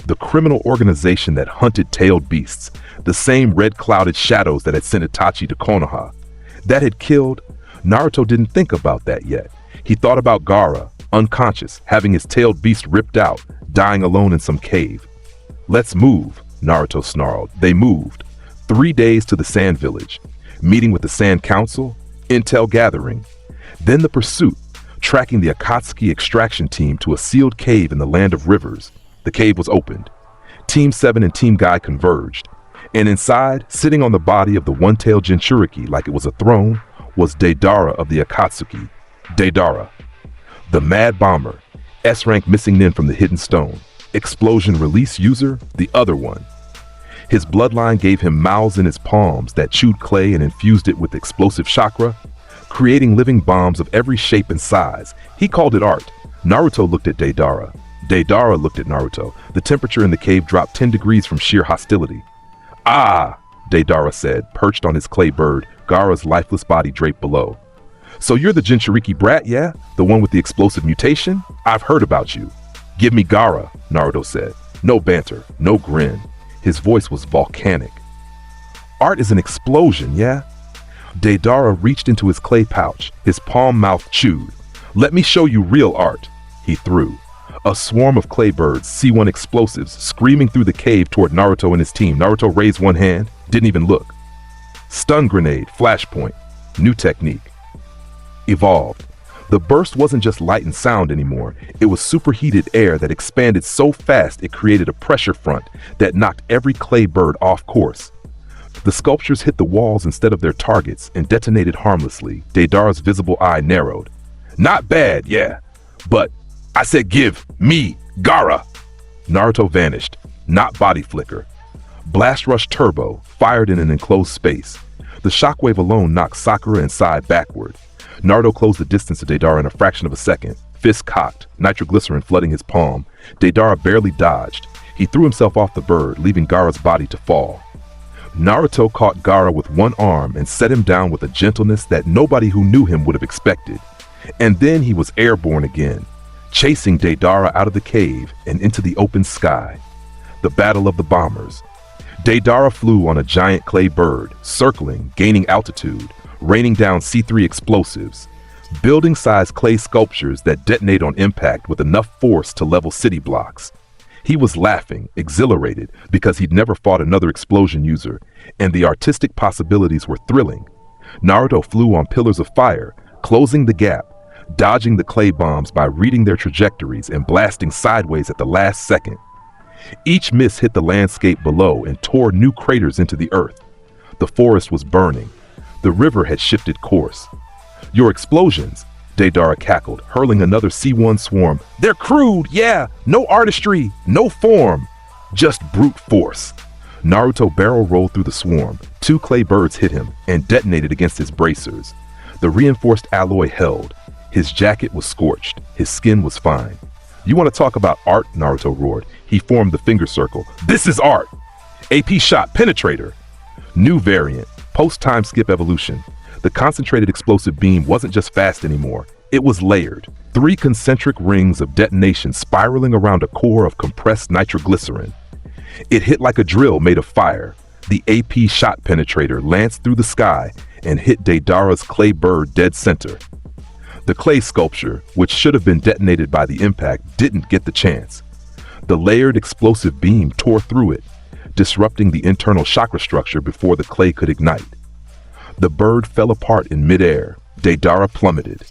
the criminal organization that hunted tailed beasts, the same red-clouded shadows that had sent Itachi to Konoha. That had killed. Naruto didn't think about that yet. He thought about Gaara, unconscious, having his tailed beast ripped out, dying alone in some cave. "Let's move," Naruto snarled. They moved. 3 days to the Sand Village, meeting with the Sand Council, intel gathering. Then the pursuit, tracking the Akatsuki extraction team to a sealed cave in the Land of Rivers. The cave was opened. Team 7 and Team Guy converged. And inside, sitting on the body of the one-tailed Jinchuriki like it was a throne, was Deidara of the Akatsuki, Deidara, the Mad Bomber, S-rank missing nin from the Hidden Stone. Explosion release user, the other one. His bloodline gave him mouths in his palms that chewed clay and infused it with explosive chakra, creating living bombs of every shape and size. He called it art. Naruto looked at Deidara. Deidara looked at Naruto. The temperature in the cave dropped 10 degrees from sheer hostility. Ah, Deidara said, perched on his clay bird, Gaara's lifeless body draped below. So you're the Jinchuriki brat, yeah? The one with the explosive mutation? I've heard about you. Give me Gaara, Naruto said. No banter, no grin. His voice was volcanic. Art is an explosion, yeah? Deidara reached into his clay pouch, his palm mouth chewed. Let me show you real art, he threw. A swarm of clay birds, C1 explosives, screaming through the cave toward Naruto and his team. Naruto raised one hand, didn't even look. Stun grenade, flashpoint, new technique. Evolved. The burst wasn't just light and sound anymore. It was superheated air that expanded so fast it created a pressure front that knocked every clay bird off course. The sculptures hit the walls instead of their targets and detonated harmlessly. Deidara's visible eye narrowed. Not bad, yeah, but I said give me Gaara. Naruto vanished, not body flicker. Blast Rush Turbo fired in an enclosed space. The shockwave alone knocked Sakura and Sai backward. Naruto closed the distance to Deidara in a fraction of a second, fist cocked, nitroglycerin flooding his palm. Deidara barely dodged. He threw himself off the bird, leaving Gaara's body to fall. Naruto caught Gaara with one arm and set him down with a gentleness that nobody who knew him would have expected. And then he was airborne again, chasing Deidara out of the cave and into the open sky. The Battle of the Bombers. Deidara flew on a giant clay bird, circling, gaining altitude, raining down C3 explosives, building-sized clay sculptures that detonate on impact with enough force to level city blocks. He was laughing, exhilarated, because he'd never fought another explosion user, and the artistic possibilities were thrilling. Naruto flew on pillars of fire, closing the gap, dodging the clay bombs by reading their trajectories and blasting sideways at the last second. Each miss hit the landscape below and tore new craters into the earth. The forest was burning. The river had shifted course. Your explosions, Deidara cackled, hurling another C1 swarm. They're crude, yeah, no artistry, no form, just brute force. Naruto barrel rolled through the swarm. 2 clay birds hit him and detonated against his bracers. The reinforced alloy held. His jacket was scorched. His skin was fine. You want to talk about art? Naruto roared. He formed the finger circle. This is art! AP shot, penetrator. New variant, post-time skip evolution. The concentrated explosive beam wasn't just fast anymore. It was layered. 3 concentric rings of detonation spiraling around a core of compressed nitroglycerin. It hit like a drill made of fire. The AP shot penetrator lanced through the sky and hit Deidara's clay bird dead center. The clay sculpture, which should have been detonated by the impact, didn't get the chance. The layered explosive beam tore through it, disrupting the internal chakra structure before the clay could ignite. The bird fell apart in midair. Deidara plummeted.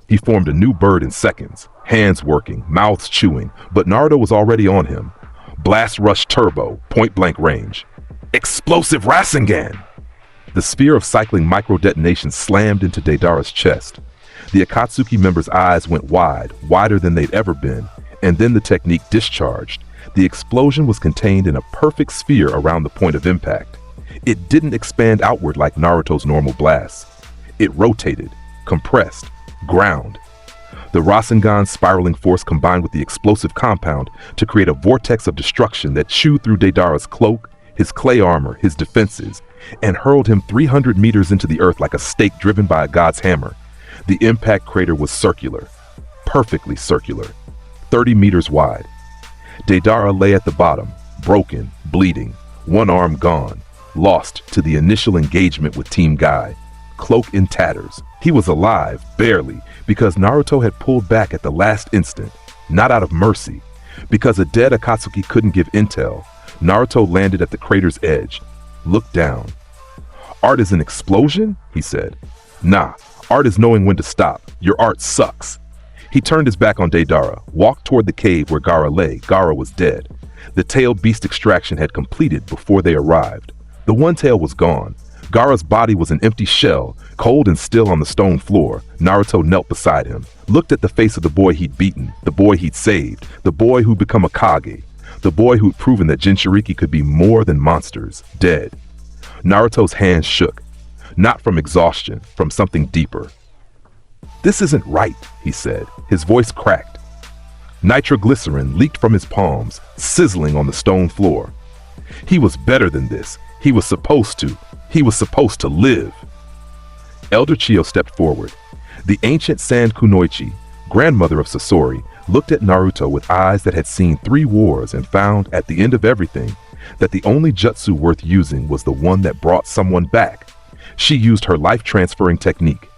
He formed a new bird in seconds, hands working, mouths chewing, but Naruto was already on him. Blast Rush Turbo, point-blank range. Explosive Rasengan! The sphere of cycling micro-detonations slammed into Deidara's chest. The Akatsuki member's eyes went wide, wider than they'd ever been, and then the technique discharged. The explosion was contained in a perfect sphere around the point of impact. It didn't expand outward like Naruto's normal blasts. It rotated, compressed, ground. The Rasengan's spiraling force combined with the explosive compound to create a vortex of destruction that chewed through Deidara's cloak, his clay armor, his defenses, and hurled him 300 meters into the earth like a stake driven by a god's hammer. The impact crater was circular, perfectly circular, 30 meters wide. Deidara lay at the bottom, broken, bleeding, one arm gone, lost to the initial engagement with Team Guy. Cloak in tatters. He was alive, barely, because Naruto had pulled back at the last instant, not out of mercy. Because a dead Akatsuki couldn't give intel, Naruto landed at the crater's edge, looked down. Art is an explosion? He said. Nah, art is knowing when to stop. Your art sucks. He turned his back on Deidara, walked toward the cave where Gaara lay. Gaara was dead. The tailed beast extraction had completed before they arrived. The one tail was gone. Gaara's body was an empty shell, cold and still on the stone floor. Naruto knelt beside him, looked at the face of the boy he'd beaten, the boy he'd saved, the boy who'd become a Kage, the boy who'd proven that Jinchuriki could be more than monsters, dead. Naruto's hands shook, not from exhaustion, from something deeper. "This isn't right," he said, his voice cracked. Nitroglycerin leaked from his palms, sizzling on the stone floor. He was better than this. He was supposed to. He was supposed to live. Elder Chiyo stepped forward. The ancient Sand Kunoichi, grandmother of Sasori, looked at Naruto with eyes that had seen 3 wars and found, at the end of everything, that the only jutsu worth using was the one that brought someone back. She used her life-transferring technique,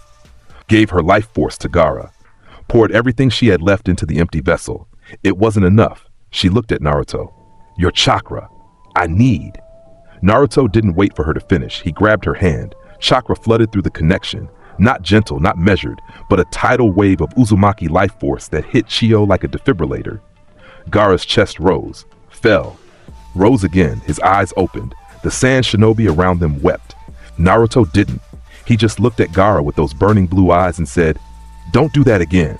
gave her life force to Gaara, poured everything she had left into the empty vessel. It wasn't enough. She looked at Naruto. "Your chakra. I need." Naruto didn't wait for her to finish. He grabbed her hand. Chakra flooded through the connection. Not gentle, not measured, but a tidal wave of Uzumaki life force that hit Chiyo like a defibrillator. Gaara's chest rose, fell, rose again. His eyes opened. The sand shinobi around them wept. Naruto didn't. He just looked at Gaara with those burning blue eyes and said, "Don't do that again."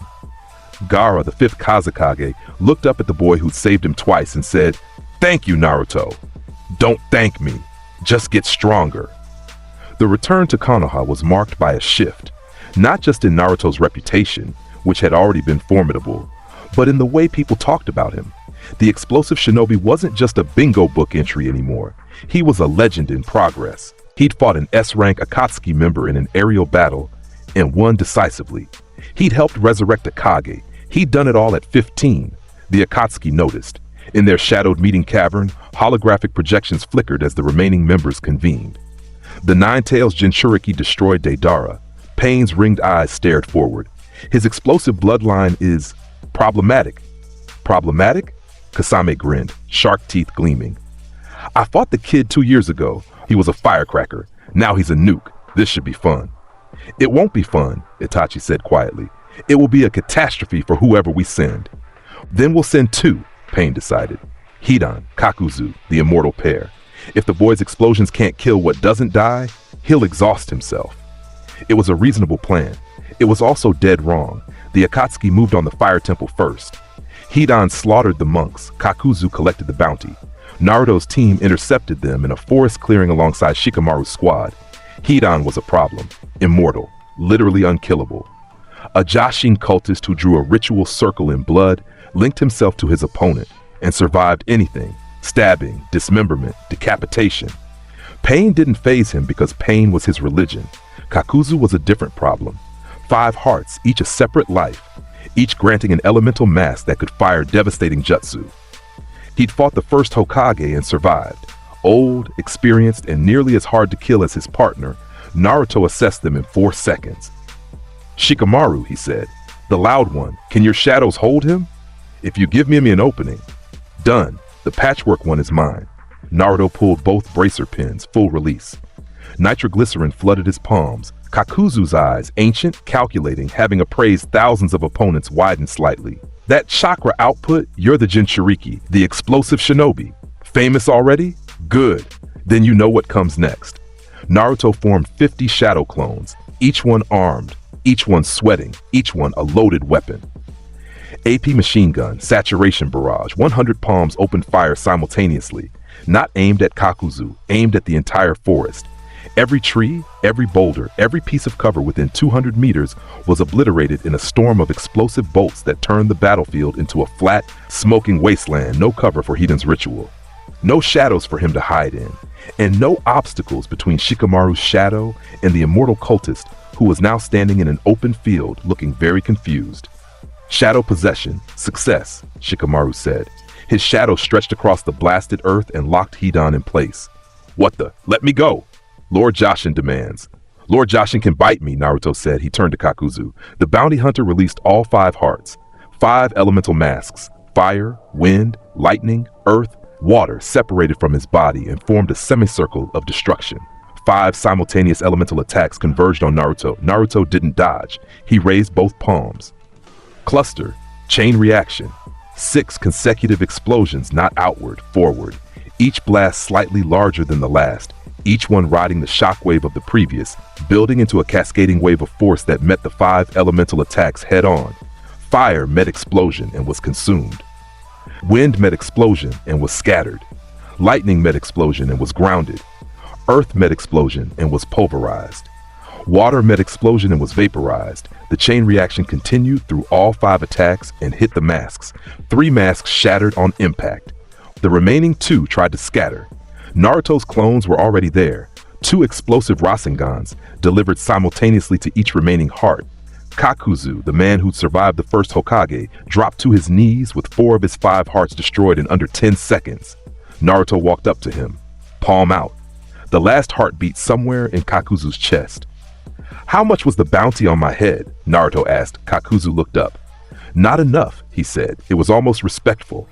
Gaara, the 5th Kazekage, looked up at the boy who'd saved him twice and said, "Thank you, Naruto. Don't thank me. Just get stronger." The return to Konoha was marked by a shift, not just in Naruto's reputation, which had already been formidable, but in the way people talked about him. The explosive shinobi wasn't just a bingo book entry anymore. He was a legend in progress. He'd fought an S-rank Akatsuki member in an aerial battle and won decisively. He'd helped resurrect a Kage. He'd done it all at 15. The Akatsuki noticed. In their shadowed meeting cavern, holographic projections flickered as the remaining members convened. The Nine-Tails Jinchuriki destroyed Deidara. Pain's ringed eyes stared forward. His explosive bloodline is problematic. Problematic? Kasame grinned, shark teeth gleaming. "I fought the kid 2 years ago. He was a firecracker. Now he's a nuke. This should be fun." "It won't be fun," Itachi said quietly. "It will be a catastrophe for whoever we send." "Then we'll send 2, Pain decided. Hidan, Kakuzu, the immortal pair. If the boy's explosions can't kill what doesn't die, he'll exhaust himself. It was a reasonable plan. It was also dead wrong. The Akatsuki moved on the fire temple first. Hidan slaughtered the monks. Kakuzu collected the bounty. Naruto's team intercepted them in a forest clearing alongside Shikamaru's squad. Hidan was a problem. Immortal. Literally unkillable. A Jashin cultist who drew a ritual circle in blood linked himself to his opponent and survived anything. Stabbing, dismemberment, decapitation. Pain didn't faze him because pain was his religion. Kakuzu was a different problem. 5 hearts, each a separate life, each granting an elemental mass that could fire devastating jutsu. He'd fought the first Hokage and survived. Old, experienced, and nearly as hard to kill as his partner, Naruto assessed them in 4 seconds. "Shikamaru," he said, "the loud one, can your shadows hold him? If you give me an opening." "Done. The patchwork one is mine." Naruto pulled both bracer pins, full release. Nitroglycerin flooded his palms. Kakuzu's eyes, ancient, calculating, having appraised thousands of opponents, widened slightly. "That chakra output, you're the Jinchuriki, the explosive shinobi. Famous already? Good. Then you know what comes next." Naruto formed 50 shadow clones, each one armed, each one sweating, each one a loaded weapon. AP machine gun, saturation barrage, 100 palms opened fire simultaneously, not aimed at Kakuzu, aimed at the entire forest. Every tree, every boulder, every piece of cover within 200 meters was obliterated in a storm of explosive bolts that turned the battlefield into a flat, smoking wasteland, no cover for Hidan's ritual. No shadows for him to hide in, and no obstacles between Shikamaru's shadow and the immortal cultist who was now standing in an open field looking very confused. "Shadow possession, success," Shikamaru said. His shadow stretched across the blasted earth and locked Hidan in place. "What the? Let me go!" "Lord Jashin demands." "Lord Jashin can bite me," Naruto said. He turned to Kakuzu. The bounty hunter released all 5 hearts. 5 elemental masks. Fire, wind, lightning, earth, water separated from his body and formed a semicircle of destruction. 5 simultaneous elemental attacks converged on Naruto. Naruto didn't dodge. He raised both palms. Cluster, chain reaction. 6 consecutive explosions, not outward, forward. Each blast slightly larger than the last. each one riding the shockwave of the previous, building into a cascading wave of force that met the 5 elemental attacks head-on. Fire met explosion and was consumed. Wind met explosion and was scattered. Lightning met explosion and was grounded. Earth met explosion and was pulverized. Water met explosion and was vaporized. The chain reaction continued through all 5 attacks and hit the masks. 3 masks shattered on impact. The remaining 2 tried to scatter. Naruto's clones were already there. 2 explosive Rasengans delivered simultaneously to each remaining heart. Kakuzu, the man who'd survived the first Hokage, dropped to his knees with 4 of his 5 hearts destroyed in under 10 seconds. Naruto walked up to him, palm out. The last heart beat somewhere in Kakuzu's chest. "How much was the bounty on my head?" Naruto asked. Kakuzu looked up. "Not enough," he said. It was almost respectful.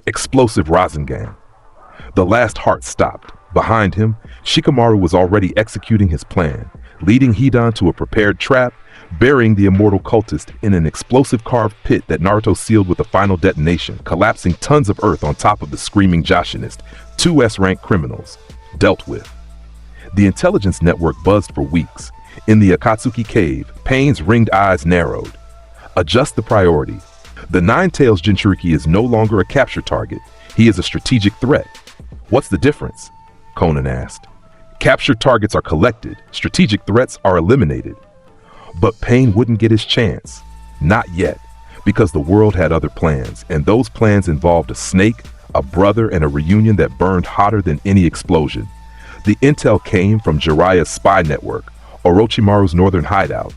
Explosive Rasengan. The last heart stopped. Behind him, Shikamaru was already executing his plan, leading Hidan to a prepared trap, burying the immortal cultist in an explosive carved pit that Naruto sealed with a final detonation, collapsing tons of earth on top of the screaming Jashinist. 2 S-rank criminals. Dealt with. The intelligence network buzzed for weeks. In the Akatsuki cave, Pain's ringed eyes narrowed. Adjust the priority. The Nine-Tails Jinchuriki is no longer a capture target. He is a strategic threat. What's the difference? Conan asked. Captured targets are collected. Strategic threats are eliminated. But Pain wouldn't get his chance. Not yet, because the world had other plans, and those plans involved a snake, a brother, and a reunion that burned hotter than any explosion. The intel came from Jiraiya's spy network, Orochimaru's northern hideout.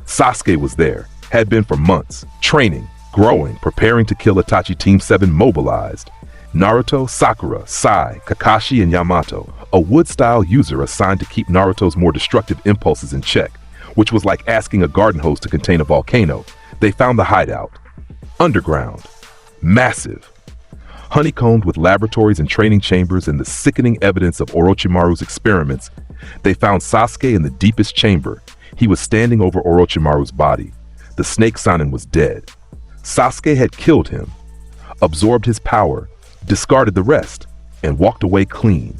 Sasuke was there, had been for months, training, growing, preparing to kill Itachi Team 7 mobilized. Naruto, Sakura, Sai, Kakashi, and Yamato, a wood-style user assigned to keep Naruto's more destructive impulses in check, which was like asking a garden hose to contain a volcano. They found the hideout. Underground. Massive. Honeycombed with laboratories and training chambers and the sickening evidence of Orochimaru's experiments, they found Sasuke in the deepest chamber. He was standing over Orochimaru's body. The snake Sannin was dead. Sasuke had killed him, absorbed his power, discarded the rest, and walked away clean.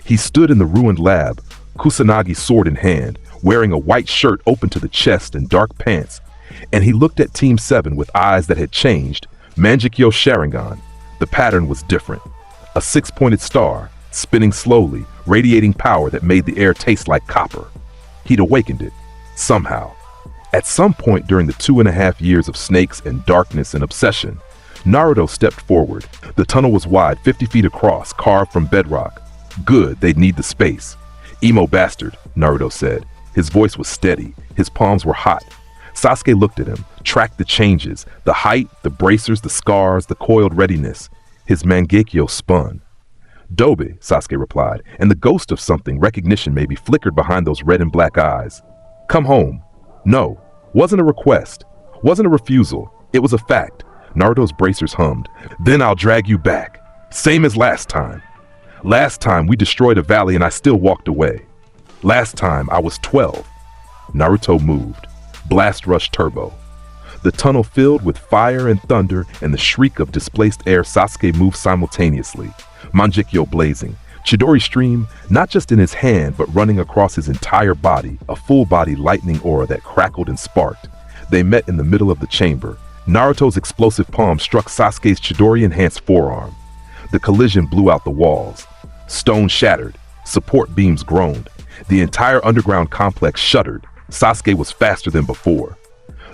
He stood in the ruined lab, Kusanagi sword in hand, wearing a white shirt open to the chest and dark pants, and he looked at Team 7 with eyes that had changed. Manjikyo Sharingan. The pattern was different. A 6-pointed star, spinning slowly, radiating power that made the air taste like copper. He'd awakened it, somehow. At some point during the 2.5 years of snakes and darkness and obsession, Naruto stepped forward. The tunnel was wide, 50 feet across, carved from bedrock. Good, they'd need the space. Emo bastard, Naruto said. His voice was steady. His palms were hot. Sasuke looked at him, tracked the changes, the height, the bracers, the scars, the coiled readiness. His Mangekyo spun. Dobe, Sasuke replied, and the ghost of something, recognition maybe, flickered behind those red and black eyes. Come home. No, wasn't a request, wasn't a refusal, it was a fact. Naruto's bracers hummed. Then I'll drag you back. Same as last time. Last time we destroyed a valley and I still walked away. Last time I was 12. Naruto moved. Blast rush turbo. The tunnel filled with fire and thunder and the shriek of displaced air. Sasuke moved simultaneously. Manjikyo blazing. Chidori stream, not just in his hand, but running across his entire body, a full-body lightning aura that crackled and sparked. They met in the middle of the chamber. Naruto's explosive palm struck Sasuke's Chidori-enhanced forearm. The collision blew out the walls. Stone shattered. Support beams groaned. The entire underground complex shuddered. Sasuke was faster than before.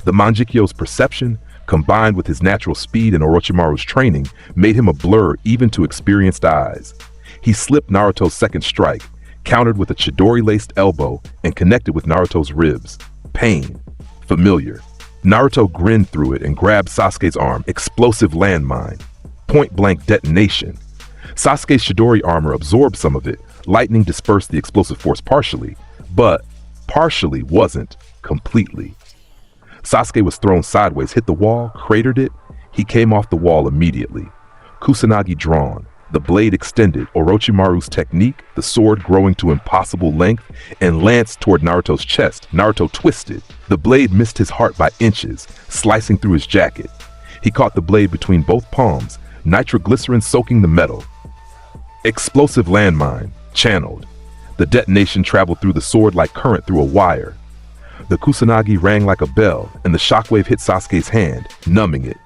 The Manjikyo's perception, combined with his natural speed and Orochimaru's training, made him a blur even to experienced eyes. He slipped Naruto's second strike, countered with a Chidori-laced elbow, and connected with Naruto's ribs. Pain. Familiar. Naruto grinned through it and grabbed Sasuke's arm. Explosive landmine. Point-blank detonation. Sasuke's Chidori armor absorbed some of it. Lightning dispersed the explosive force partially, but partially wasn't completely. Sasuke was thrown sideways, hit the wall, cratered it. He came off the wall immediately. Kusanagi drawn, the blade extended, Orochimaru's technique, the sword growing to impossible length, and lanced toward Naruto's chest. Naruto twisted. The blade missed his heart by inches, slicing through his jacket. He caught the blade between both palms, nitroglycerin soaking the metal. Explosive landmine. channeled. The detonation traveled through the sword like current through a wire. The kusanagi rang like a bell, and the shockwave hit Sasuke's hand, numbing it.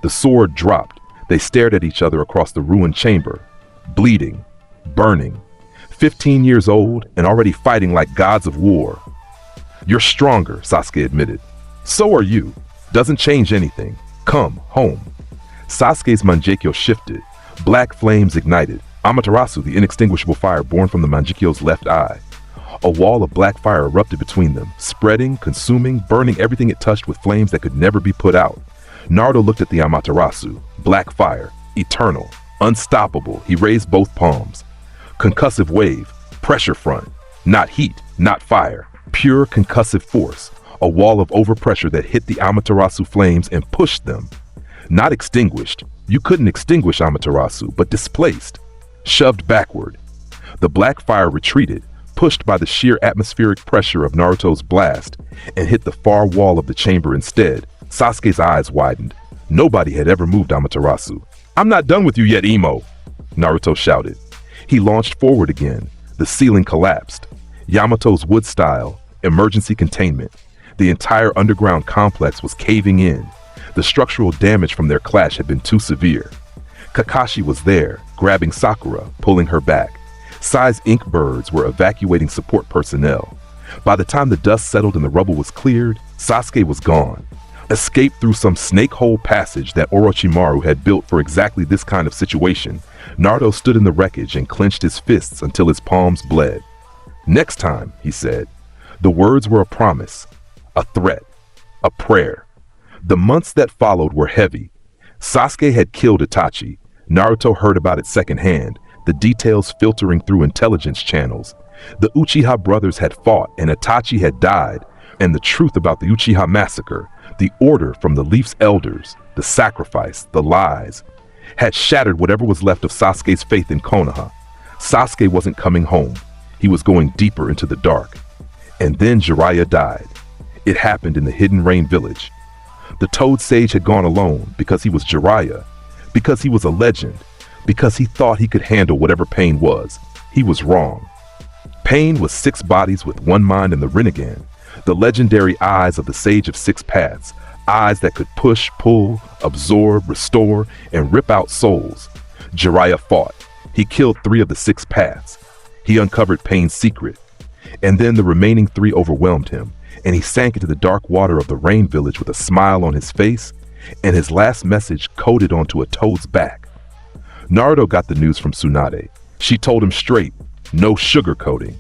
The sword dropped. They stared at each other across the ruined chamber, bleeding, burning. 15 years old and already fighting like gods of war. "You're stronger," Sasuke admitted. "So are you. Doesn't change anything. Come home." Sasuke's mangekyou shifted. Black flames ignited. Amaterasu, the inextinguishable fire born from the mangekyou's left eye. A wall of black fire erupted between them, spreading, consuming, burning everything it touched with flames that could never be put out. Naruto looked at the Amaterasu. Black fire, eternal, unstoppable. He raised both palms. Concussive wave, pressure front. Not heat, not fire. Pure concussive force. A wall of overpressure that hit the Amaterasu flames and pushed them. Not extinguished. You couldn't extinguish Amaterasu, but displaced. Shoved backward. The black fire retreated, pushed by the sheer atmospheric pressure of Naruto's blast, and hit the far wall of the chamber instead. Sasuke's eyes widened. Nobody had ever moved Amaterasu. "I'm not done with you yet, Emo!" Naruto shouted. He launched forward again. The ceiling collapsed. Yamato's wood style, emergency containment. The entire underground complex was caving in. The structural damage from their clash had been too severe. Kakashi was there, grabbing Sakura, pulling her back. Sai's ink birds were evacuating support personnel. By the time the dust settled and the rubble was cleared, Sasuke was gone. Escaped through some snake-hole passage that Orochimaru had built for exactly this kind of situation, Naruto stood in the wreckage and clenched his fists until his palms bled. "Next time," he said. The words were a promise, a threat, a prayer. The months that followed were heavy. Sasuke had killed Itachi. Naruto heard about it secondhand, the details filtering through intelligence channels. The Uchiha brothers had fought and Itachi had died, and the truth about the Uchiha massacre, the order from the Leaf's elders, the sacrifice, the lies, had shattered whatever was left of Sasuke's faith in Konoha. Sasuke wasn't coming home. He was going deeper into the dark. And then Jiraiya died. It happened in the Hidden Rain village. The Toad Sage had gone alone because he was Jiraiya, because he was a legend, because he thought he could handle whatever pain was. He was wrong. Pain was 6 bodies with 1 mind in the Rinnegan, the legendary eyes of the Sage of 6 Paths, eyes that could push, pull, absorb, restore, and rip out souls. Jiraiya fought. He killed 3 of the 6 Paths. He uncovered Pain's secret. And then the remaining 3 overwhelmed him, and he sank into the dark water of the Rain Village with a smile on his face, and his last message coded onto a toad's back. Naruto got the news from Tsunade. She told him straight, no sugarcoating.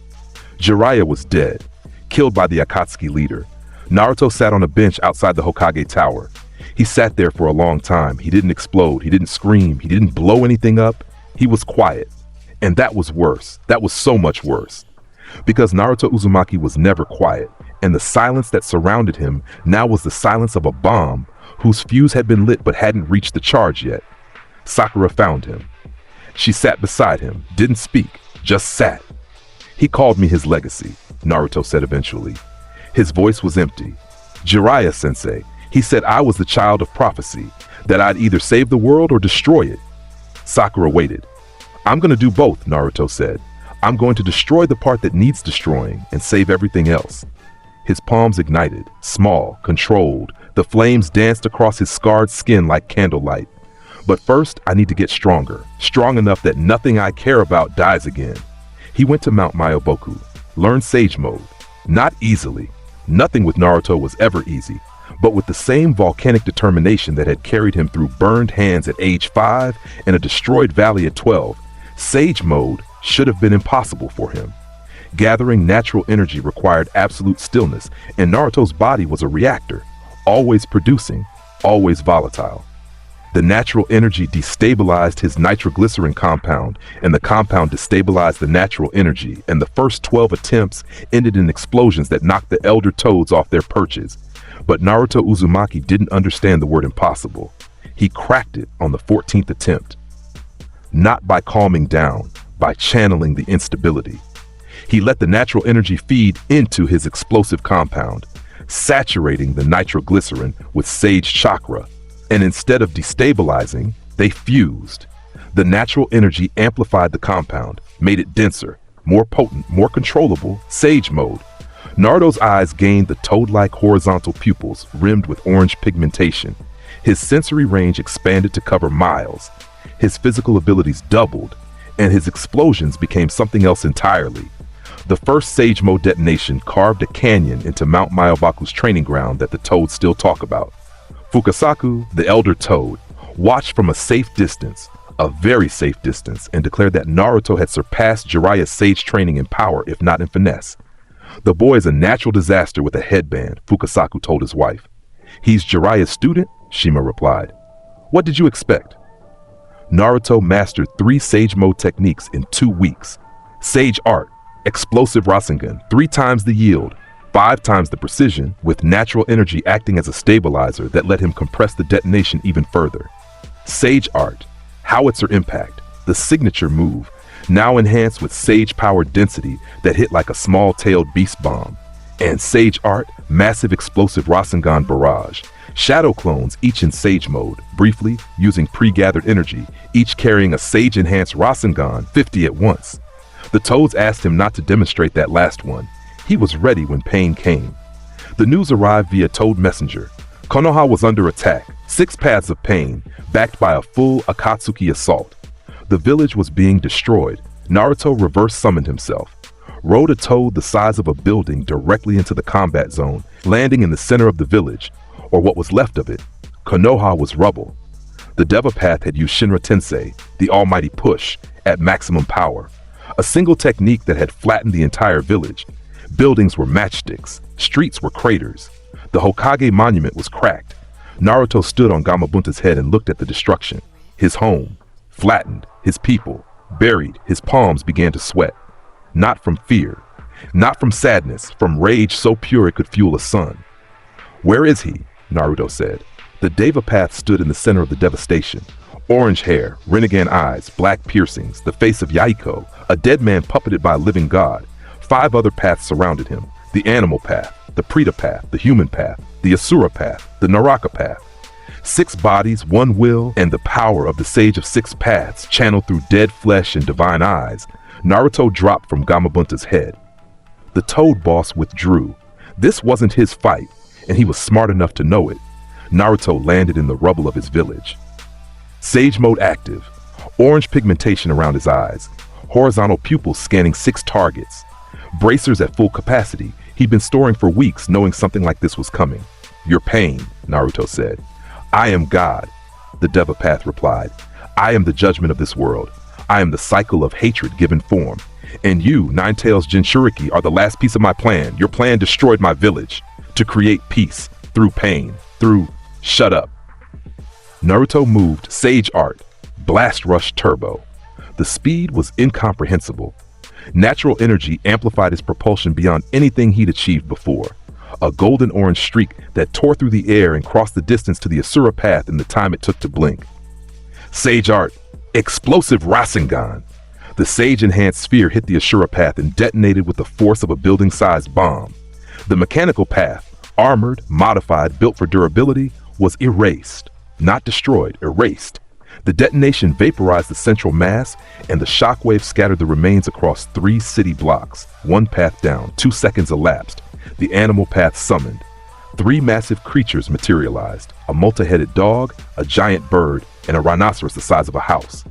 Jiraiya was dead, killed by the Akatsuki leader. Naruto sat on a bench outside the Hokage Tower. He sat there for a long time. He didn't explode. He didn't scream. He didn't blow anything up. He was quiet. And that was worse. That was so much worse. Because Naruto Uzumaki was never quiet, and the silence that surrounded him now was the silence of a bomb whose fuse had been lit but hadn't reached the charge yet. Sakura found him. She sat beside him, didn't speak, just sat. "He called me his legacy," Naruto said eventually. His voice was empty. "Jiraiya-sensei, he said I was the child of prophecy, that I'd either save the world or destroy it." Sakura waited. "I'm going to do both," Naruto said. "I'm going to destroy the part that needs destroying and save everything else." His palms ignited, small, controlled. The flames danced across his scarred skin like candlelight. "But first, I need to get stronger, strong enough that nothing I care about dies again." He went to Mount Myoboku, learned Sage Mode. Not easily. Nothing with Naruto was ever easy, but with the same volcanic determination that had carried him through burned hands at age 5 and a destroyed valley at 12, Sage Mode should have been impossible for him. Gathering natural energy required absolute stillness, and Naruto's body was a reactor, always producing, always volatile. The natural energy destabilized his nitroglycerin compound, and the compound destabilized the natural energy, and the first 12 attempts ended in explosions that knocked the elder toads off their perches. But Naruto Uzumaki didn't understand the word impossible. He cracked it on the 14th attempt. Not by calming down, by channeling the instability. He let the natural energy feed into his explosive compound, saturating the nitroglycerin with sage chakra. And instead of destabilizing, they fused. The natural energy amplified the compound, made it denser, more potent, more controllable, Sage Mode. Naruto's eyes gained the toad-like horizontal pupils rimmed with orange pigmentation. His sensory range expanded to cover miles. His physical abilities doubled, and his explosions became something else entirely. The first Sage Mode detonation carved a canyon into Mount Mayobaku's training ground that the toads still talk about. Fukasaku, the elder toad, watched from a safe distance, a very safe distance, and declared that Naruto had surpassed Jiraiya's sage training in power, if not in finesse. The boy is a natural disaster with a headband, Fukasaku told his wife. He's Jiraiya's student, Shima replied. What did you expect? Naruto mastered 3 Sage Mode techniques in 2 weeks. Sage Art, explosive Rasengan, 3 times the yield, 5 times the precision, with natural energy acting as a stabilizer that let him compress the detonation even further. Sage Art, howitzer impact, the signature move, now enhanced with Sage power density that hit like a small-tailed beast bomb. And Sage Art, massive explosive Rasengan barrage, shadow clones each in Sage Mode, briefly using pre-gathered energy, each carrying a Sage-enhanced Rasengan, 50 at once. The toads asked him not to demonstrate that last one. He was ready when pain came. The news arrived via Toad Messenger. Konoha was under attack, 6 paths of pain, backed by a full Akatsuki assault. The village was being destroyed. Naruto reverse summoned himself, rode a toad the size of a building directly into the combat zone, landing in the center of the village, or what was left of it. Konoha was rubble. The Devapath had used Shinra Tensei, the almighty push, at maximum power. A single technique that had flattened the entire village. Buildings were matchsticks, streets were craters. The Hokage monument was cracked. Naruto stood on Gamabunta's head and looked at the destruction. His home, flattened, his people, buried, his palms began to sweat. Not from fear, not from sadness, from rage so pure it could fuel a sun. Where is he? Naruto said. The Devapath stood in the center of the devastation. Orange hair, Rinnegan eyes, black piercings, the face of Yaiko, a dead man puppeted by a living god. 5 other paths surrounded him. The animal path, the Preta path, the human path, the Asura path, the Naraka path. 6 bodies, 1 will, and the power of the Sage of 6 Paths channeled through dead flesh and divine eyes. Naruto dropped from Gamabunta's head. The Toad Boss withdrew. This wasn't his fight, and he was smart enough to know it. Naruto landed in the rubble of his village. Sage Mode active. Orange pigmentation around his eyes. Horizontal pupils scanning 6 targets. Bracers at full capacity. He'd been storing for weeks, knowing something like this was coming. Your pain, Naruto said. I am God, the Devapath replied. I am the judgment of this world. I am the cycle of hatred given form. And you, Nine-Tails Jinchuriki, are the last piece of my plan. Your plan destroyed my village. To create peace, through pain, through... Shut up. Naruto moved Sage Art, Blast Rush Turbo. The speed was incomprehensible. Natural energy amplified his propulsion beyond anything he'd achieved before. A golden-orange streak that tore through the air and crossed the distance to the Asura path in the time it took to blink. Sage Art, Explosive Rasengan. The Sage-enhanced sphere hit the Asura path and detonated with the force of a building-sized bomb. The mechanical path, armored, modified, built for durability, was erased. Not destroyed, erased. The detonation vaporized the central mass, and the shockwave scattered the remains across 3 city blocks. 1 path down, 2 seconds elapsed. The animal path summoned. 3 massive creatures materialized. A multi-headed dog, a giant bird, and a rhinoceros the size of a house.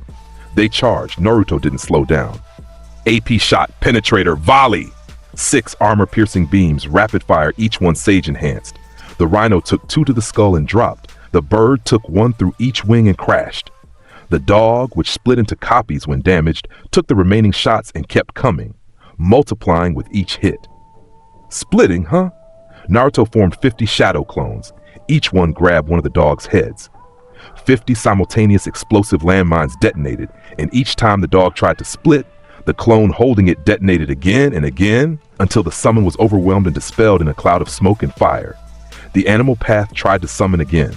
They charged. Naruto didn't slow down. AP shot, penetrator, volley! 6 armor-piercing beams, rapid fire, each one sage-enhanced. The rhino took 2 to the skull and dropped. The bird took 1 through each wing and crashed. The dog, which split into copies when damaged, took the remaining shots and kept coming, multiplying with each hit. Splitting, huh? Naruto formed 50 shadow clones. Each one grabbed one of the dog's heads. 50 simultaneous explosive landmines detonated, and each time the dog tried to split, the clone holding it detonated again and again until the summon was overwhelmed and dispelled in a cloud of smoke and fire. The animal path tried to summon again.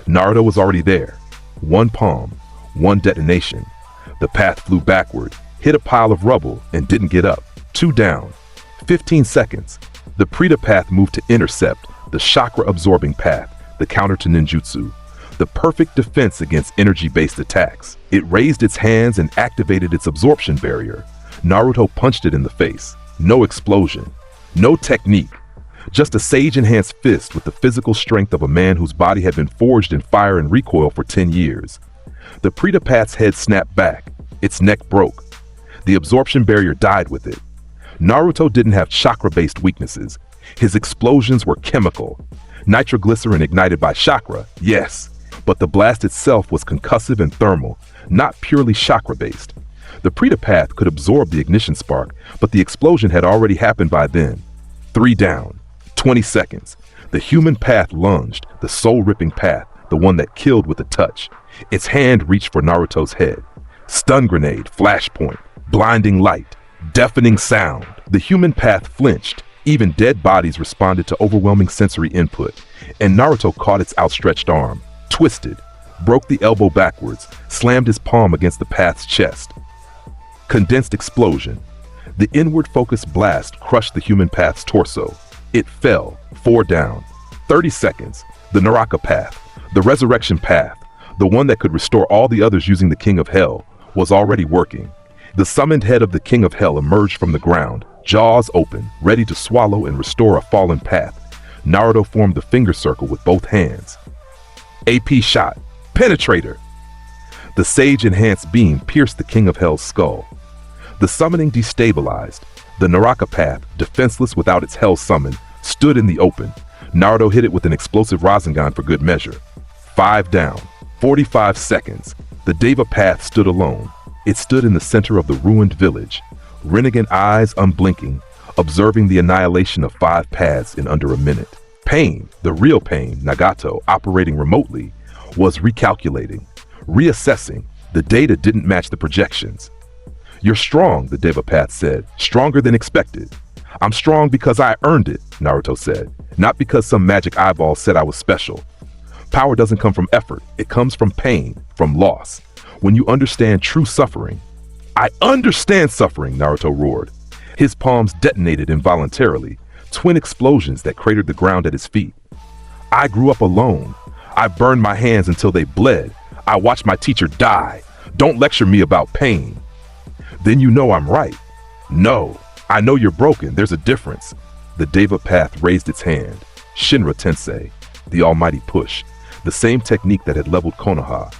Naruto was already there. 1 palm, 1 detonation. The path flew backward, hit a pile of rubble, and didn't get up. 2 down. 15 seconds. The Preta path moved to intercept, the chakra-absorbing path, the counter to ninjutsu. The perfect defense against energy-based attacks. It raised its hands and activated its absorption barrier. Naruto punched it in the face. No explosion. No technique. Just a sage-enhanced fist with the physical strength of a man whose body had been forged in fire and recoil for 10 years. The Predapath's head snapped back. Its neck broke. The absorption barrier died with it. Naruto didn't have chakra-based weaknesses. His explosions were chemical. Nitroglycerin ignited by chakra, yes, but the blast itself was concussive and thermal, not purely chakra-based. The Predapath could absorb the ignition spark, but the explosion had already happened by then. 3 down. 20 seconds. The human path lunged, the soul-ripping path, the one that killed with a touch. Its hand reached for Naruto's head. Stun grenade, flashpoint, blinding light, deafening sound. The human path flinched. Even dead bodies responded to overwhelming sensory input, and Naruto caught its outstretched arm, twisted, broke the elbow backwards, slammed his palm against the path's chest. Condensed explosion. The inward-focused blast crushed the human path's torso. It fell, 4 down. 30 seconds. The Naraka path, the resurrection path, the one that could restore all the others using the King of Hell, was already working. The summoned head of the King of Hell emerged from the ground, jaws open, ready to swallow and restore a fallen path. Naruto formed the finger circle with both hands. AP shot. Penetrator! The sage-enhanced beam pierced the King of Hell's skull. The summoning destabilized. The Naraka path, defenseless without its Hell summon, stood in the open. Naruto hit it with an explosive Rasengan for good measure. 5 down. 45 seconds. The Deva path stood alone. It stood in the center of the ruined village, Rinnegan eyes unblinking, observing the annihilation of 5 paths in under a minute. Pain, the real Pain, Nagato, operating remotely, was recalculating, reassessing. The data didn't match the projections. "You're strong," the Devapath said, "stronger than expected." "I'm strong because I earned it," Naruto said, "not because some magic eyeball said I was special." Power doesn't come from effort, it comes from pain, from loss. When you understand true suffering. "I understand suffering," Naruto roared. His palms detonated involuntarily, twin explosions that cratered the ground at his feet. "I grew up alone. I burned my hands until they bled. I watched my teacher die. Don't lecture me about pain." "Then you know I'm right." "No, I know you're broken. There's a difference." The Deva path raised its hand. Shinra Tensei, the almighty push, the same technique that had leveled Konoha.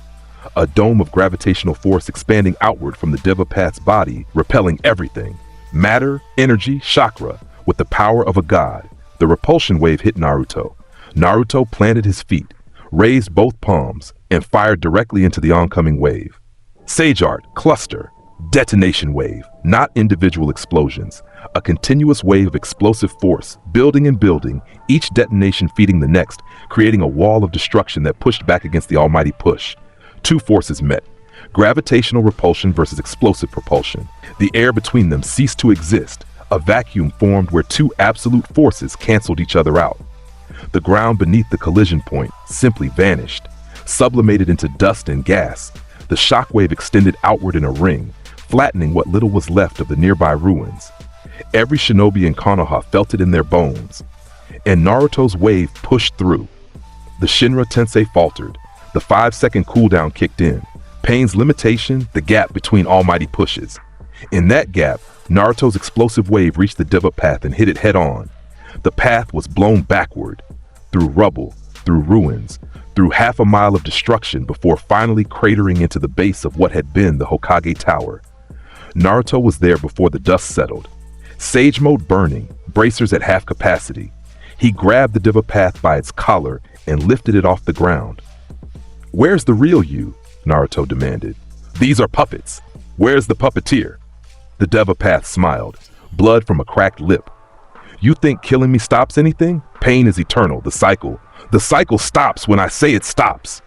A dome of gravitational force expanding outward from the Deva path's body, repelling everything. Matter, energy, chakra, with the power of a god. The repulsion wave hit Naruto. Naruto planted his feet, raised both palms, and fired directly into the oncoming wave. Sage Art, cluster, detonation wave, not individual explosions. A continuous wave of explosive force, building and building, each detonation feeding the next, creating a wall of destruction that pushed back against the almighty push. 2 forces met. Gravitational repulsion versus explosive propulsion. The air between them ceased to exist. A vacuum formed where 2 absolute forces canceled each other out. The ground beneath the collision point simply vanished, sublimated into dust and gas. The shockwave extended outward in a ring, flattening what little was left of the nearby ruins. Every shinobi in Konoha felt it in their bones. And Naruto's wave pushed through. The Shinra Tensei faltered. The 5-second cooldown kicked in. Pain's limitation, the gap between almighty pushes. In that gap, Naruto's explosive wave reached the Deva path and hit it head-on. The path was blown backward, through rubble, through ruins, through half a mile of destruction before finally cratering into the base of what had been the Hokage Tower. Naruto was there before the dust settled. Sage mode burning, bracers at half capacity. He grabbed the Deva path by its collar and lifted it off the ground. "Where's the real you?" Naruto demanded. "These are puppets. Where's the puppeteer?" The Deva path smiled, blood from a cracked lip. "You think killing me stops anything? Pain is eternal, the cycle. The cycle stops when I say it stops."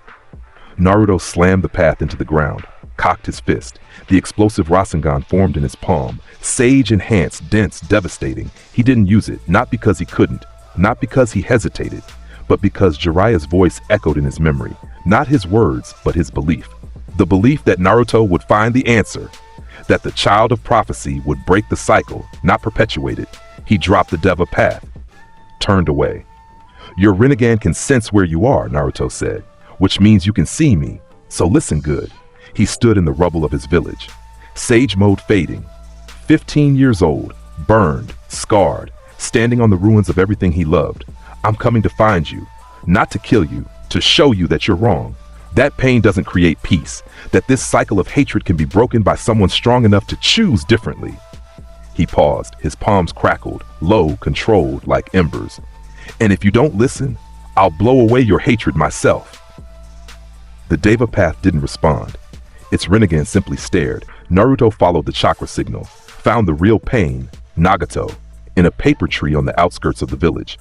Naruto slammed the path into the ground, cocked his fist. The explosive Rasengan formed in his palm, sage-enhanced, dense, devastating. He didn't use it, not because he couldn't, not because he hesitated, but because Jiraiya's voice echoed in his memory. Not his words, but his belief. The belief that Naruto would find the answer, that the child of prophecy would break the cycle, not perpetuate it. He dropped the Deva path, turned away. "Your Rinnegan can sense where you are," Naruto said, "which means you can see me, so listen good." He stood in the rubble of his village. Sage mode fading, 15 years old, burned, scarred, standing on the ruins of everything he loved. I'm coming to find you, not to kill you, to show you that you're wrong. That pain doesn't create peace, that this cycle of hatred can be broken by someone strong enough to choose differently. He paused, his palms crackled, low, controlled, like embers. And if you don't listen, I'll blow away your hatred myself. The Deva path didn't respond. Its Rasengan simply stared. Naruto followed the chakra signal, found the real pain, Nagato, in a paper tree on the outskirts of the village.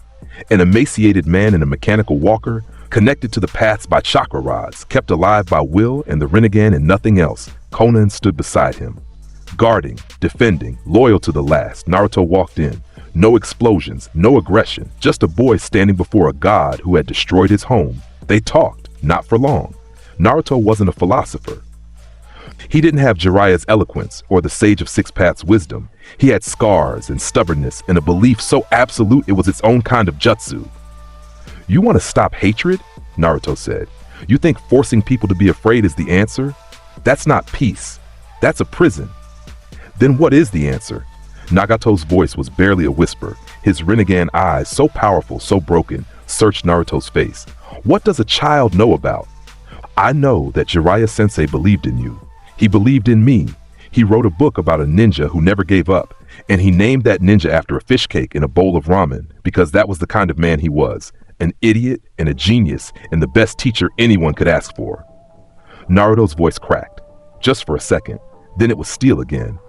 An emaciated man in a mechanical walker, connected to the paths by chakra rods, kept alive by will and the Rasengan and nothing else. Konan stood beside him. Guarding, defending, loyal to the last, Naruto walked in. No explosions, no aggression, just a boy standing before a god who had destroyed his home. They talked, not for long. Naruto wasn't a philosopher. He didn't have Jiraiya's eloquence or the Sage of Six Paths wisdom. He had scars and stubbornness and a belief so absolute it was its own kind of jutsu. You want to stop hatred? Naruto said. You think forcing people to be afraid is the answer? That's not peace. That's a prison. Then what is the answer? Nagato's voice was barely a whisper. His Rasengan eyes, so powerful, so broken, searched Naruto's face. What does a child know about? I know that Jiraiya-sensei believed in you. He believed in me. He wrote a book about a ninja who never gave up, and he named that ninja after a fish cake in a bowl of ramen because that was the kind of man he was, an idiot and a genius and the best teacher anyone could ask for. Naruto's voice cracked, just for a second, then it was steel again.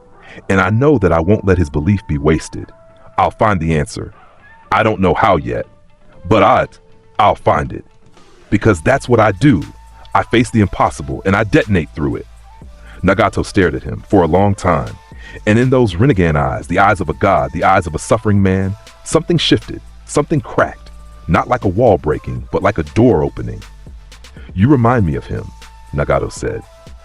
And I know that I won't let his belief be wasted. I'll find the answer. I don't know how yet, but I'll find it. Because that's what I do. I face the impossible and I detonate through it. Nagato stared at him for a long time, and in those Rasengan eyes, the eyes of a god, the eyes of a suffering man, something shifted, something cracked, not like a wall breaking, but like a door opening. You remind me of him, Nagato said,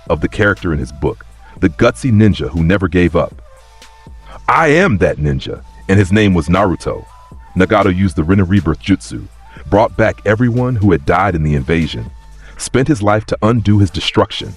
of the character in his book, the gutsy ninja who never gave up. I am that ninja, and his name was Naruto. Nagato used the Rin Rebirth Jutsu, brought back everyone who had died in the invasion, spent his life to undo his destruction.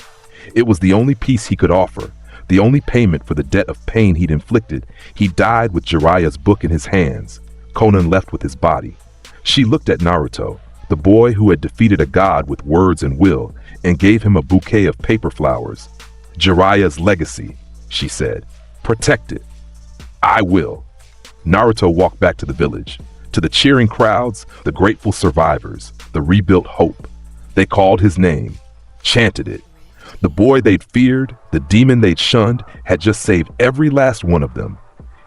It was the only peace he could offer, the only payment for the debt of pain he'd inflicted. He died with Jiraiya's book in his hands. Konan left with his body. She looked at Naruto, the boy who had defeated a god with words and will, and gave him a bouquet of paper flowers. Jiraiya's legacy, she said. Protect it. I will. Naruto walked back to the village, to the cheering crowds, the grateful survivors, the rebuilt hope. They called his name, chanted it. The boy they'd feared, the demon they'd shunned, had just saved every last one of them.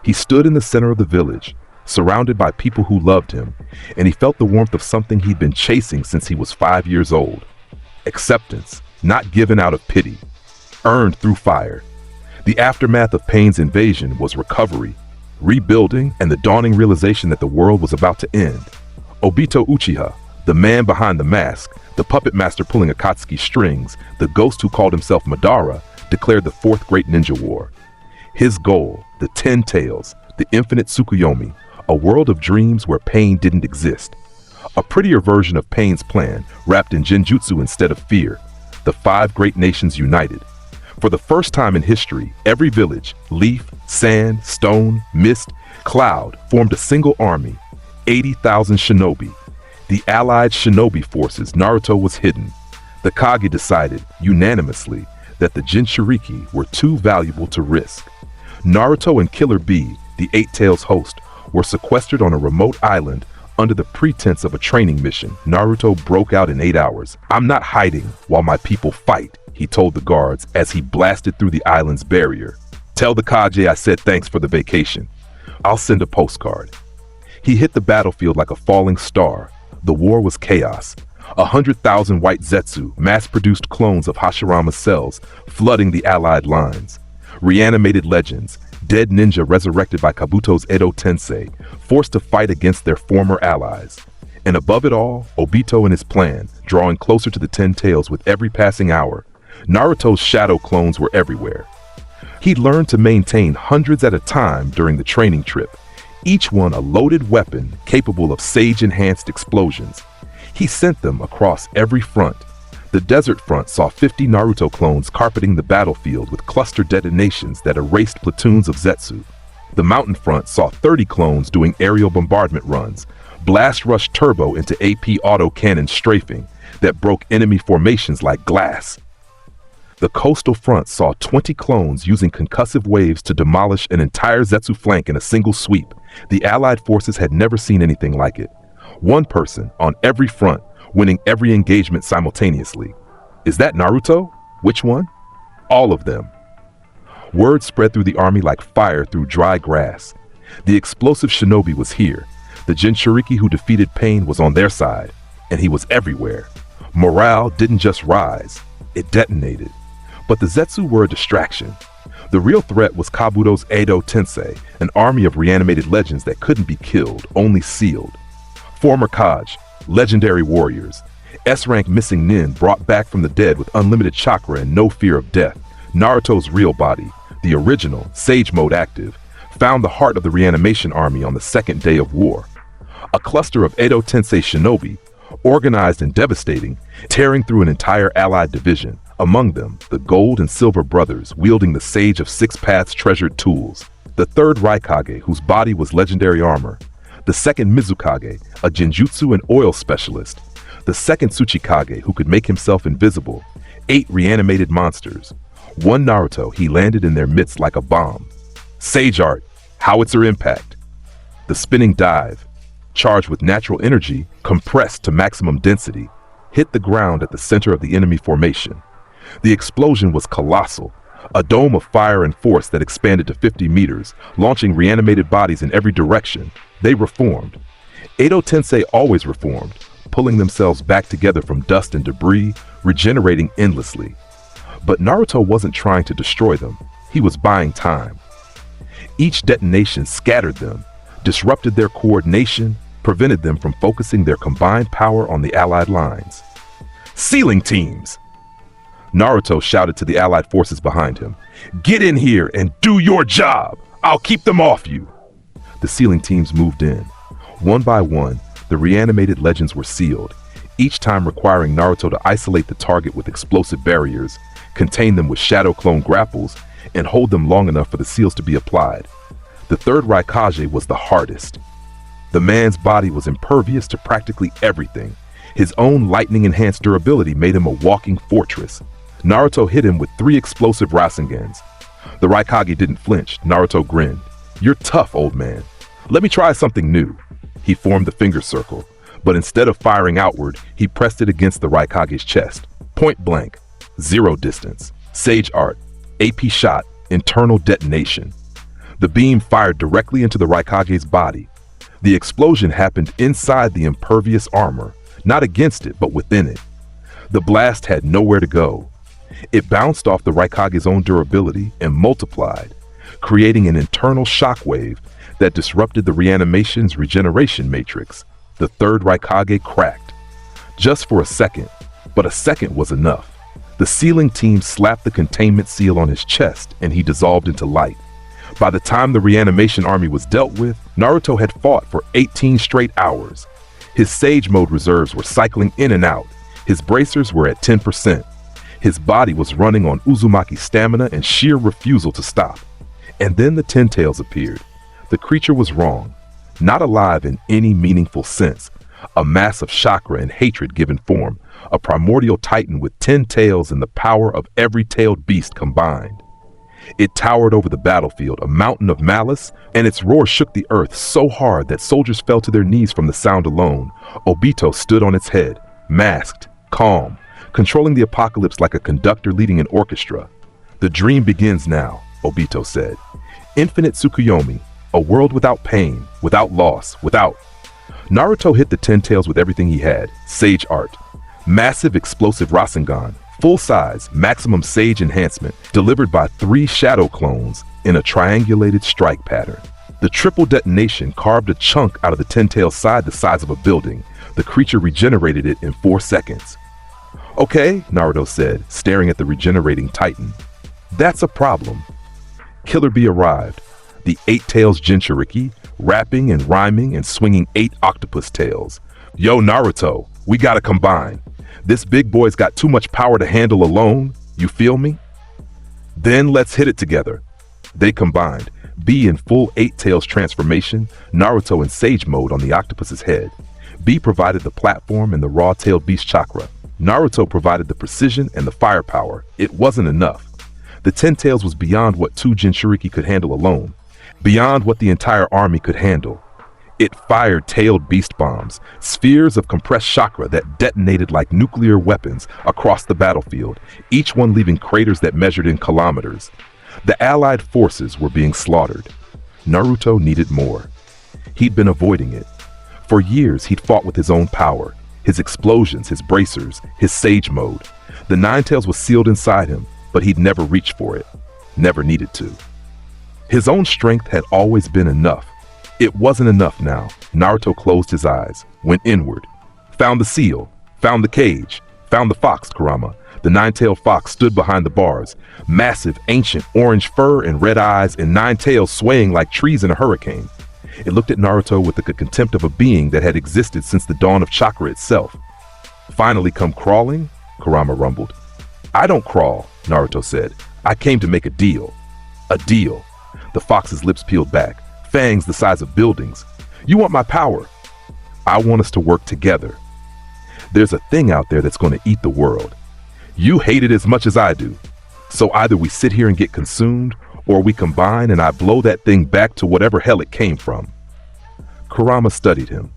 He stood in the center of the village, surrounded by people who loved him, and he felt the warmth of something he'd been chasing since he was 5 years old. Acceptance, not given out of pity, earned through fire. The aftermath of Pain's invasion was recovery, rebuilding, and the dawning realization that the world was about to end. Obito Uchiha, the man behind the mask, the puppet master pulling Akatsuki strings, the ghost who called himself Madara, declared the fourth great ninja war. His goal, the 10 tails, the infinite Tsukuyomi, a world of dreams where pain didn't exist. A prettier version of Pain's plan, wrapped in genjutsu instead of fear. The 5 great nations united. For the first time in history, every village, leaf, sand, stone, mist, cloud, formed a single army, 80,000 shinobi. The allied shinobi forces, Naruto was hidden. The Kage decided, unanimously, that the Jinchuriki were too valuable to risk. Naruto and Killer Bee, the Eight Tails host, were sequestered on a remote island under the pretense of a training mission. Naruto broke out in 8 hours. I'm not hiding while my people fight, he told the guards as he blasted through the island's barrier. Tell the Kage I said thanks for the vacation. I'll send a postcard. He hit the battlefield like a falling star. The war was chaos. 100,000 white Zetsu, mass-produced clones of Hashirama cells, flooding the allied lines. Reanimated legends, dead ninja resurrected by Kabuto's Edo Tensei, forced to fight against their former allies. And above it all, Obito and his plan, drawing closer to the 10 tails with every passing hour. Naruto's shadow clones were everywhere. He'd learned to maintain hundreds at a time during the training trip, each one a loaded weapon capable of sage-enhanced explosions. He sent them across every front. The desert front saw 50 Naruto clones carpeting the battlefield with cluster detonations that erased platoons of Zetsu. The mountain front saw 30 clones doing aerial bombardment runs, blast rush turbo into AP auto cannon strafing that broke enemy formations like glass. The coastal front saw 20 clones using concussive waves to demolish an entire Zetsu flank in a single sweep. The Allied forces had never seen anything like it. One person on every front, winning every engagement simultaneously. Is that Naruto? Which one? All of them. Word spread through the army like fire through dry grass. The explosive shinobi was here. The Jinchuriki who defeated pain was on their side, and he was everywhere. Morale didn't just rise, it detonated. But the Zetsu were a distraction. The real threat was Kabuto's Edo Tensei, an army of reanimated legends that couldn't be killed, only sealed. Former Kaj, legendary warriors. S-rank missing nin brought back from the dead with unlimited chakra and no fear of death. Naruto's real body, the original, Sage Mode active, found the heart of the reanimation army on the second day of war. A cluster of Edo Tensei shinobi, organized and devastating, tearing through an entire allied division. Among them, the Gold and Silver brothers wielding the Sage of Six Paths treasured tools. The third Raikage, whose body was legendary armor. The second Mizukage, a genjutsu and oil specialist. The second Tsuchikage, who could make himself invisible. 8 reanimated monsters. One Naruto, he landed in their midst like a bomb. Sage art, howitzer impact. The spinning dive, charged with natural energy, compressed to maximum density, hit the ground at the center of the enemy formation. The explosion was colossal, a dome of fire and force that expanded to 50 meters, launching reanimated bodies in every direction. They reformed. Edo Tensei always reformed, pulling themselves back together from dust and debris, regenerating endlessly. But Naruto wasn't trying to destroy them, he was buying time. Each detonation scattered them, disrupted their coordination, prevented them from focusing their combined power on the Allied lines. Sealing teams! Naruto shouted to the Allied forces behind him. Get in here and do your job! I'll keep them off you! The sealing teams moved in. One by one, the reanimated legends were sealed, each time requiring Naruto to isolate the target with explosive barriers, contain them with shadow clone grapples, and hold them long enough for the seals to be applied. The third Raikage was the hardest. The man's body was impervious to practically everything. His own lightning-enhanced durability made him a walking fortress. Naruto hit him with 3 explosive Rasengans. The Raikage didn't flinch. Naruto grinned. You're tough, old man. Let me try something new. He formed the finger circle, but instead of firing outward, he pressed it against the Raikage's chest. Point blank. 0 distance. Sage art. AP shot. Internal detonation. The beam fired directly into the Raikage's body. The explosion happened inside the impervious armor, not against it, but within it. The blast had nowhere to go. It bounced off the Raikage's own durability and multiplied, creating an internal shockwave that disrupted the reanimation's regeneration matrix. The third Raikage cracked. Just for a second, but a second was enough. The sealing team slapped the containment seal on his chest and he dissolved into light. By the time the reanimation army was dealt with, Naruto had fought for 18 straight hours. His Sage Mode reserves were cycling in and out. His bracers were at 10%. His body was running on Uzumaki's stamina and sheer refusal to stop. And then the Ten Tails appeared. The creature was wrong, not alive in any meaningful sense. A mass of chakra and hatred given form, a primordial titan with 10 tails and the power of every tailed beast combined. It towered over the battlefield, a mountain of malice, and its roar shook the earth so hard that soldiers fell to their knees from the sound alone. Obito stood on its head, masked, calm, controlling the apocalypse like a conductor leading an orchestra. The dream begins now, Obito said. Infinite Tsukuyomi, a world without pain, without loss, without... Naruto hit the Ten Tails with everything he had. Sage art. Massive explosive Rasengan. Full-size, maximum Sage enhancement, delivered by 3 shadow clones in a triangulated strike pattern. The triple detonation carved a chunk out of the Ten Tails' side the size of a building. The creature regenerated it in 4 seconds. Okay, Naruto said, staring at the regenerating titan. That's a problem. Killer Bee arrived. The 8 tails Jinchuriki, rapping and rhyming and swinging 8 octopus tails. Yo, Naruto, we gotta combine. This big boy's got too much power to handle alone, you feel me? Then let's hit it together. They combined, B in full 8 Tails transformation, Naruto in Sage mode on the octopus's head. B provided the platform and the raw-tailed beast chakra. Naruto provided the precision and the firepower. It wasn't enough. The 10 Tails was beyond what 2 Jinchuriki could handle alone, beyond what the entire army could handle. It fired tailed beast bombs, spheres of compressed chakra that detonated like nuclear weapons across the battlefield, each one leaving craters that measured in kilometers. The allied forces were being slaughtered. Naruto needed more. He'd been avoiding it. For years, he'd fought with his own power, his explosions, his bracers, his Sage mode. The Nine Tails was sealed inside him, but he'd never reached for it, never needed to. His own strength had always been enough. It wasn't enough now. Naruto closed his eyes, went inward, found the seal, found the cage, found the fox, Kurama. The nine-tailed fox stood behind the bars, massive, ancient, orange fur and red eyes and 9 tails swaying like trees in a hurricane. It looked at Naruto with the contempt of a being that had existed since the dawn of chakra itself. Finally come crawling? Kurama rumbled. I don't crawl, Naruto said. I came to make a deal. A deal. The fox's lips peeled back, fangs the size of buildings. You want my power? I want us to work together. There's a thing out there that's going to eat the world. You hate it as much as I do. So either we sit here and get consumed, or we combine and I blow that thing back to whatever hell it came from. Kurama studied him.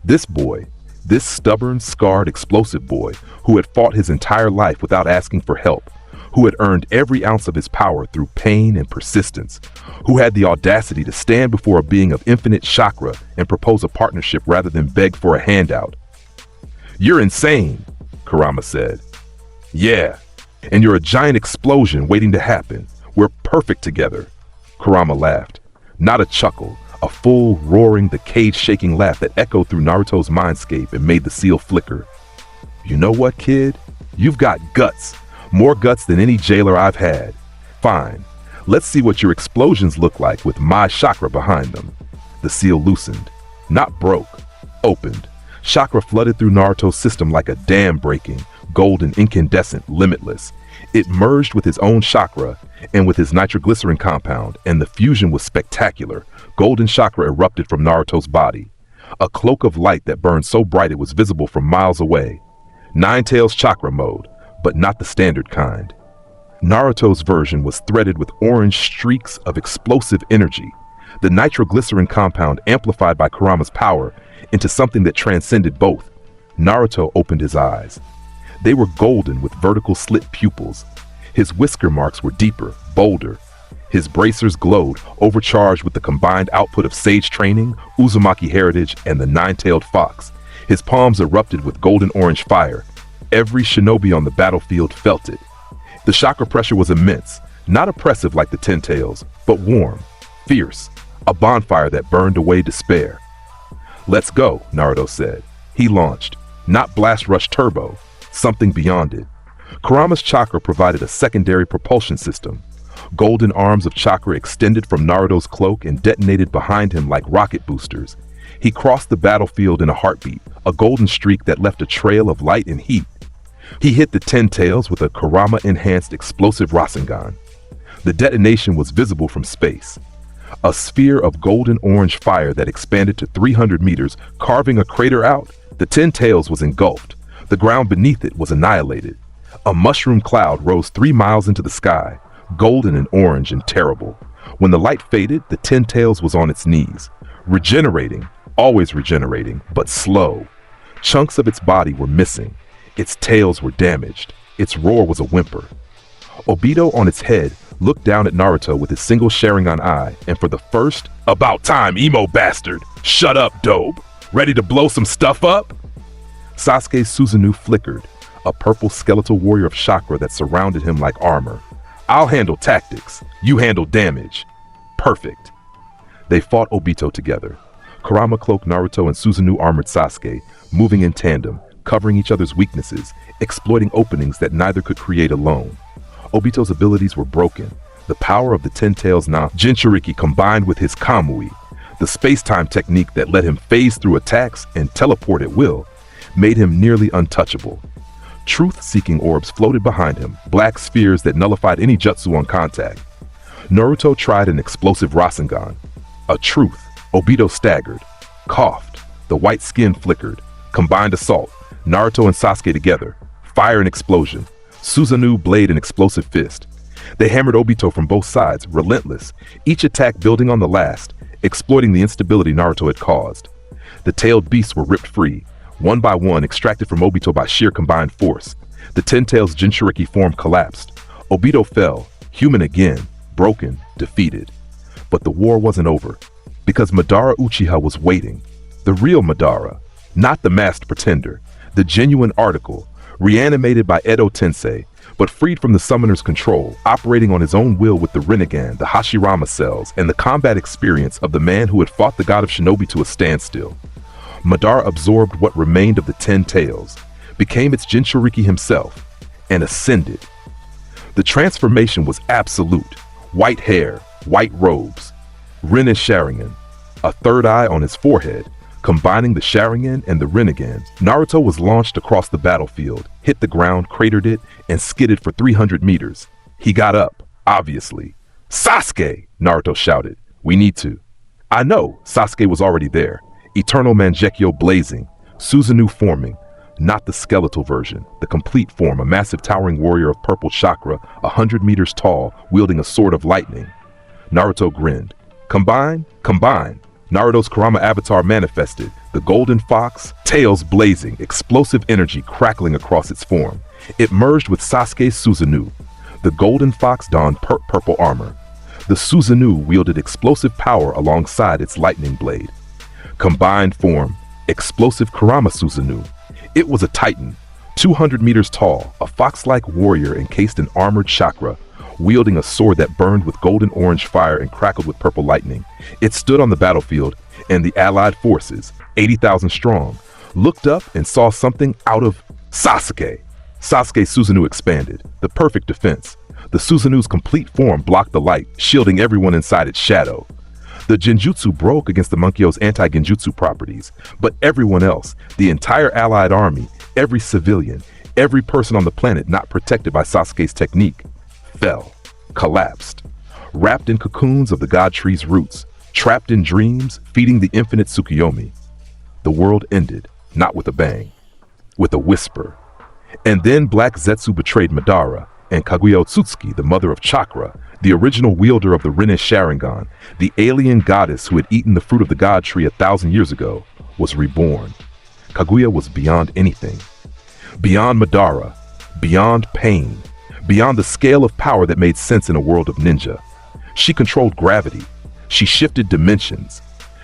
This boy, this stubborn, scarred, explosive boy, who had fought his entire life without asking for help, who had earned every ounce of his power through pain and persistence, who had the audacity to stand before a being of infinite chakra and propose a partnership rather than beg for a handout. You're insane, Kurama said. Yeah, and you're a giant explosion waiting to happen. We're perfect together. Kurama laughed. Not a chuckle, a full, roaring, the cage-shaking laugh that echoed through Naruto's mindscape and made the seal flicker. You know what, kid? You've got guts. More guts than any jailer I've had. Fine. Let's see what your explosions look like with my chakra behind them. The seal loosened. Not broke. Opened. Chakra flooded through Naruto's system like a dam breaking, golden, incandescent, limitless. It merged with his own chakra and with his nitroglycerin compound, and the fusion was spectacular. Golden chakra erupted from Naruto's body. A cloak of light that burned so bright it was visible from miles away. 9 Tails chakra mode, but not the standard kind. Naruto's version was threaded with orange streaks of explosive energy. The nitroglycerin compound amplified by Kurama's power into something that transcended both. Naruto opened his eyes. They were golden with vertical slit pupils. His whisker marks were deeper, bolder. His bracers glowed, overcharged with the combined output of Sage training, Uzumaki heritage, and the 9-tailed fox. His palms erupted with golden orange fire. Every shinobi on the battlefield felt it. The chakra pressure was immense, not oppressive like the 10 tails, but warm, fierce, a bonfire that burned away despair. Let's go, Naruto said. He launched, not Blast Rush Turbo, something beyond it. Kurama's chakra provided a secondary propulsion system. Golden arms of chakra extended from Naruto's cloak and detonated behind him like rocket boosters. He crossed the battlefield in a heartbeat, a golden streak that left a trail of light and heat. He hit the 10 tails with a Kurama-enhanced explosive Rasengan. The detonation was visible from space. A sphere of golden orange fire that expanded to 300 meters, carving a crater out. The 10 tails was engulfed. The ground beneath it was annihilated. A mushroom cloud rose 3 miles into the sky, golden and orange and terrible. When the light faded, the 10 tails was on its knees, regenerating, always regenerating, but slow. Chunks of its body were missing. Its tails were damaged. Its roar was a whimper. Obito on its head looked down at Naruto with his single Sharingan eye, and for the first, about time, emo bastard! Shut up, dope! Ready to blow some stuff up? Sasuke's Susanoo flickered, a purple skeletal warrior of chakra that surrounded him like armor. I'll handle tactics. You handle damage. Perfect. They fought Obito together. Kurama cloaked Naruto and Susanoo armored Sasuke, moving in tandem, covering each other's weaknesses, exploiting openings that neither could create alone. Obito's abilities were broken. The power of the 10 tails Jinchuriki combined with his Kamui, the space-time technique that let him phase through attacks and teleport at will, made him nearly untouchable. Truth-seeking orbs floated behind him, black spheres that nullified any jutsu on contact. Naruto tried an explosive Rasengan. A truth. Obito staggered, coughed. The white skin flickered. Combined assault. Naruto and Sasuke together. Fire and explosion. Susanoo blade and explosive fist. They hammered Obito from both sides, relentless, each attack building on the last, exploiting the instability Naruto had caused. The tailed beasts were ripped free, one by one extracted from Obito by sheer combined force. The Ten Tails Jinchuriki form collapsed. Obito fell, human again, broken, defeated. But the war wasn't over, because Madara Uchiha was waiting. The real Madara, not the masked pretender, the genuine article, reanimated by Edo Tensei, but freed from the summoner's control, operating on his own will with the Rinnegan, the Hashirama cells, and the combat experience of the man who had fought the god of shinobi to a standstill. Madara absorbed what remained of the Ten Tails, became its Jinchuriki himself, and ascended. The transformation was absolute. White hair, white robes, Rinne Sharingan, a third eye on his forehead. Combining the Sharingan and the Rinnegan, Naruto was launched across the battlefield, hit the ground, cratered it, and skidded for 300 meters. He got up, obviously. "Sasuke!" Naruto shouted. "We need to." I know, Sasuke was already there. Eternal Mangekyo blazing, Susanoo forming, not the skeletal version, the complete form, a massive towering warrior of purple chakra, 100 meters tall, wielding a sword of lightning. Naruto grinned. Combine, combine. Naruto's Kurama avatar manifested, the golden fox, tails blazing, explosive energy crackling across its form. It merged with Sasuke's Susanoo. The golden fox donned purple armor. The Susanoo wielded explosive power alongside its lightning blade. Combined form, explosive Kurama Susanoo. It was a titan, 200 meters tall, a fox-like warrior encased in armored chakra, wielding a sword that burned with golden orange fire and crackled with purple lightning. It stood on the battlefield, and the allied forces, 80,000 strong, looked up and saw something out of Sasuke. Sasuke's Susanoo expanded, the perfect defense. The Susanoo's complete form blocked the light, shielding everyone inside its shadow. The Genjutsu broke against the Monkyo's anti-genjutsu properties, but everyone else, the entire allied army, every civilian, every person on the planet not protected by Sasuke's technique, fell, collapsed, wrapped in cocoons of the god tree's roots, trapped in dreams, feeding the infinite Tsukuyomi. The world ended, not with a bang, with a whisper. And then Black Zetsu betrayed Madara, and Kaguya Otsutsuki, the mother of chakra, the original wielder of the Rinne Sharingan, the alien goddess who had eaten the fruit of the god tree 1,000 years ago, was reborn. Kaguya was beyond anything. Beyond Madara, beyond pain, beyond the scale of power that made sense in a world of ninja. She controlled gravity. She shifted dimensions.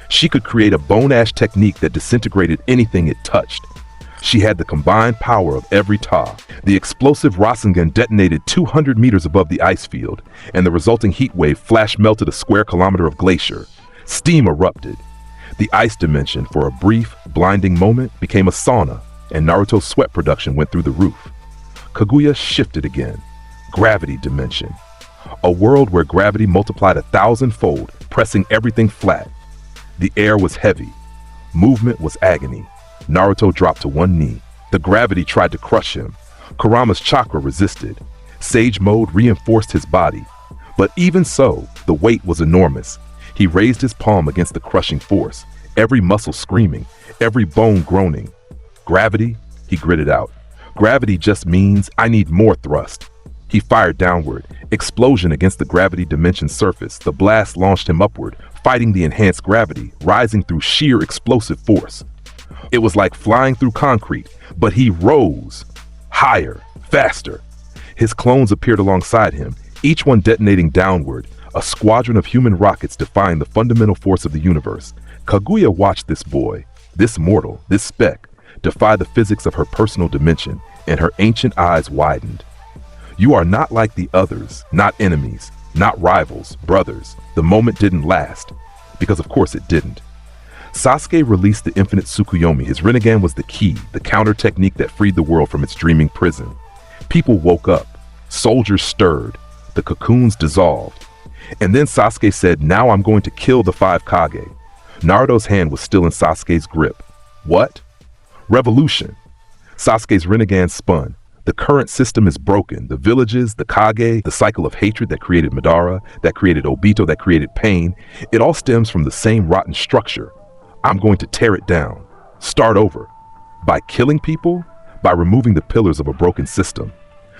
She could create a bone ash technique that disintegrated anything it touched. She had the combined power of every Ta. The explosive Rasengan detonated 200 meters above the ice field, and the resulting heat wave flash melted a square kilometer of glacier. Steam erupted. The ice dimension, for a brief, blinding moment, became a sauna, and Naruto's sweat production went through the roof. Kaguya shifted again. Gravity dimension. A world where gravity multiplied 1,000-fold, pressing everything flat. The air was heavy. Movement was agony. Naruto dropped to one knee. The gravity tried to crush him. Kurama's chakra resisted. Sage mode reinforced his body. But even so, the weight was enormous. He raised his palm against the crushing force, every muscle screaming, every bone groaning. Gravity, he gritted out. Gravity just means I need more thrust. He fired downward, explosion against the gravity dimension surface. The blast launched him upward, fighting the enhanced gravity, rising through sheer explosive force. It was like flying through concrete, but he rose, higher, faster. His clones appeared alongside him, each one detonating downward, a squadron of human rockets defying the fundamental force of the universe. Kaguya watched this boy, this mortal, this speck, defy the physics of her personal dimension, and her ancient eyes widened. You are not like the others, not enemies, not rivals, brothers. The moment didn't last, because of course it didn't. Sasuke released the infinite Tsukuyomi. His Rinnegan was the key, the counter technique that freed the world from its dreaming prison. People woke up, soldiers stirred, the cocoons dissolved. And then Sasuke said, "Now I'm going to kill the 5 Kage." Naruto's hand was still in Sasuke's grip. What? Revolution. Sasuke's Rinnegan spun. The current system is broken. The villages, the Kage, the cycle of hatred that created Madara, that created Obito, that created pain, it all stems from the same rotten structure. I'm going to tear it down. Start over. By killing people? By removing the pillars of a broken system.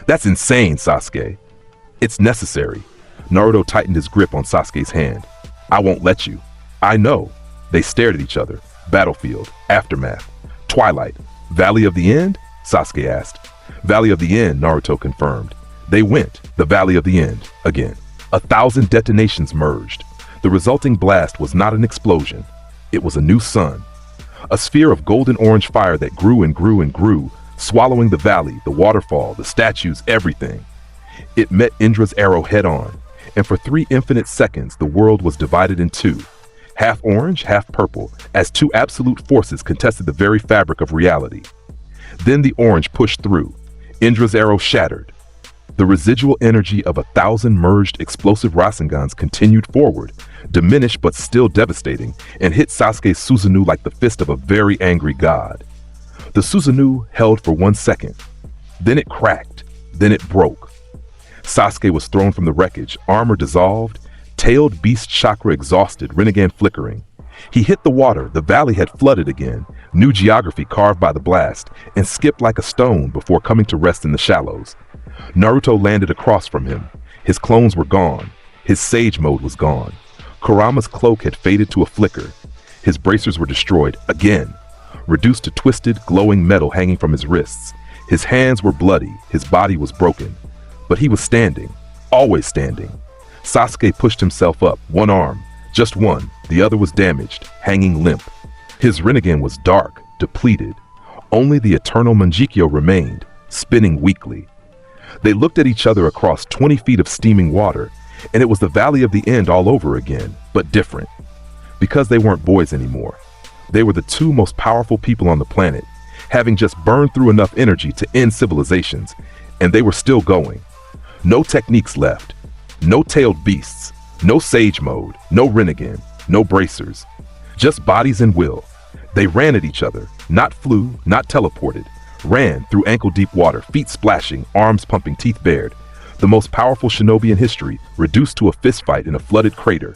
That's insane, Sasuke. It's necessary. Naruto tightened his grip on Sasuke's hand. I won't let you. I know. They stared at each other. Battlefield. Aftermath. Twilight. Valley of the End? Sasuke asked. Valley of the End, Naruto confirmed. They went, the Valley of the End, again. 1,000 detonations merged. The resulting blast was not an explosion. It was a new sun. A sphere of golden-orange fire that grew and grew and grew, swallowing the valley, the waterfall, the statues, everything. It met Indra's arrow head-on, and for 3 infinite seconds the world was divided in two. Half orange, half purple, as two absolute forces contested the very fabric of reality. Then the orange pushed through. Indra's arrow shattered. The residual energy of 1,000 merged explosive Rasengans continued forward, diminished but still devastating, and hit Sasuke's Susanoo like the fist of a very angry god. The Susanoo held for 1 second. Then it cracked. Then it broke. Sasuke was thrown from the wreckage, armor dissolved, tailed beast chakra exhausted, Rinnegan flickering. He hit the water. The valley had flooded again, new geography carved by the blast, and skipped like a stone before coming to rest in the shallows. Naruto landed across from him. His clones were gone. His sage mode was gone. Kurama's cloak had faded to a flicker. His bracers were destroyed again, reduced to twisted, glowing metal hanging from his wrists. His hands were bloody. His body was broken. But he was standing, always standing. Sasuke pushed himself up, one arm, just one. The other was damaged, hanging limp. His Rinnegan was dark, depleted. Only the eternal Manjikyo remained, spinning weakly. They looked at each other across 20 feet of steaming water, and it was the Valley of the End all over again, but different. Because they weren't boys anymore. They were the 2 most powerful people on the planet, having just burned through enough energy to end civilizations, and they were still going. No techniques left. No tailed beasts. No sage mode. No Rinnegan. No bracers. Just bodies and will. They ran at each other. Not flew, not teleported. Ran through ankle-deep water, feet splashing, arms pumping, teeth bared. The most powerful shinobi in history, reduced to a fistfight in a flooded crater.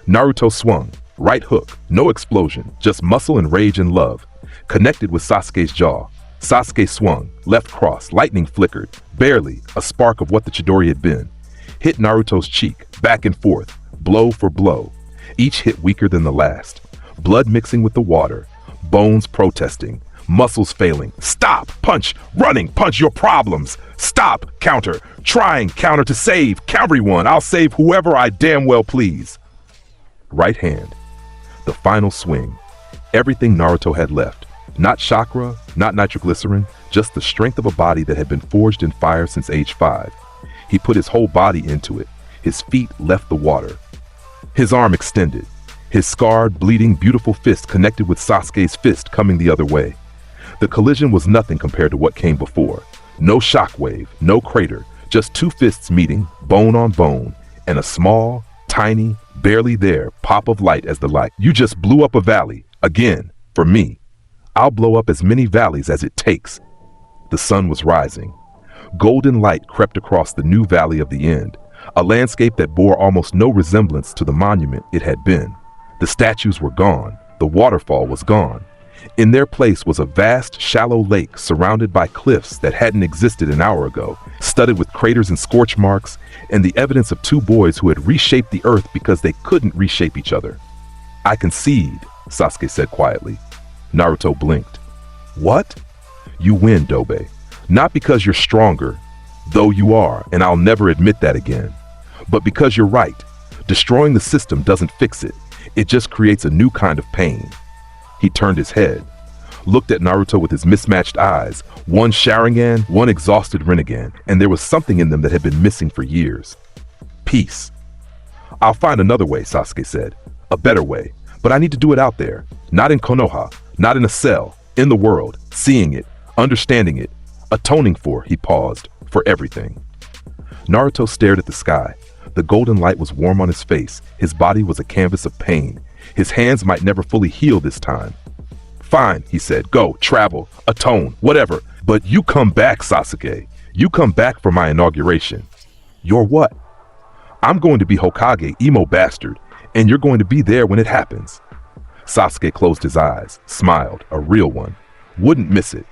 Naruto swung. Right hook. No explosion. Just muscle and rage and love. Connected with Sasuke's jaw. Sasuke swung. Left cross. Lightning flickered. Barely. A spark of what the Chidori had been. Hit Naruto's cheek. Back and forth. Blow for blow. Each hit weaker than the last. Blood mixing with the water. Bones protesting. Muscles failing. Stop! Punch! Running! Punch your problems! Stop! Counter! Trying! Counter to save! Everyone! I'll save whoever I damn well please! Right hand. The final swing. Everything Naruto had left. Not chakra, not nitroglycerin, just the strength of a body that had been forged in fire since age 5. He put his whole body into it. His feet left the water. His arm extended. His scarred, bleeding, beautiful fist connected with Sasuke's fist coming the other way. The collision was nothing compared to what came before. No shockwave, no crater, just 2 fists meeting, bone on bone, and a small, tiny, barely there pop of light as the light. You just blew up a valley, again, for me. I'll blow up as many valleys as it takes. The sun was rising. Golden light crept across the new Valley of the End, a landscape that bore almost no resemblance to the monument it had been. The statues were gone. The waterfall was gone. In their place was a vast, shallow lake surrounded by cliffs that hadn't existed an hour ago, studded with craters and scorch marks, and the evidence of 2 boys who had reshaped the earth because they couldn't reshape each other. I concede, Sasuke said quietly. Naruto blinked. What? You win, Dobe. Not because you're stronger, though you are, and I'll never admit that again, but because you're right. Destroying the system doesn't fix it. It just creates a new kind of pain. He turned his head, looked at Naruto with his mismatched eyes, one Sharingan, one exhausted Rinnegan, and there was something in them that had been missing for years. Peace. I'll find another way, Sasuke said. A better way, but I need to do it out there. Not in Konoha, not in a cell, in the world, seeing it, understanding it, atoning for, he paused, for everything. Naruto stared at the sky. The golden light was warm on his face. His body was a canvas of pain. His hands might never fully heal this time. Fine, he said. Go, travel, atone, whatever. But you come back, Sasuke. You come back for my inauguration. You're what? I'm going to be Hokage, emo bastard, and you're going to be there when it happens. Sasuke closed his eyes, smiled, a real one. Wouldn't miss it.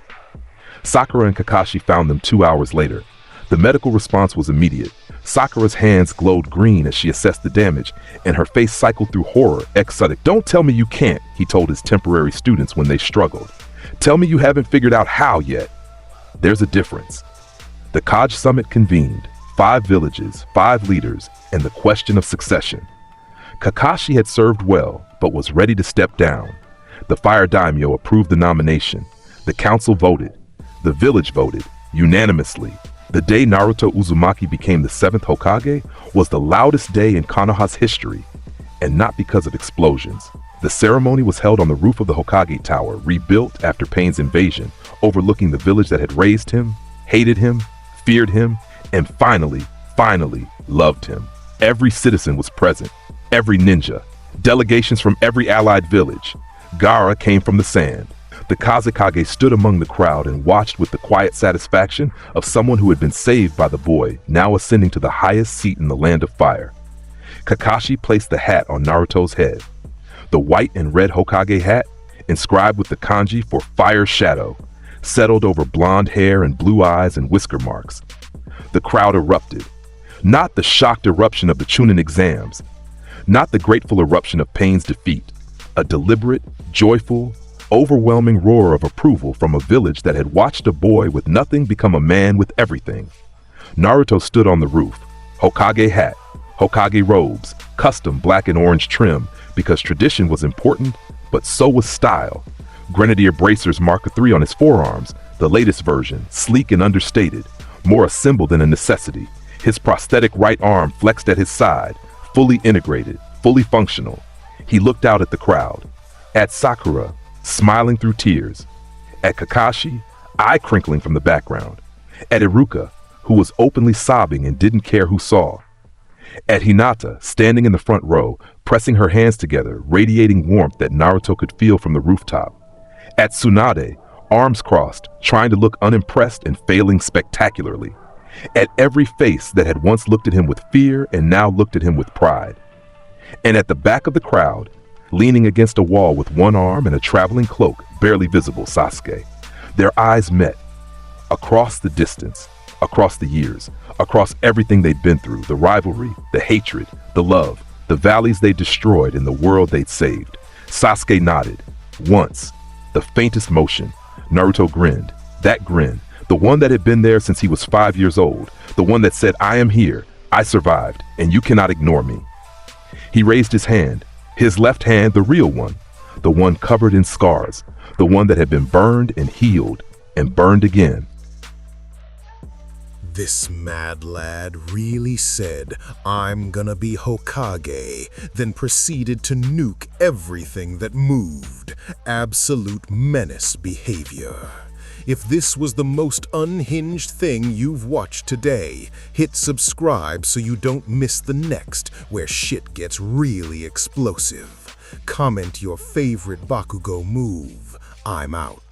Sakura and Kakashi found them 2 hours later. The medical response was immediate. Sakura's hands glowed green as she assessed the damage, and her face cycled through horror, exotic. Don't tell me you can't, he told his temporary students when they struggled. Tell me you haven't figured out how yet. There's a difference. The Kaj Summit convened, 5 villages, 5 leaders, and the question of succession. Kakashi had served well, but was ready to step down. The Fire Daimyo approved the nomination. The council voted. The village voted, unanimously. The day Naruto Uzumaki became the 7th Hokage was the loudest day in Konoha's history, and not because of explosions. The ceremony was held on the roof of the Hokage Tower, rebuilt after Pain's invasion, overlooking the village that had raised him, hated him, feared him, and finally loved him. Every citizen was present, every ninja, delegations from every allied village. Gaara came from the sand. The Kazekage stood among the crowd and watched with the quiet satisfaction of someone who had been saved by the boy, now ascending to the highest seat in the land of fire. Kakashi placed the hat on Naruto's head. The white and red Hokage hat, inscribed with the kanji for Fire Shadow, settled over blonde hair and blue eyes and whisker marks. The crowd erupted. Not the shocked eruption of the Chunin exams, not the grateful eruption of Pain's defeat, a deliberate, joyful, overwhelming roar of approval from a village that had watched a boy with nothing become a man with everything. Naruto stood on the roof, Hokage hat, Hokage robes, custom black and orange trim, because tradition was important, but so was style. Grenadier bracers Mark III on his forearms, the latest version, sleek and understated, more a symbol than a necessity. His prosthetic right arm flexed at his side, fully integrated, fully functional. He looked out at the crowd, at Sakura, smiling through tears, at Kakashi, eye crinkling from the background, at Iruka, who was openly sobbing and didn't care who saw, at Hinata, standing in the front row, pressing her hands together, radiating warmth that Naruto could feel from the rooftop, at Tsunade, arms crossed, trying to look unimpressed and failing spectacularly, at every face that had once looked at him with fear and now looked at him with pride, and at the back of the crowd, leaning against a wall with one arm and a traveling cloak, barely visible, Sasuke. Their eyes met. Across the distance, across the years, across everything they'd been through, the rivalry, the hatred, the love, the valleys they destroyed and the world they'd saved. Sasuke nodded. Once, the faintest motion. Naruto grinned. That grin, the one that had been there since he was 5 years old, the one that said, I am here, I survived, and you cannot ignore me. He raised his hand. His left hand, the real one, the one covered in scars, the one that had been burned and healed and burned again. This mad lad really said, I'm gonna be Hokage, then proceeded to nuke everything that moved. Absolute menace behavior. If this was the most unhinged thing you've watched today, hit subscribe so you don't miss the next, where shit gets really explosive. Comment your favorite Bakugo move. I'm out.